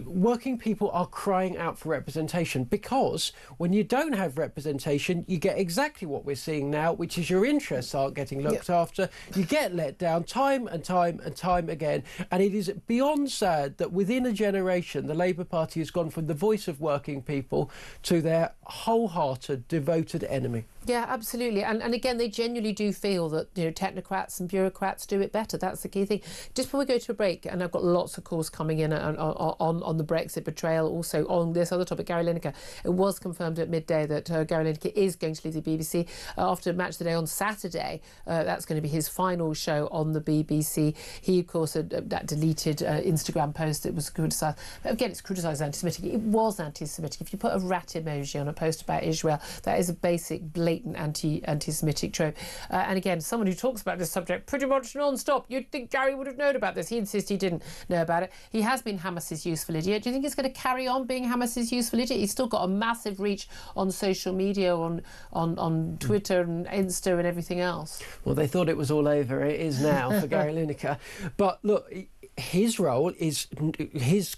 working people are crying out for representation, because when you don't have representation, you get exactly what we're seeing now, which is your interests aren't getting looked after. You get let down time and time and time again, and it is beyond sad that within a generation the Labour Party has gone from the voice of working people to their wholehearted, devoted enemy. Yeah, absolutely. And again, they genuinely do feel that, you know, technocrats and bureaucrats do it better. That's the key thing. Just before we go to a break, and I've got lots of calls coming in on the Brexit betrayal, also on this other topic, Gary Lineker. It was confirmed at midday that Gary Lineker is going to leave the BBC after Match of the Day on Saturday. That's going to be his final show on the BBC. He, of course, had that deleted Instagram post that was criticised. Again, it's criticised anti-Semitic. It was anti-Semitic. If you put a rat emoji on a post about Israel, that is a basic blatant anti-Semitic trope. And again, someone who talks about this subject pretty much non-stop. You'd think Gary would have known about this. He insists he didn't know about it. He has been Hamas's useful idiot. Do you think he's going to carry on being Hamas's useful idiot? He's still got a massive reach on social media, on Twitter and Insta and everything else. Well, they thought it was all over. It is now for Gary Lineker. But look, his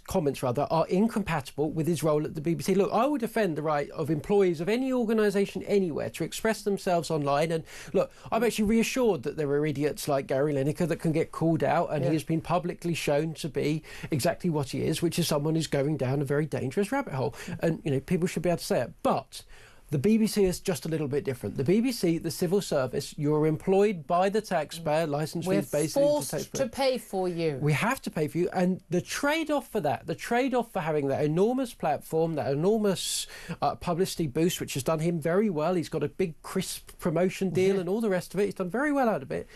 comments are incompatible with his role at the BBC. Look, I would defend the right of employees of any organisation anywhere to express themselves online. And look, I'm actually reassured that there are idiots like Gary Lineker that can get called out, and he has been publicly shown to be exactly what he is, which is someone who's going down a very dangerous rabbit hole. And, you know, people should be able to say it. But the BBC is just a little bit different. The BBC, the civil service, you're employed by the taxpayer, licence fees basically. We're forced to pay for you. We have to pay for you, and the trade-off for that, the trade-off for having that enormous platform, that enormous publicity boost, which has done him very well, he's got a big crisp promotion deal and all the rest of it, he's done very well out of it,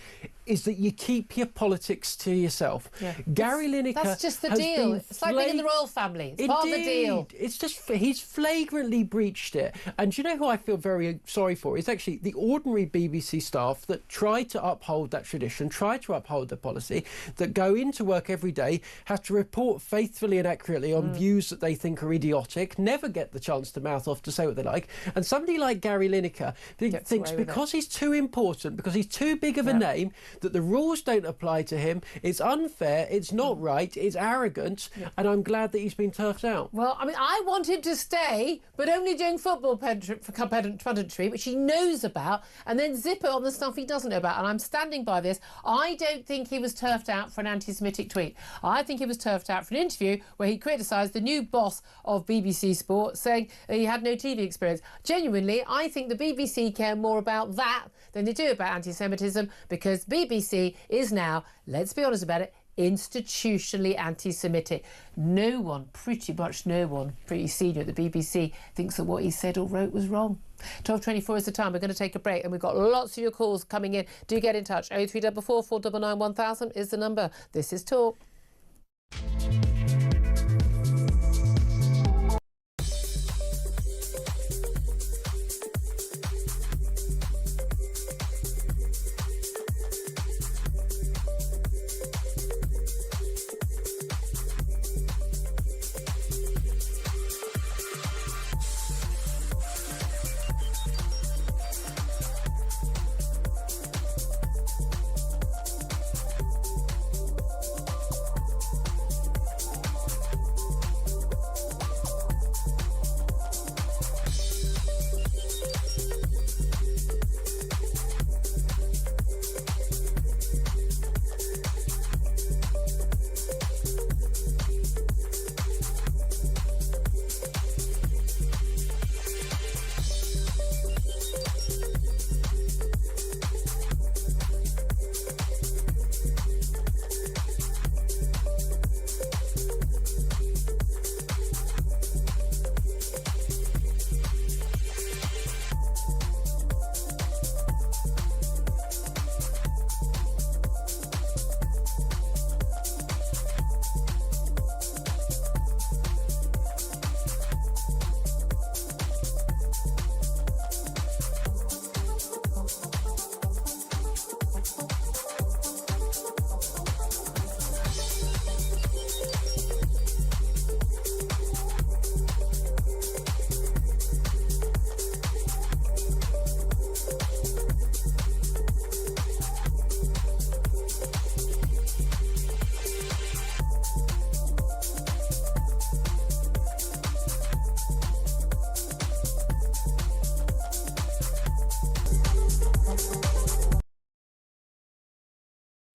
is that you keep your politics to yourself. Gary Lineker, that's just the deal. It's like being in the royal family. It's part of the deal. It's just, he's flagrantly breached it. And do you know who I feel very sorry for? It's actually the ordinary BBC staff that try to uphold that tradition, try to uphold the policy, that go into work every day, have to report faithfully and accurately on views that they think are idiotic, never get the chance to mouth off to say what they like. And somebody like Gary Lineker thinks because he's too important, because he's too big of a name, that the rules don't apply to him. It's unfair, it's not right, it's arrogant, and I'm glad that he's been turfed out. Well, I mean, I want him to stay, but only doing football punditry, which he knows about, and then zip it on the stuff he doesn't know about. And I'm standing by this. I don't think he was turfed out for an anti-Semitic tweet. I think he was turfed out for an interview where he criticised the new boss of BBC Sport, saying he had no TV experience. Genuinely, I think the BBC care more about that than they do about anti-Semitism, because BBC is now, let's be honest about it, institutionally anti-Semitic. No one, pretty much no one, pretty senior at the BBC thinks that what he said or wrote was wrong. 12:24 is the time. We're going to take a break, and we've got lots of your calls coming in. Do get in touch. 0344 499 1000 is the number. This is Talk.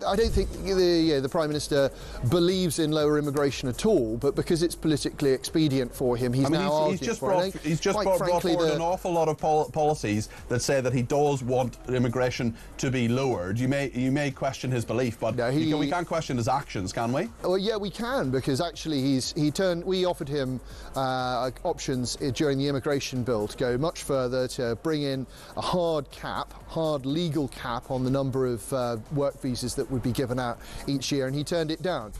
I don't think the Prime Minister believes in lower immigration at all, but because it's politically expedient for him, he's just brought forward an awful lot of policies that say that he does want immigration to be lowered. You may question his belief, but we can't question his actions, can we? Well, yeah, we can, because actually we offered him options during the immigration bill to go much further, to bring in a hard legal cap on the number of work visas that would be given out each year, and he turned it down.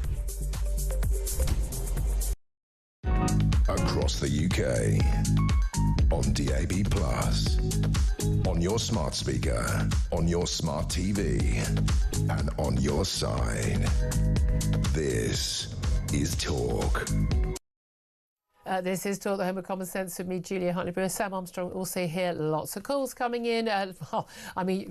Across the UK, on DAB+, on your smart speaker, on your smart TV, and on your side. This is Talk. This is Talk, the home of common sense, with me, Julia Hartley-Brewer. Sam Armstrong also here. Lots of calls coming in.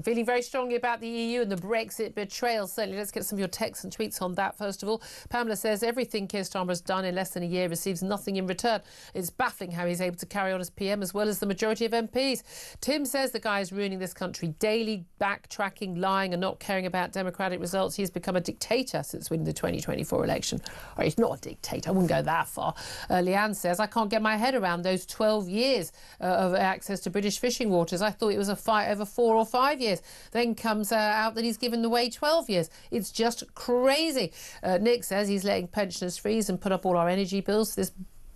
Feeling very strongly about the EU and the Brexit betrayal. Certainly, let's get some of your texts and tweets on that, first of all. Pamela says, everything Keir Starmer has done in less than a year receives nothing in return. It's baffling how he's able to carry on as PM as well as the majority of MPs. Tim says the guy is ruining this country daily, backtracking, lying and not caring about democratic results. He's become a dictator since winning the 2024 election. Or he's not a dictator. I wouldn't go that far. Leanne says, I can't get my head around those 12 years of access to British fishing waters. I thought it was a fight over 4 or 5 years. Then comes out that he's given away 12 years. It's just crazy. Nick says he's letting pensioners freeze and put up all our energy bills. This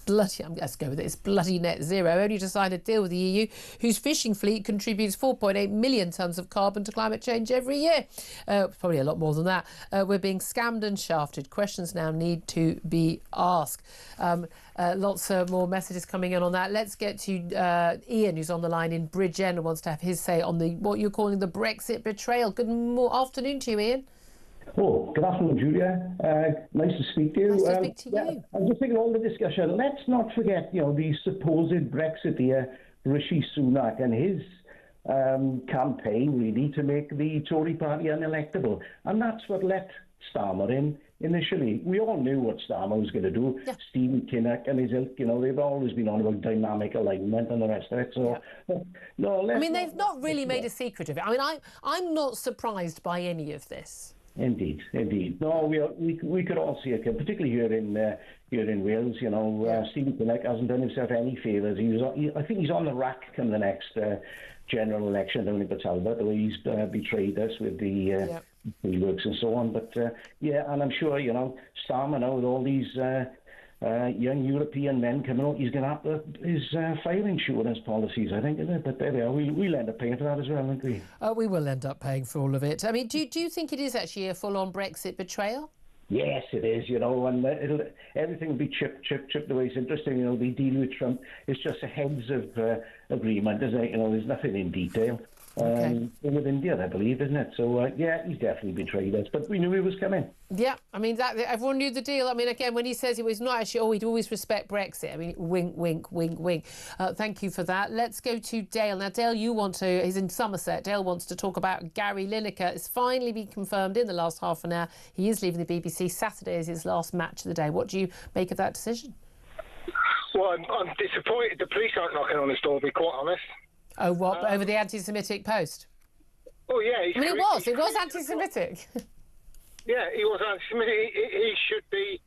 let's go with it, it's bloody net zero, only to sign a deal with the EU, whose fishing fleet contributes 4.8 million tonnes of carbon to climate change every year. Probably a lot more than that. We're being scammed and shafted. Questions now need to be asked. Lots more messages coming in on that. Let's get to Ian, who's on the line in Bridgend and wants to have his say on what you're calling the Brexit betrayal. Good afternoon to you, Ian. Oh, good afternoon, Julia. Nice to speak to you. Nice to speak to you. I'm just thinking all the discussion. Let's not forget, the supposed Brexiteer Rishi Sunak and his campaign, really, to make the Tory party unelectable. And that's what let Starmer in initially. We all knew what Starmer was going to do. Yeah. Stephen Kinnock and his ilk, you know, they've always been on about dynamic alignment and the rest of it. So, no, I mean, they've not really made a secret of it. I mean, I'm not surprised by any of this. Indeed. No, we could all see it, particularly here in Wales. You know, Stephen Kinnock hasn't done himself any favours. I think he's on the rack come the next general election down in Batalba, the way he's betrayed us with the works and so on. But and I'm sure, you know, Starmer now with all these young European men coming out, he's going to have his fire insurance policies, I think, isn't it? But there they are. We'll end up paying for that as well, won't we? We will end up paying for all of it. I mean, do you think it is actually a full-on Brexit betrayal? Yes, it is, you know, and everything will be chipped away. It's interesting, you know, they deal with Trump. It's just a heads of agreement, isn't it? You know, there's nothing in detail. With India, I believe, isn't it? So, he's definitely betrayed us, but we knew he was coming. Yeah, I mean, everyone knew the deal. I mean, again, when he says he was not actually, he'd always respect Brexit. I mean, wink, wink, wink, wink. Thank you for that. Let's go to Dale. Now, Dale, he's in Somerset. Dale wants to talk about Gary Lineker. It's finally been confirmed in the last half an hour. He is leaving the BBC. Saturday is his last match of the day. What do you make of that decision? Well, I'm disappointed the police aren't knocking on his door, to be quite honest. Oh, what? Over the anti-Semitic post? Oh, yeah. I mean, it was anti-Semitic. Yeah, he was anti-Semitic. He should be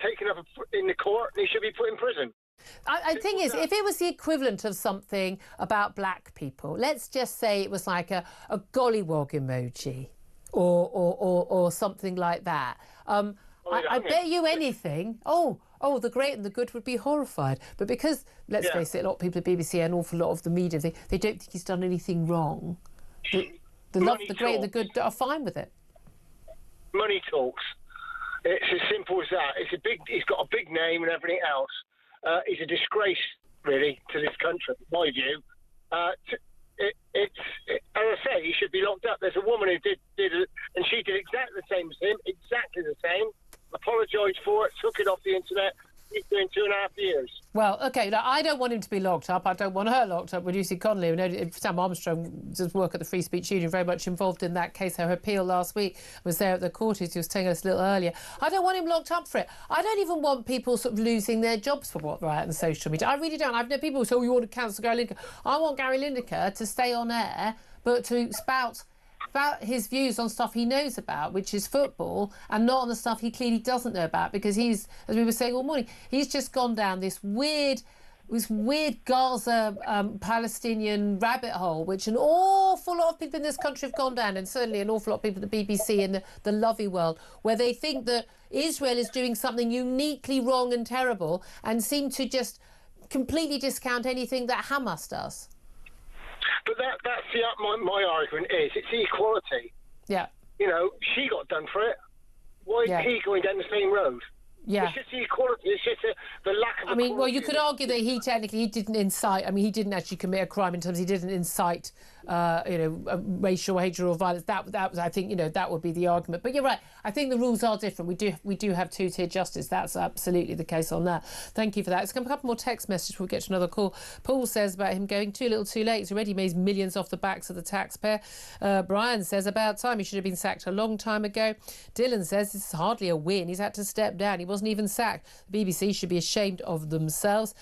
taken up in the court and he should be put in prison. I think is, if it was the equivalent of something about black people, let's just say it was like a gollywog emoji or something like that. I bet you anything. Oh, the great and the good would be horrified. But because, let's face it, a lot of people at BBC and an awful lot of the media, they don't think he's done anything wrong. The great and the good are fine with it. Money talks. It's as simple as that. He's got a big name and everything else. He's a disgrace, really, to this country, in my view. As I say, he should be locked up. There's a woman who did it, and she did exactly the same as him, exactly the same. Apologised for it, took it off the internet. He's doing 2.5 years. Well, OK, now, I don't want him to be locked up. I don't want her locked up with Lucy Connolly. We know Sam Armstrong does work at the Free Speech Union, very much involved in that case. Her appeal last week was there at the court, as he was telling us a little earlier. I don't want him locked up for it. I don't even want people sort of losing their jobs for what right on social media. I really don't. I've known people who say, you want to cancel Gary Lineker. I want Gary Lineker to stay on air, but to spout about his views on stuff he knows about, which is football, and not on the stuff he clearly doesn't know about, because he's, as we were saying all morning, he's just gone down this weird Gaza Palestinian rabbit hole, which an awful lot of people in this country have gone down, and certainly an awful lot of people at the BBC and the lovey world, where they think that Israel is doing something uniquely wrong and terrible and seem to just completely discount anything that Hamas does. But that's my argument is it's equality. Yeah. You know, she got done for it. Why is he going down the same road? Yeah. It's just the equality. It's just the lack of equality. Well, you could argue that he didn't incite. I mean, he didn't actually commit a crime in terms he didn't incite, racial hatred or violence. That was, I think, that would be the argument. But you're right. I think the rules are different. We do have two-tier justice. That's absolutely the case on that. Thank you for that. Let's come a couple more text messages before we get to another call. Paul says about him going too little too late. He's already made millions off the backs of the taxpayer. Brian says about time. He should have been sacked a long time ago. Dylan says this is hardly a win. He's had to step down. He wasn't even sacked. The BBC should be ashamed of themselves.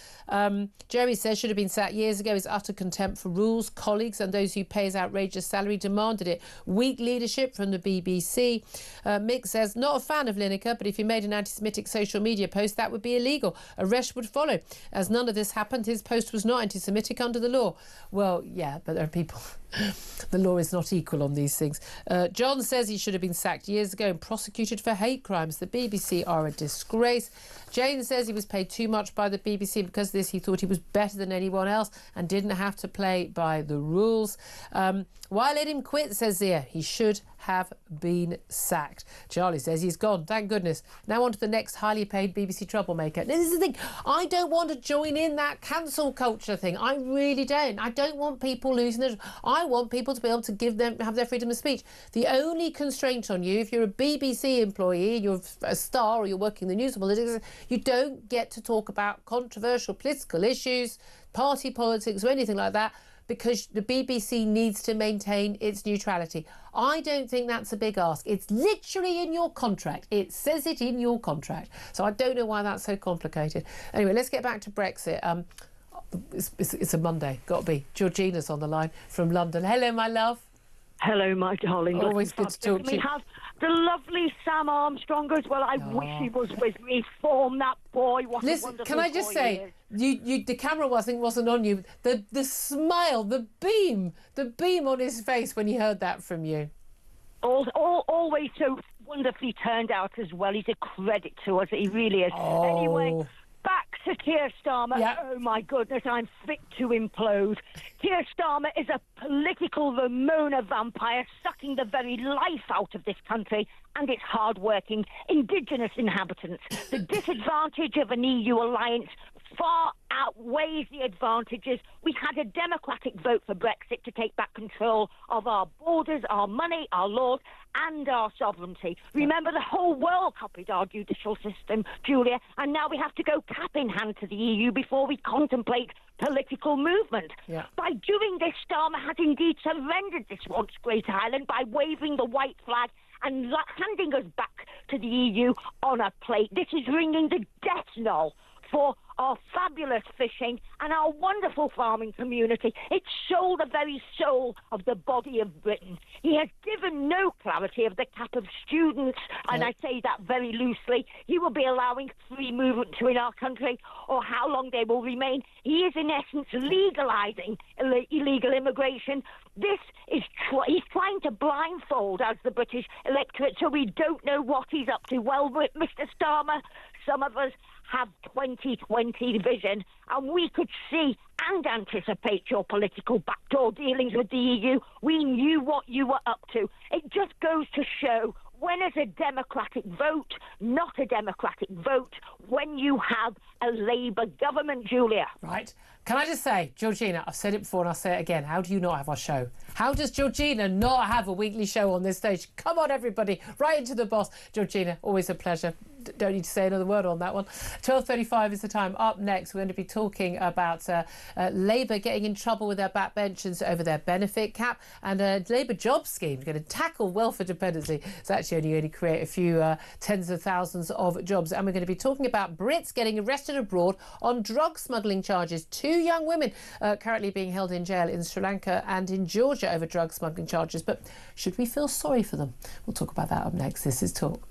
Jeremy says should have been sacked years ago. His utter contempt for rules, colleagues and those who pay his outrageous salary demanded it. Weak leadership from the BBC. Mick says not a fan of Lineker, but if he made an anti-Semitic social media post, that would be illegal. Arrest would follow. As none of this happened, his post was not anti-Semitic under the law. Well, yeah, but there are people... The law is not equal on these things. John says he should have been sacked years ago and prosecuted for hate crimes. The BBC are a disgrace. Jane says he was paid too much by the BBC. Because of this, he thought he was better than anyone else and didn't have to play by the rules. Why let him quit, says Zia. He should have been sacked. Charlie says he's gone, thank goodness. Now on to the next highly paid BBC troublemaker. This is the thing. I don't want to join in that cancel culture thing. I really don't. I don't want people losing their... I want people to be able to have their freedom of speech. The only constraint on you, if you're a BBC employee, you're a star or you're working in the news or politics, you don't get to talk about controversial political issues, party politics or anything like that, because the BBC needs to maintain its neutrality. I don't think that's a big ask. It's literally in your contract. It says it in your contract. So I don't know why that's so complicated. Anyway, let's get back to Brexit. It's a Monday, got to be. Georgina's on the line from London. Hello, my love. Hello, my darling. Always good to talk to you. We have the lovely Sam Armstrong as well. I wish he was with me. Form that boy. What Listen, a wonderful can I just boy say, he is. the camera wasn't on you. The smile, the beam on his face when he heard that from you. Always so wonderfully turned out as well. He's a credit to us. He really is. Oh. Anyway, back to Keir Starmer. Yeah. Oh, my goodness, I'm fit to implode. Keir Starmer is a political Ramona vampire sucking the very life out of this country and its hard-working indigenous inhabitants. The disadvantage of an EU alliance far outweighs the advantages. We had a democratic vote for Brexit to take back control of our borders, our money, our laws, and our sovereignty. Remember, the whole world copied our judicial system, Julia, and now we have to go cap in hand to the EU before we contemplate political movement. Yeah. By doing this, Starmer has indeed surrendered this once great island by waving the white flag and handing us back to the EU on a plate. This is ringing the death knell for our fabulous fishing and our wonderful farming community. It sold the very soul of the body of Britain. He has given no clarity of the cap of students, and I say that very loosely. He will be allowing free movement in our country, or how long they will remain. He is, in essence, legalising illegal immigration. This is he's trying to blindfold us, the British electorate, so we don't know what he's up to. Well, Mr. Starmer, some of us have 2020 vision, and we could see and anticipate your political backdoor dealings with the EU. We knew what you were up to. It just goes to show, when is a democratic vote not a democratic vote when you have a Labour government, Julia? Right. Can I just say, Georgina, I've said it before and I'll say it again, how do you not have our show? How does Georgina not have a weekly show on this stage? Come on, everybody, right into the boss. Georgina, always a pleasure. Don't need to say another word on that one. 12:35 is the time. Up next, we're going to be talking about Labour getting in trouble with their backbenchers over their benefit cap, and a Labour job scheme going to tackle welfare dependency. It's actually only going to create a few tens of thousands of jobs. And we're going to be talking about Brits getting arrested abroad on drug smuggling charges. 2 young women currently being held in jail in Sri Lanka and in Georgia over drug smuggling charges. But should we feel sorry for them? We'll talk about that up next. This is Talk.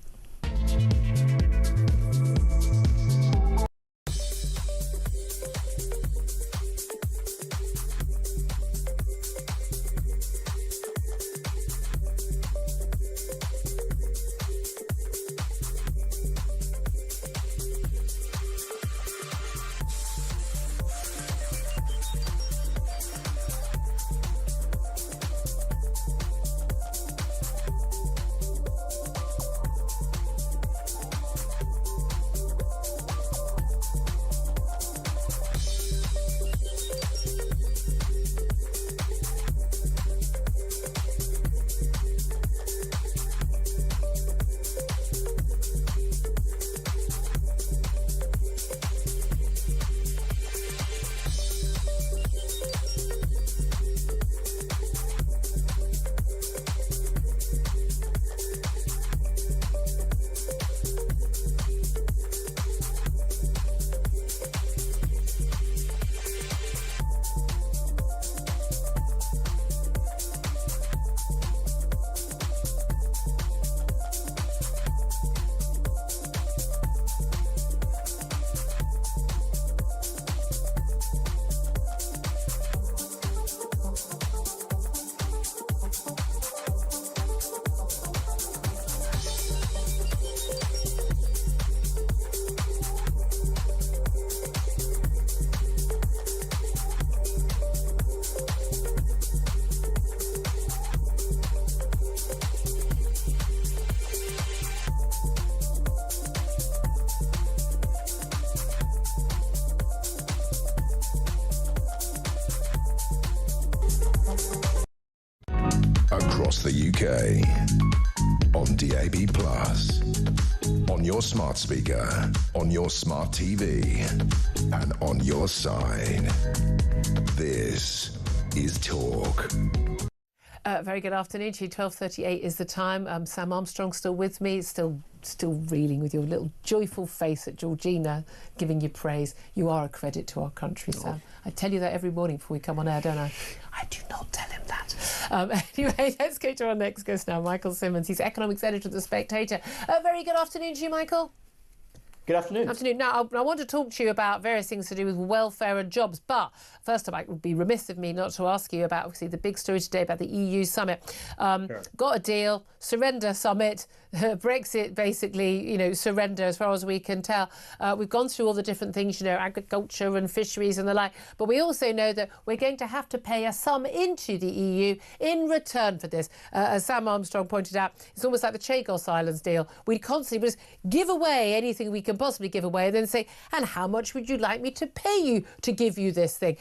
Across the UK, on DAB+, on your smart speaker, on your smart TV, and on your side. This is talk. Very good afternoon to you. 12:38 is the time. Sam Armstrong still with me, still reeling with your little joyful face at Georgina giving you praise. You are a credit to our country, Sam. I tell you that every morning before we come on air, don't I? I do not tell him that. Anyway, let's go to our next guest now, Michael Simmons. He's economics editor of The Spectator. Very good afternoon to you, Michael. Good afternoon. Afternoon. Now, I want to talk to you about various things to do with welfare and jobs, but first of all, it would be remiss of me not to ask you about, obviously, the big story today about the EU summit. Sure. Got a deal, surrender summit, Brexit, basically, surrender as far as we can tell. We've gone through all the different things, agriculture and fisheries and the like, but we also know that we're going to have to pay a sum into the EU in return for this. As Sam Armstrong pointed out, it's almost like the Chagos Islands deal. We constantly just give away anything we can possibly give away and then say, and how much would you like me to pay you to give you this thing?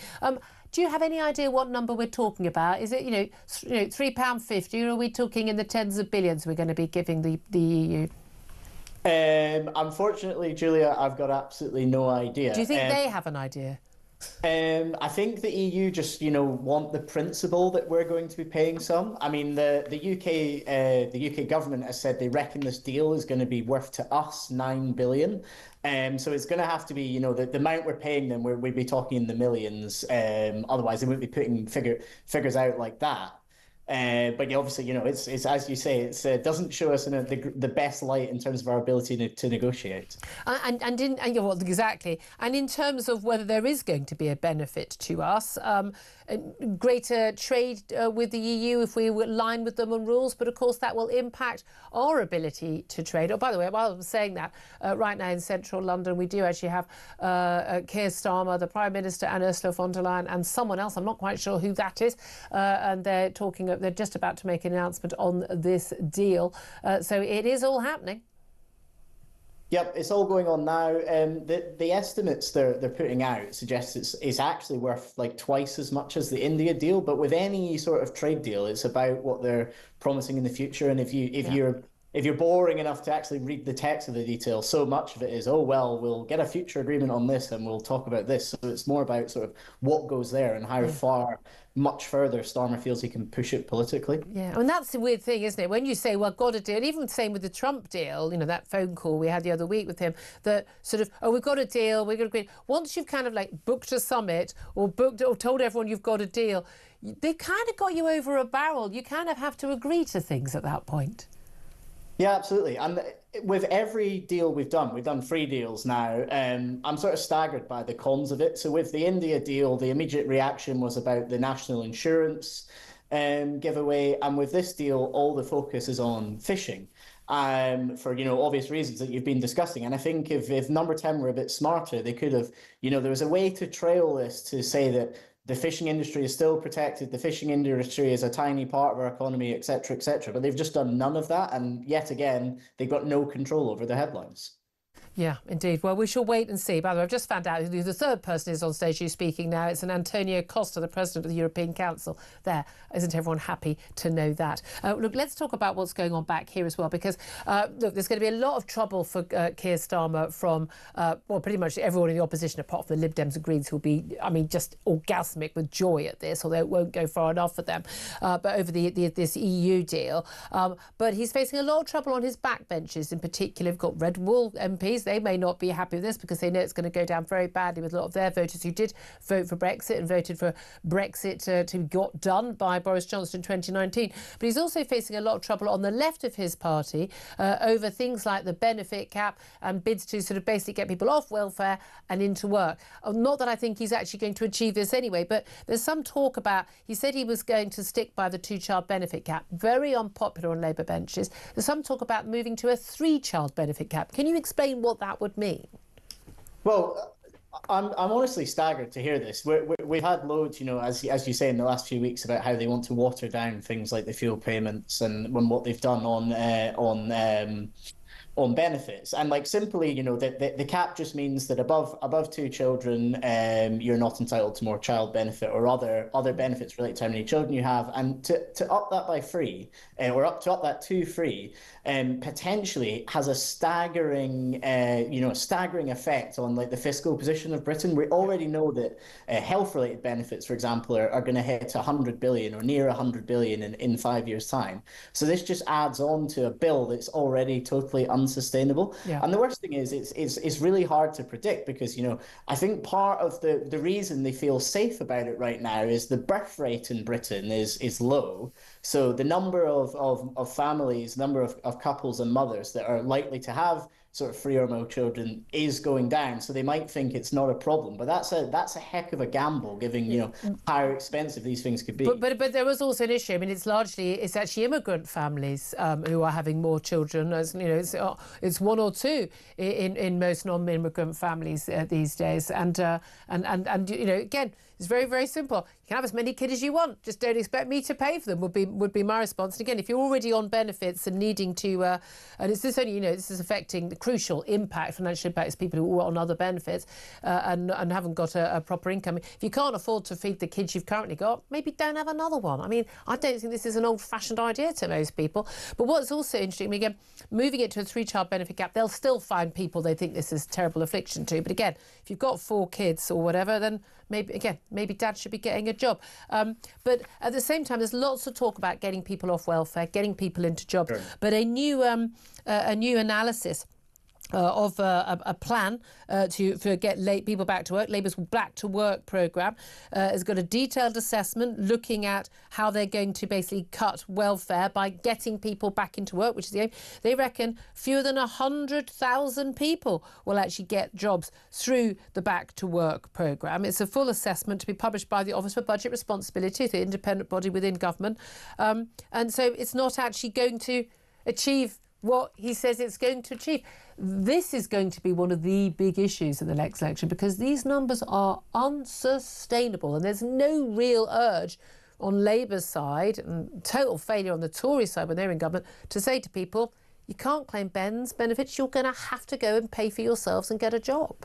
Do you have any idea what number we're talking about? Is it, £3.50, or are we talking in the tens of billions we're going to be giving the EU? Unfortunately, Julia, I've got absolutely no idea. Do you think they have an idea? I think the EU just, want the principle that we're going to be paying some. I mean, the UK government has said they reckon this deal is going to be worth to us $9 billion. So it's going to have to be, the amount we're paying them, we'd be talking in the millions. Otherwise, they wouldn't be putting figures out like that. But obviously, it's as you say, it doesn't show us in the best light in terms of our ability to negotiate. Exactly. And in terms of whether there is going to be a benefit to us, greater trade with the EU if we align with them on rules, but of course that will impact our ability to trade. Oh, by the way, while I'm saying that, right now in central London we do actually have Keir Starmer, the Prime Minister, and Ursula von der Leyen, and someone else, I'm not quite sure who that is, and they're just about to make an announcement on this deal. So it is all happening. Yep, it's all going on now. The estimates they're putting out suggest it's actually worth like twice as much as the India deal. But with any sort of trade deal, it's about what they're promising in the future. And if you're boring enough to actually read the text of the details, so much of it is, we'll get a future agreement on this and we'll talk about this. So it's more about sort of what goes there and how much further Starmer feels he can push it politically. Yeah, I mean, that's the weird thing, isn't it? When you say, got a deal, even the same with the Trump deal, that phone call we had the other week with him, that sort of, we've got a deal, we're going to agree. Once you've kind of like booked a summit or told everyone you've got a deal, they kind of got you over a barrel. You kind of have to agree to things at that point. Yeah, absolutely. And with every deal we've done 3 deals now, I'm sort of staggered by the cons of it. So with the India deal, the immediate reaction was about the national insurance giveaway. And with this deal, all the focus is on fishing for, obvious reasons that you've been discussing. And I think if Number 10 were a bit smarter, they could have, there was a way to trail this to say that the fishing industry is still protected. The fishing industry is a tiny part of our economy, et cetera, et cetera. But they've just done none of that. And yet again, they've got no control over the headlines. Yeah, indeed. Well, we shall wait and see. By the way, I've just found out who the third person is on stage who's speaking now. It's an Antonio Costa, the President of the European Council. There. Isn't everyone happy to know that? Look, let's talk about what's going on back here as well, because, look, there's going to be a lot of trouble for Keir Starmer from, pretty much everyone in the opposition, apart from the Lib Dems and Greens, who'll be, just orgasmic with joy at this, although it won't go far enough for them, but over this EU deal. But he's facing a lot of trouble on his backbenches. In particular, we've got Red Wall MPs. They may not be happy with this because they know it's going to go down very badly with a lot of their voters who did vote for Brexit and voted for Brexit to be got done by Boris Johnson in 2019. But he's also facing a lot of trouble on the left of his party over things like the benefit cap and bids to sort of basically get people off welfare and into work. Not that I think he's actually going to achieve this anyway, but there's some talk about, he said he was going to stick by the 2-child benefit cap. Very unpopular on Labour benches. There's some talk about moving to a 3-child benefit cap. Can you explain what that would mean? Well, I'm honestly staggered to hear this. We've had loads, as you say, in the last few weeks about how they want to water down things like the fuel payments and what they've done on on benefits. And like simply, you know, the cap just means that above 2 children, you're not entitled to more child benefit or other benefits related to how many children you have. And to up that by 3, or up that to 3, potentially has a staggering effect on like the fiscal position of Britain. We already know that health-related benefits, for example, are going to hit 100 billion or near 100 billion in 5 years' time. So this just adds on to a bill that's already totally unsustainable. Yeah. And the worst thing is it's really hard to predict because, you know, I think part of the reason they feel safe about it right now is the birth rate in Britain is low. So the number of families, number of couples and mothers that are likely to have sort of 3 or more children is going down. So they might think it's not a problem, but that's a heck of a gamble, given, you know, how expensive these things could be. But there was also an issue. I mean, it's actually immigrant families who are having more children. As you know, it's 1 or 2 in most non-immigrant families these days. And you know, again, it's very, very simple. You can have as many kids as you want. Just don't expect me to pay for them. Would be my response. And again, if you're already on benefits and needing to, and it's this only, you know, this is affecting the crucial impact, financial impact, is people who are on other benefits and haven't got a proper income. If you can't afford to feed the kids you've currently got, maybe don't have another one. I mean, I don't think this is an old-fashioned idea to most people. But what's also interesting, again, moving it to a 3-child benefit cap, they'll still find people they think this is terrible affliction to. But again, if you've got 4 kids or whatever, then maybe dad should be getting a job. But at the same time, there's lots of talk about getting people off welfare, getting people into jobs. Sure. But a new analysis of a plan to get people back to work. Labour's Back to Work programme has got a detailed assessment looking at how they're going to basically cut welfare by getting people back into work, which is the aim. They reckon fewer than 100,000 people will actually get jobs through the Back to Work programme. It's a full assessment to be published by the Office for Budget Responsibility, the independent body within government. And so it's not actually going to achieve what he says it's going to achieve. This is going to be one of the big issues in the next election because these numbers are unsustainable and there's no real urge on Labour's side and total failure on the Tory side when they're in government to say to people, you can't claim benefits, you're going to have to go and pay for yourselves and get a job.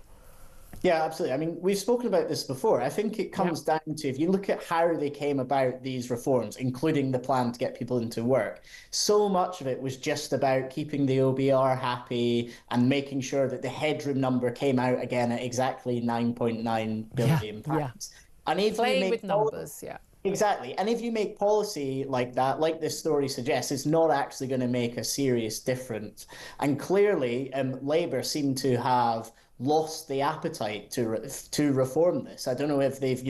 Yeah, absolutely. I mean, we've spoken about this before. I think it comes down to, if you look at how they came about these reforms, including the plan to get people into work, so much of it was just about keeping the OBR happy and making sure that the headroom number came out again at exactly 9.9 billion pounds. And if playing with numbers, Exactly. And if you make policy like that, like this story suggests, it's not actually going to make a serious difference. And clearly, Labour seem to have lost the appetite to reform this. I don't know if they've,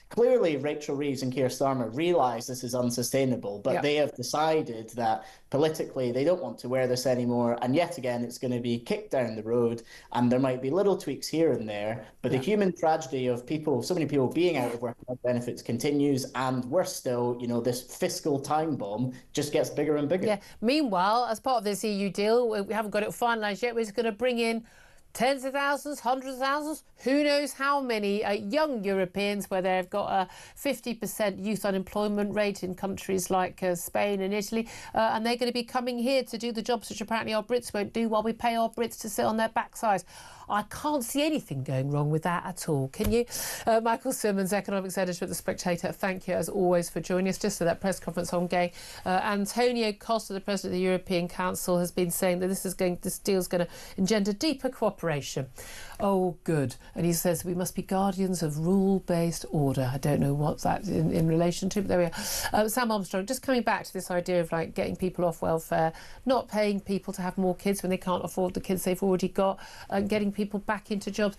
clearly Rachel Reeves and Keir Starmer realise this is unsustainable, but they have decided that politically they don't want to wear this anymore. And yet again, it's going to be kicked down the road and there might be little tweaks here and there. But the human tragedy of so many people being out of work benefits continues. And worse still, this fiscal time bomb just gets bigger and bigger. Yeah. Meanwhile, as part of this EU deal, we haven't got it finalised yet, we're going to bring in tens of thousands, hundreds of thousands, who knows how many young Europeans where they've got a 50% youth unemployment rate in countries like Spain and Italy, and they're going to be coming here to do the jobs which apparently our Brits won't do while we pay our Brits to sit on their backsides. I can't see anything going wrong with that at all, can you? Michael Simmons, Economics Editor at The Spectator, thank you as always for joining us. Just for that press conference ongoing, Antonio Costa, the President of the European Council, has been saying that this deal is going to engender deeper cooperation. Oh, good. And he says we must be guardians of rule-based order. I don't know what that's in relation to, but there we are. Sam Armstrong, just coming back to this idea of getting people off welfare, not paying people to have more kids when they can't afford the kids they've already got, and getting people back into jobs.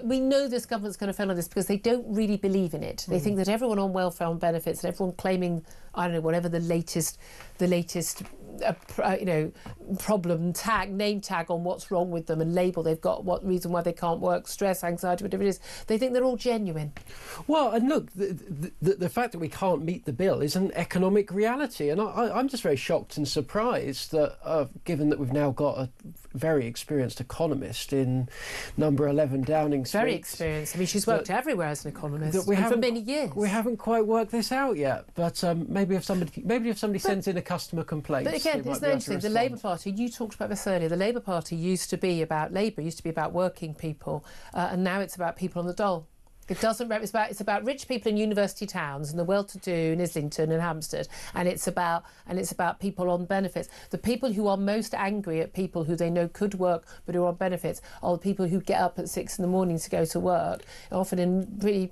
We know this government's going to fail on this because they don't really believe in it. They think that everyone on welfare and benefits and everyone claiming, I don't know, whatever the latest problem name tag on what's wrong with them and label they've got, what reason why they can't work, stress, anxiety, whatever it is, they think they're all genuine. Well, and look, the fact that we can't meet the bill is an economic reality, and I'm just very shocked and surprised that given that we've now got a very experienced economist in number 11 Downing Street. Very experienced. I mean, she's worked everywhere as an economist for many years. We haven't quite worked this out yet, but maybe if somebody sends in a customer complaint. But again, isn't that interesting? The Labour Party, you talked about this earlier, the Labour Party used to be about working people, and now it's about people on the dole. It doesn't. It's about rich people in university towns and the well-to-do in Islington and Hampstead, and it's about people on benefits. The people who are most angry at people who they know could work but who are on benefits are the people who get up at 6 in the morning to go to work, often in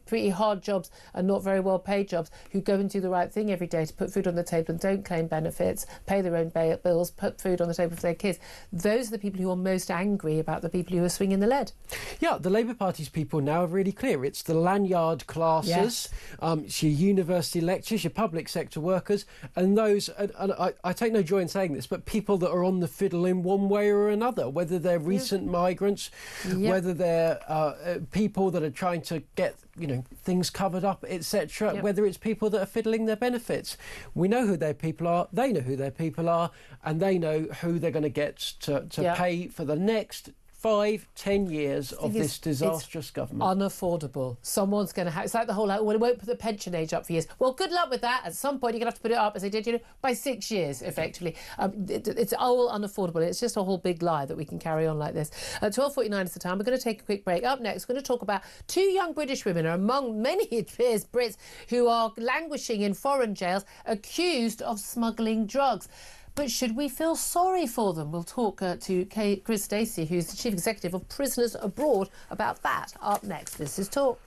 pretty hard jobs and not very well-paid jobs, who go and do the right thing every day to put food on the table and don't claim benefits, pay their own bills, put food on the table for their kids. Those are the people who are most angry about the people who are swinging the lead. Yeah, the Labour Party's people now are really clear. It's the lanyard classes, yes. It's your university lecturers, your public sector workers, and those, and I take no joy in saying this, but people that are on the fiddle in one way or another, whether they're recent migrants, whether they're people that are trying to get things covered up, etc., whether it's people that are fiddling their benefits. We know who their people are, they know who their people are, and they know who they're going to get to pay for the next 5-10 years of this disastrous government. Unaffordable. Someone's going to have... It's like the whole, well, it won't put the pension age up for years. Well, good luck with that. At some point, you're going to have to put it up, as they did, by 6 years, effectively. It's all unaffordable. It's just a whole big lie that we can carry on like this. At 12:49 is the time. We're going to take a quick break. Up next, we're going to talk about 2 young British women are among many, it appears, Brits who are languishing in foreign jails accused of smuggling drugs. But should we feel sorry for them? We'll talk to Chris Stacey, who's the Chief Executive of Prisoners Abroad, about that. Up next, this is Talk.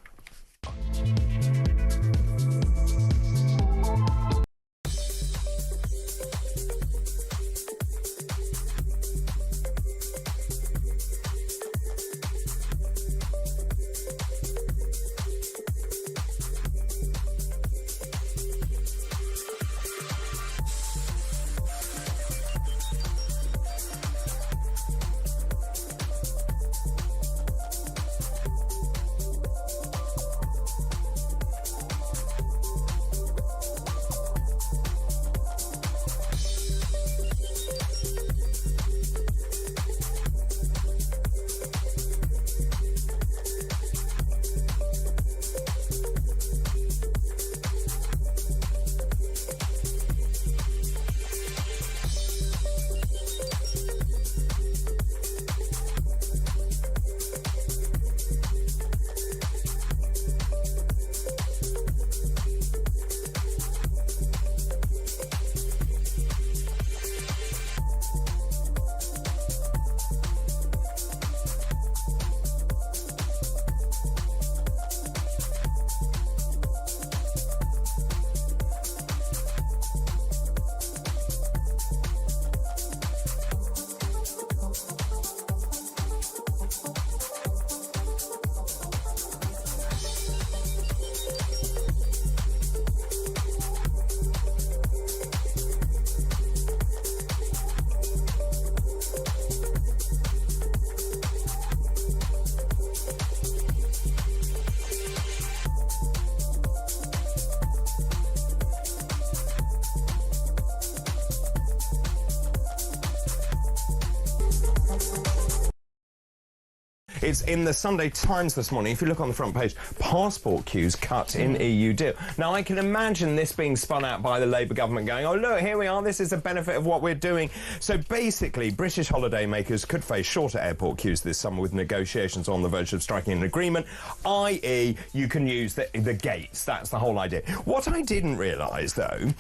It's in the Sunday Times this morning. If you look on the front page, passport queues cut in EU deal. Now, I can imagine this being spun out by the Labour government going, oh, look, here we are, this is a benefit of what we're doing. So basically, British holidaymakers could face shorter airport queues this summer with negotiations on the verge of striking an agreement, i.e. you can use the gates. That's the whole idea. What I didn't realise, though,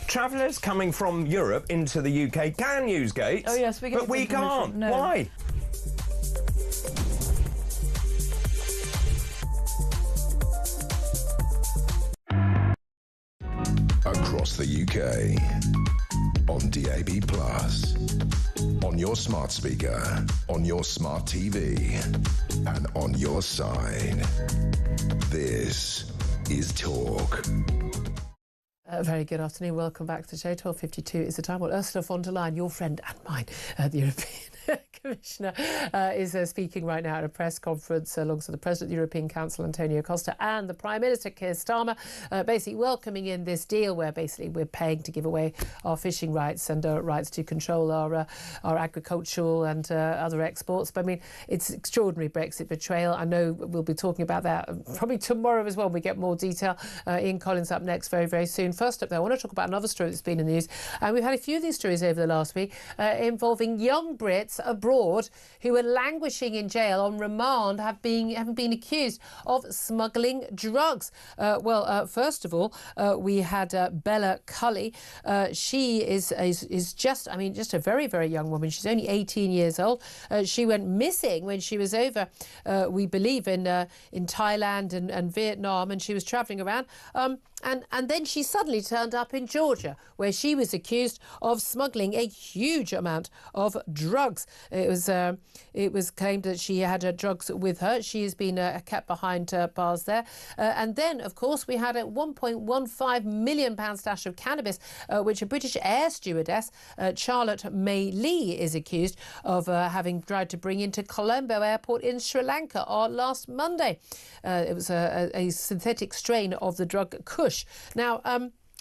travellers coming from Europe into the UK can use gates, oh, yes, but we can't. No. Why? Across the UK, on DAB+, on your smart speaker, on your smart TV, and on your side. This is Talk. Very good afternoon. Welcome back to the show. 12:52 is the time. Well, Ursula von der Leyen, your friend and mine, the European Commissioner is speaking right now at a press conference alongside the President of the European Council, Antonio Costa, and the Prime Minister, Keir Starmer, basically welcoming in this deal where basically we're paying to give away our fishing rights and rights to control our agricultural and other exports. But I mean, it's extraordinary Brexit betrayal. I know we'll be talking about that probably tomorrow as well. We get more detail. Ian Collins up next very, very soon. First up, though, I want to talk about another story that's been in the news. And we've had a few of these stories over the last week involving young Brits abroad who are languishing in jail on remand have been accused of smuggling drugs. First of all, we had Bella Cully. She is just a very, very young woman. She's only 18 years old. She went missing when she was over, we believe, in Thailand and Vietnam, and she was travelling around. And then she suddenly turned up in Georgia, where she was accused of smuggling a huge amount of drugs. It was claimed that she had drugs with her. She has been kept behind bars there. And then, of course, we had a £1.15 million stash of cannabis, which a British air stewardess, Charlotte May Lee, is accused of having tried to bring into Colombo Airport in Sri Lanka last Monday. It was a synthetic strain of the drug Kush. Now,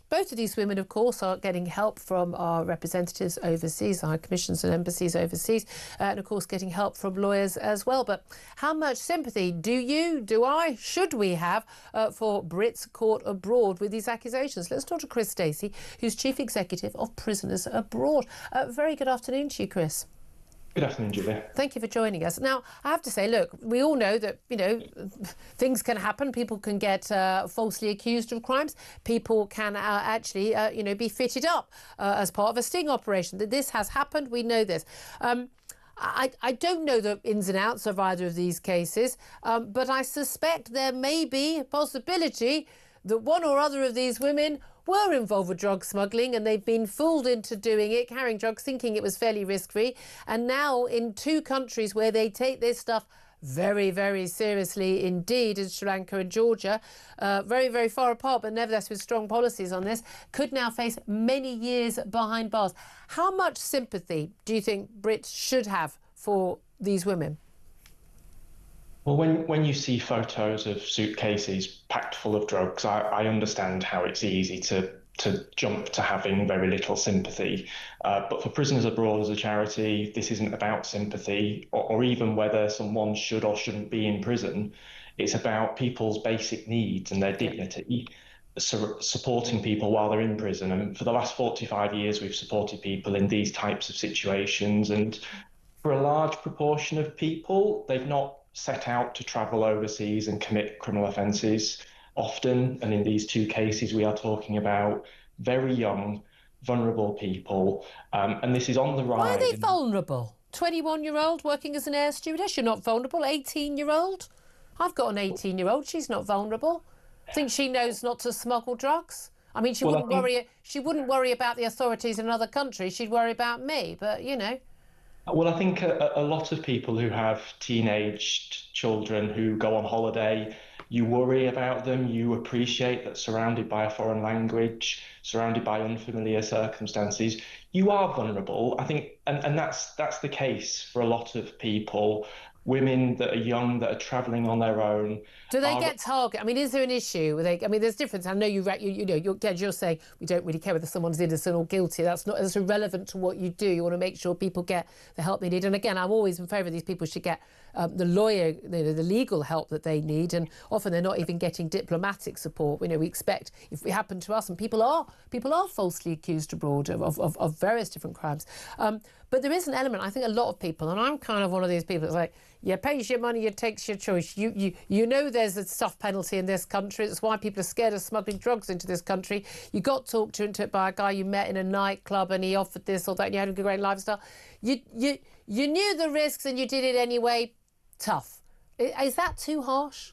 both of these women, of course, are getting help from our representatives overseas, our commissions and embassies overseas, and, of course, getting help from lawyers as well. But how much sympathy should we have for Brits caught abroad with these accusations? Let's talk to Chris Stacey, who's Chief Executive of Prisoners Abroad. Very good afternoon to you, Chris. Good afternoon, Julia. Thank you for joining us. Now, I have to say, look, we all know that, things can happen. People can get falsely accused of crimes. People can actually, be fitted up as part of a sting operation. That this has happened. We know this. I don't know the ins and outs of either of these cases, but I suspect there may be a possibility that one or other of these women were involved with drug smuggling, and they've been fooled into doing it, carrying drugs, thinking it was fairly risk-free. And now in two countries where they take this stuff very, very seriously indeed, as Sri Lanka and Georgia, very, very far apart, but nevertheless with strong policies on this, could now face many years behind bars. How much sympathy do you think Brits should have for these women? Well, when you see photos of suitcases packed full of drugs, I understand how it's easy to jump to having very little sympathy. But for Prisoners Abroad as a charity, this isn't about sympathy or even whether someone should or shouldn't be in prison. It's about people's basic needs and their dignity, supporting people while they're in prison. And for the last 45 years, we've supported people in these types of situations. And for a large proportion of people, they've not set out to travel overseas and commit criminal offences often. And in these two cases, we are talking about very young, vulnerable people. And this is on the rise. Why are they vulnerable? 21-year-old working as an air stewardess, you're not vulnerable. 18-year-old? I've got an 18-year-old, she's not vulnerable. I think she knows not to smuggle drugs. I mean, she wouldn't worry about the authorities in another country. She'd worry about me, but, Well, I think a lot of people who have teenage children who go on holiday, you worry about them, you appreciate that surrounded by a foreign language, surrounded by unfamiliar circumstances, you are vulnerable. I think, and that's the case for a lot of people. Women that are young, that are travelling on their own. Do they get targeted? I mean, is there an issue? There's difference. I know you're saying we don't really care whether someone's innocent or guilty. That's irrelevant to what you do. You want to make sure people get the help they need. And again, I'm always in favour of these people should get the lawyer, the legal help that they need. And often they're not even getting diplomatic support. We expect if it happened to us, and people are falsely accused abroad of various different crimes. But there is an element, I think a lot of people, and I'm kind of one of these people that's like, you pays your money, you takes your choice. You know there's a soft penalty in this country. That's why people are scared of smuggling drugs into this country. You got talked into it by a guy you met in a nightclub and he offered this or that and you had a great lifestyle. You knew the risks and you did it anyway. Tough. Is that too harsh?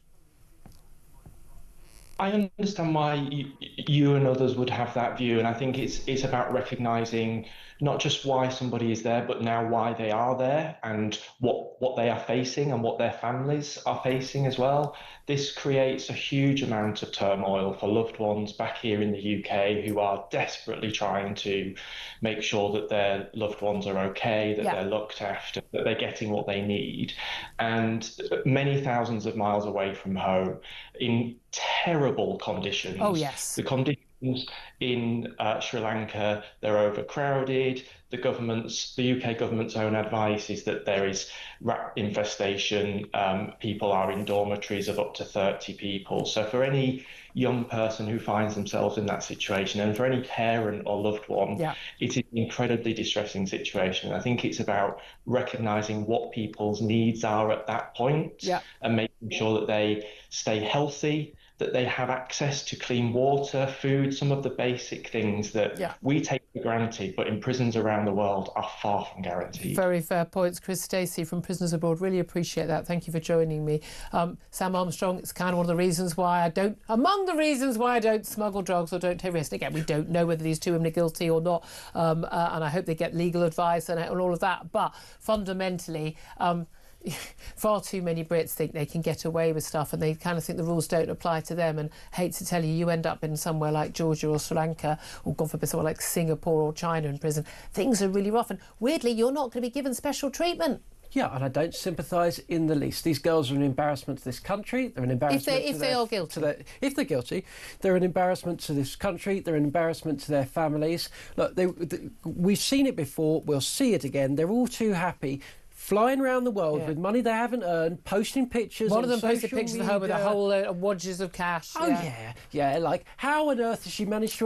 I understand why you and others would have that view, and I think it's about recognising not just why somebody is there, but now why they are there and what they are facing and what their families are facing as well. This creates a huge amount of turmoil for loved ones back here in the UK who are desperately trying to make sure that their loved ones are okay, that they're looked after, that they're getting what they need. And many thousands of miles away from home, in terrible conditions. Oh, yes. The conditions in Sri Lanka, they're overcrowded. The UK government's own advice is that there is rat infestation. People are in dormitories of up to 30 people. So for any young person who finds themselves in that situation, and for any parent or loved one, it is an incredibly distressing situation. I think it's about recognising what people's needs are at that point and making sure that they stay healthy, that they have access to clean water, food, some of the basic things that we take for granted, but in prisons around the world are far from guaranteed. Very fair points. Chris Stacey from Prisoners Abroad, really appreciate that. Thank you for joining me. Sam Armstrong, it's kind of one of the reasons why I don't smuggle drugs or don't take risks. Again, we don't know whether these two women are guilty or not, and I hope they get legal advice and all of that. But fundamentally, far too many Brits think they can get away with stuff, and they kind of think the rules don't apply to them. And hate to tell you, you end up in somewhere like Georgia or Sri Lanka, or God forbid somewhere like Singapore or China in prison. Things are really rough, and weirdly, you're not going to be given special treatment. Yeah, and I don't sympathise in the least. These girls are an embarrassment to this country. They're an embarrassment if they are guilty. If they're guilty, they're an embarrassment to this country. They're an embarrassment to their families. Look, we've seen it before. We'll see it again. They're all too happy flying around the world with money they haven't earned, posting pictures. One of them posted pictures of her with a whole load of wadges of cash. Oh yeah, like how on earth has she managed to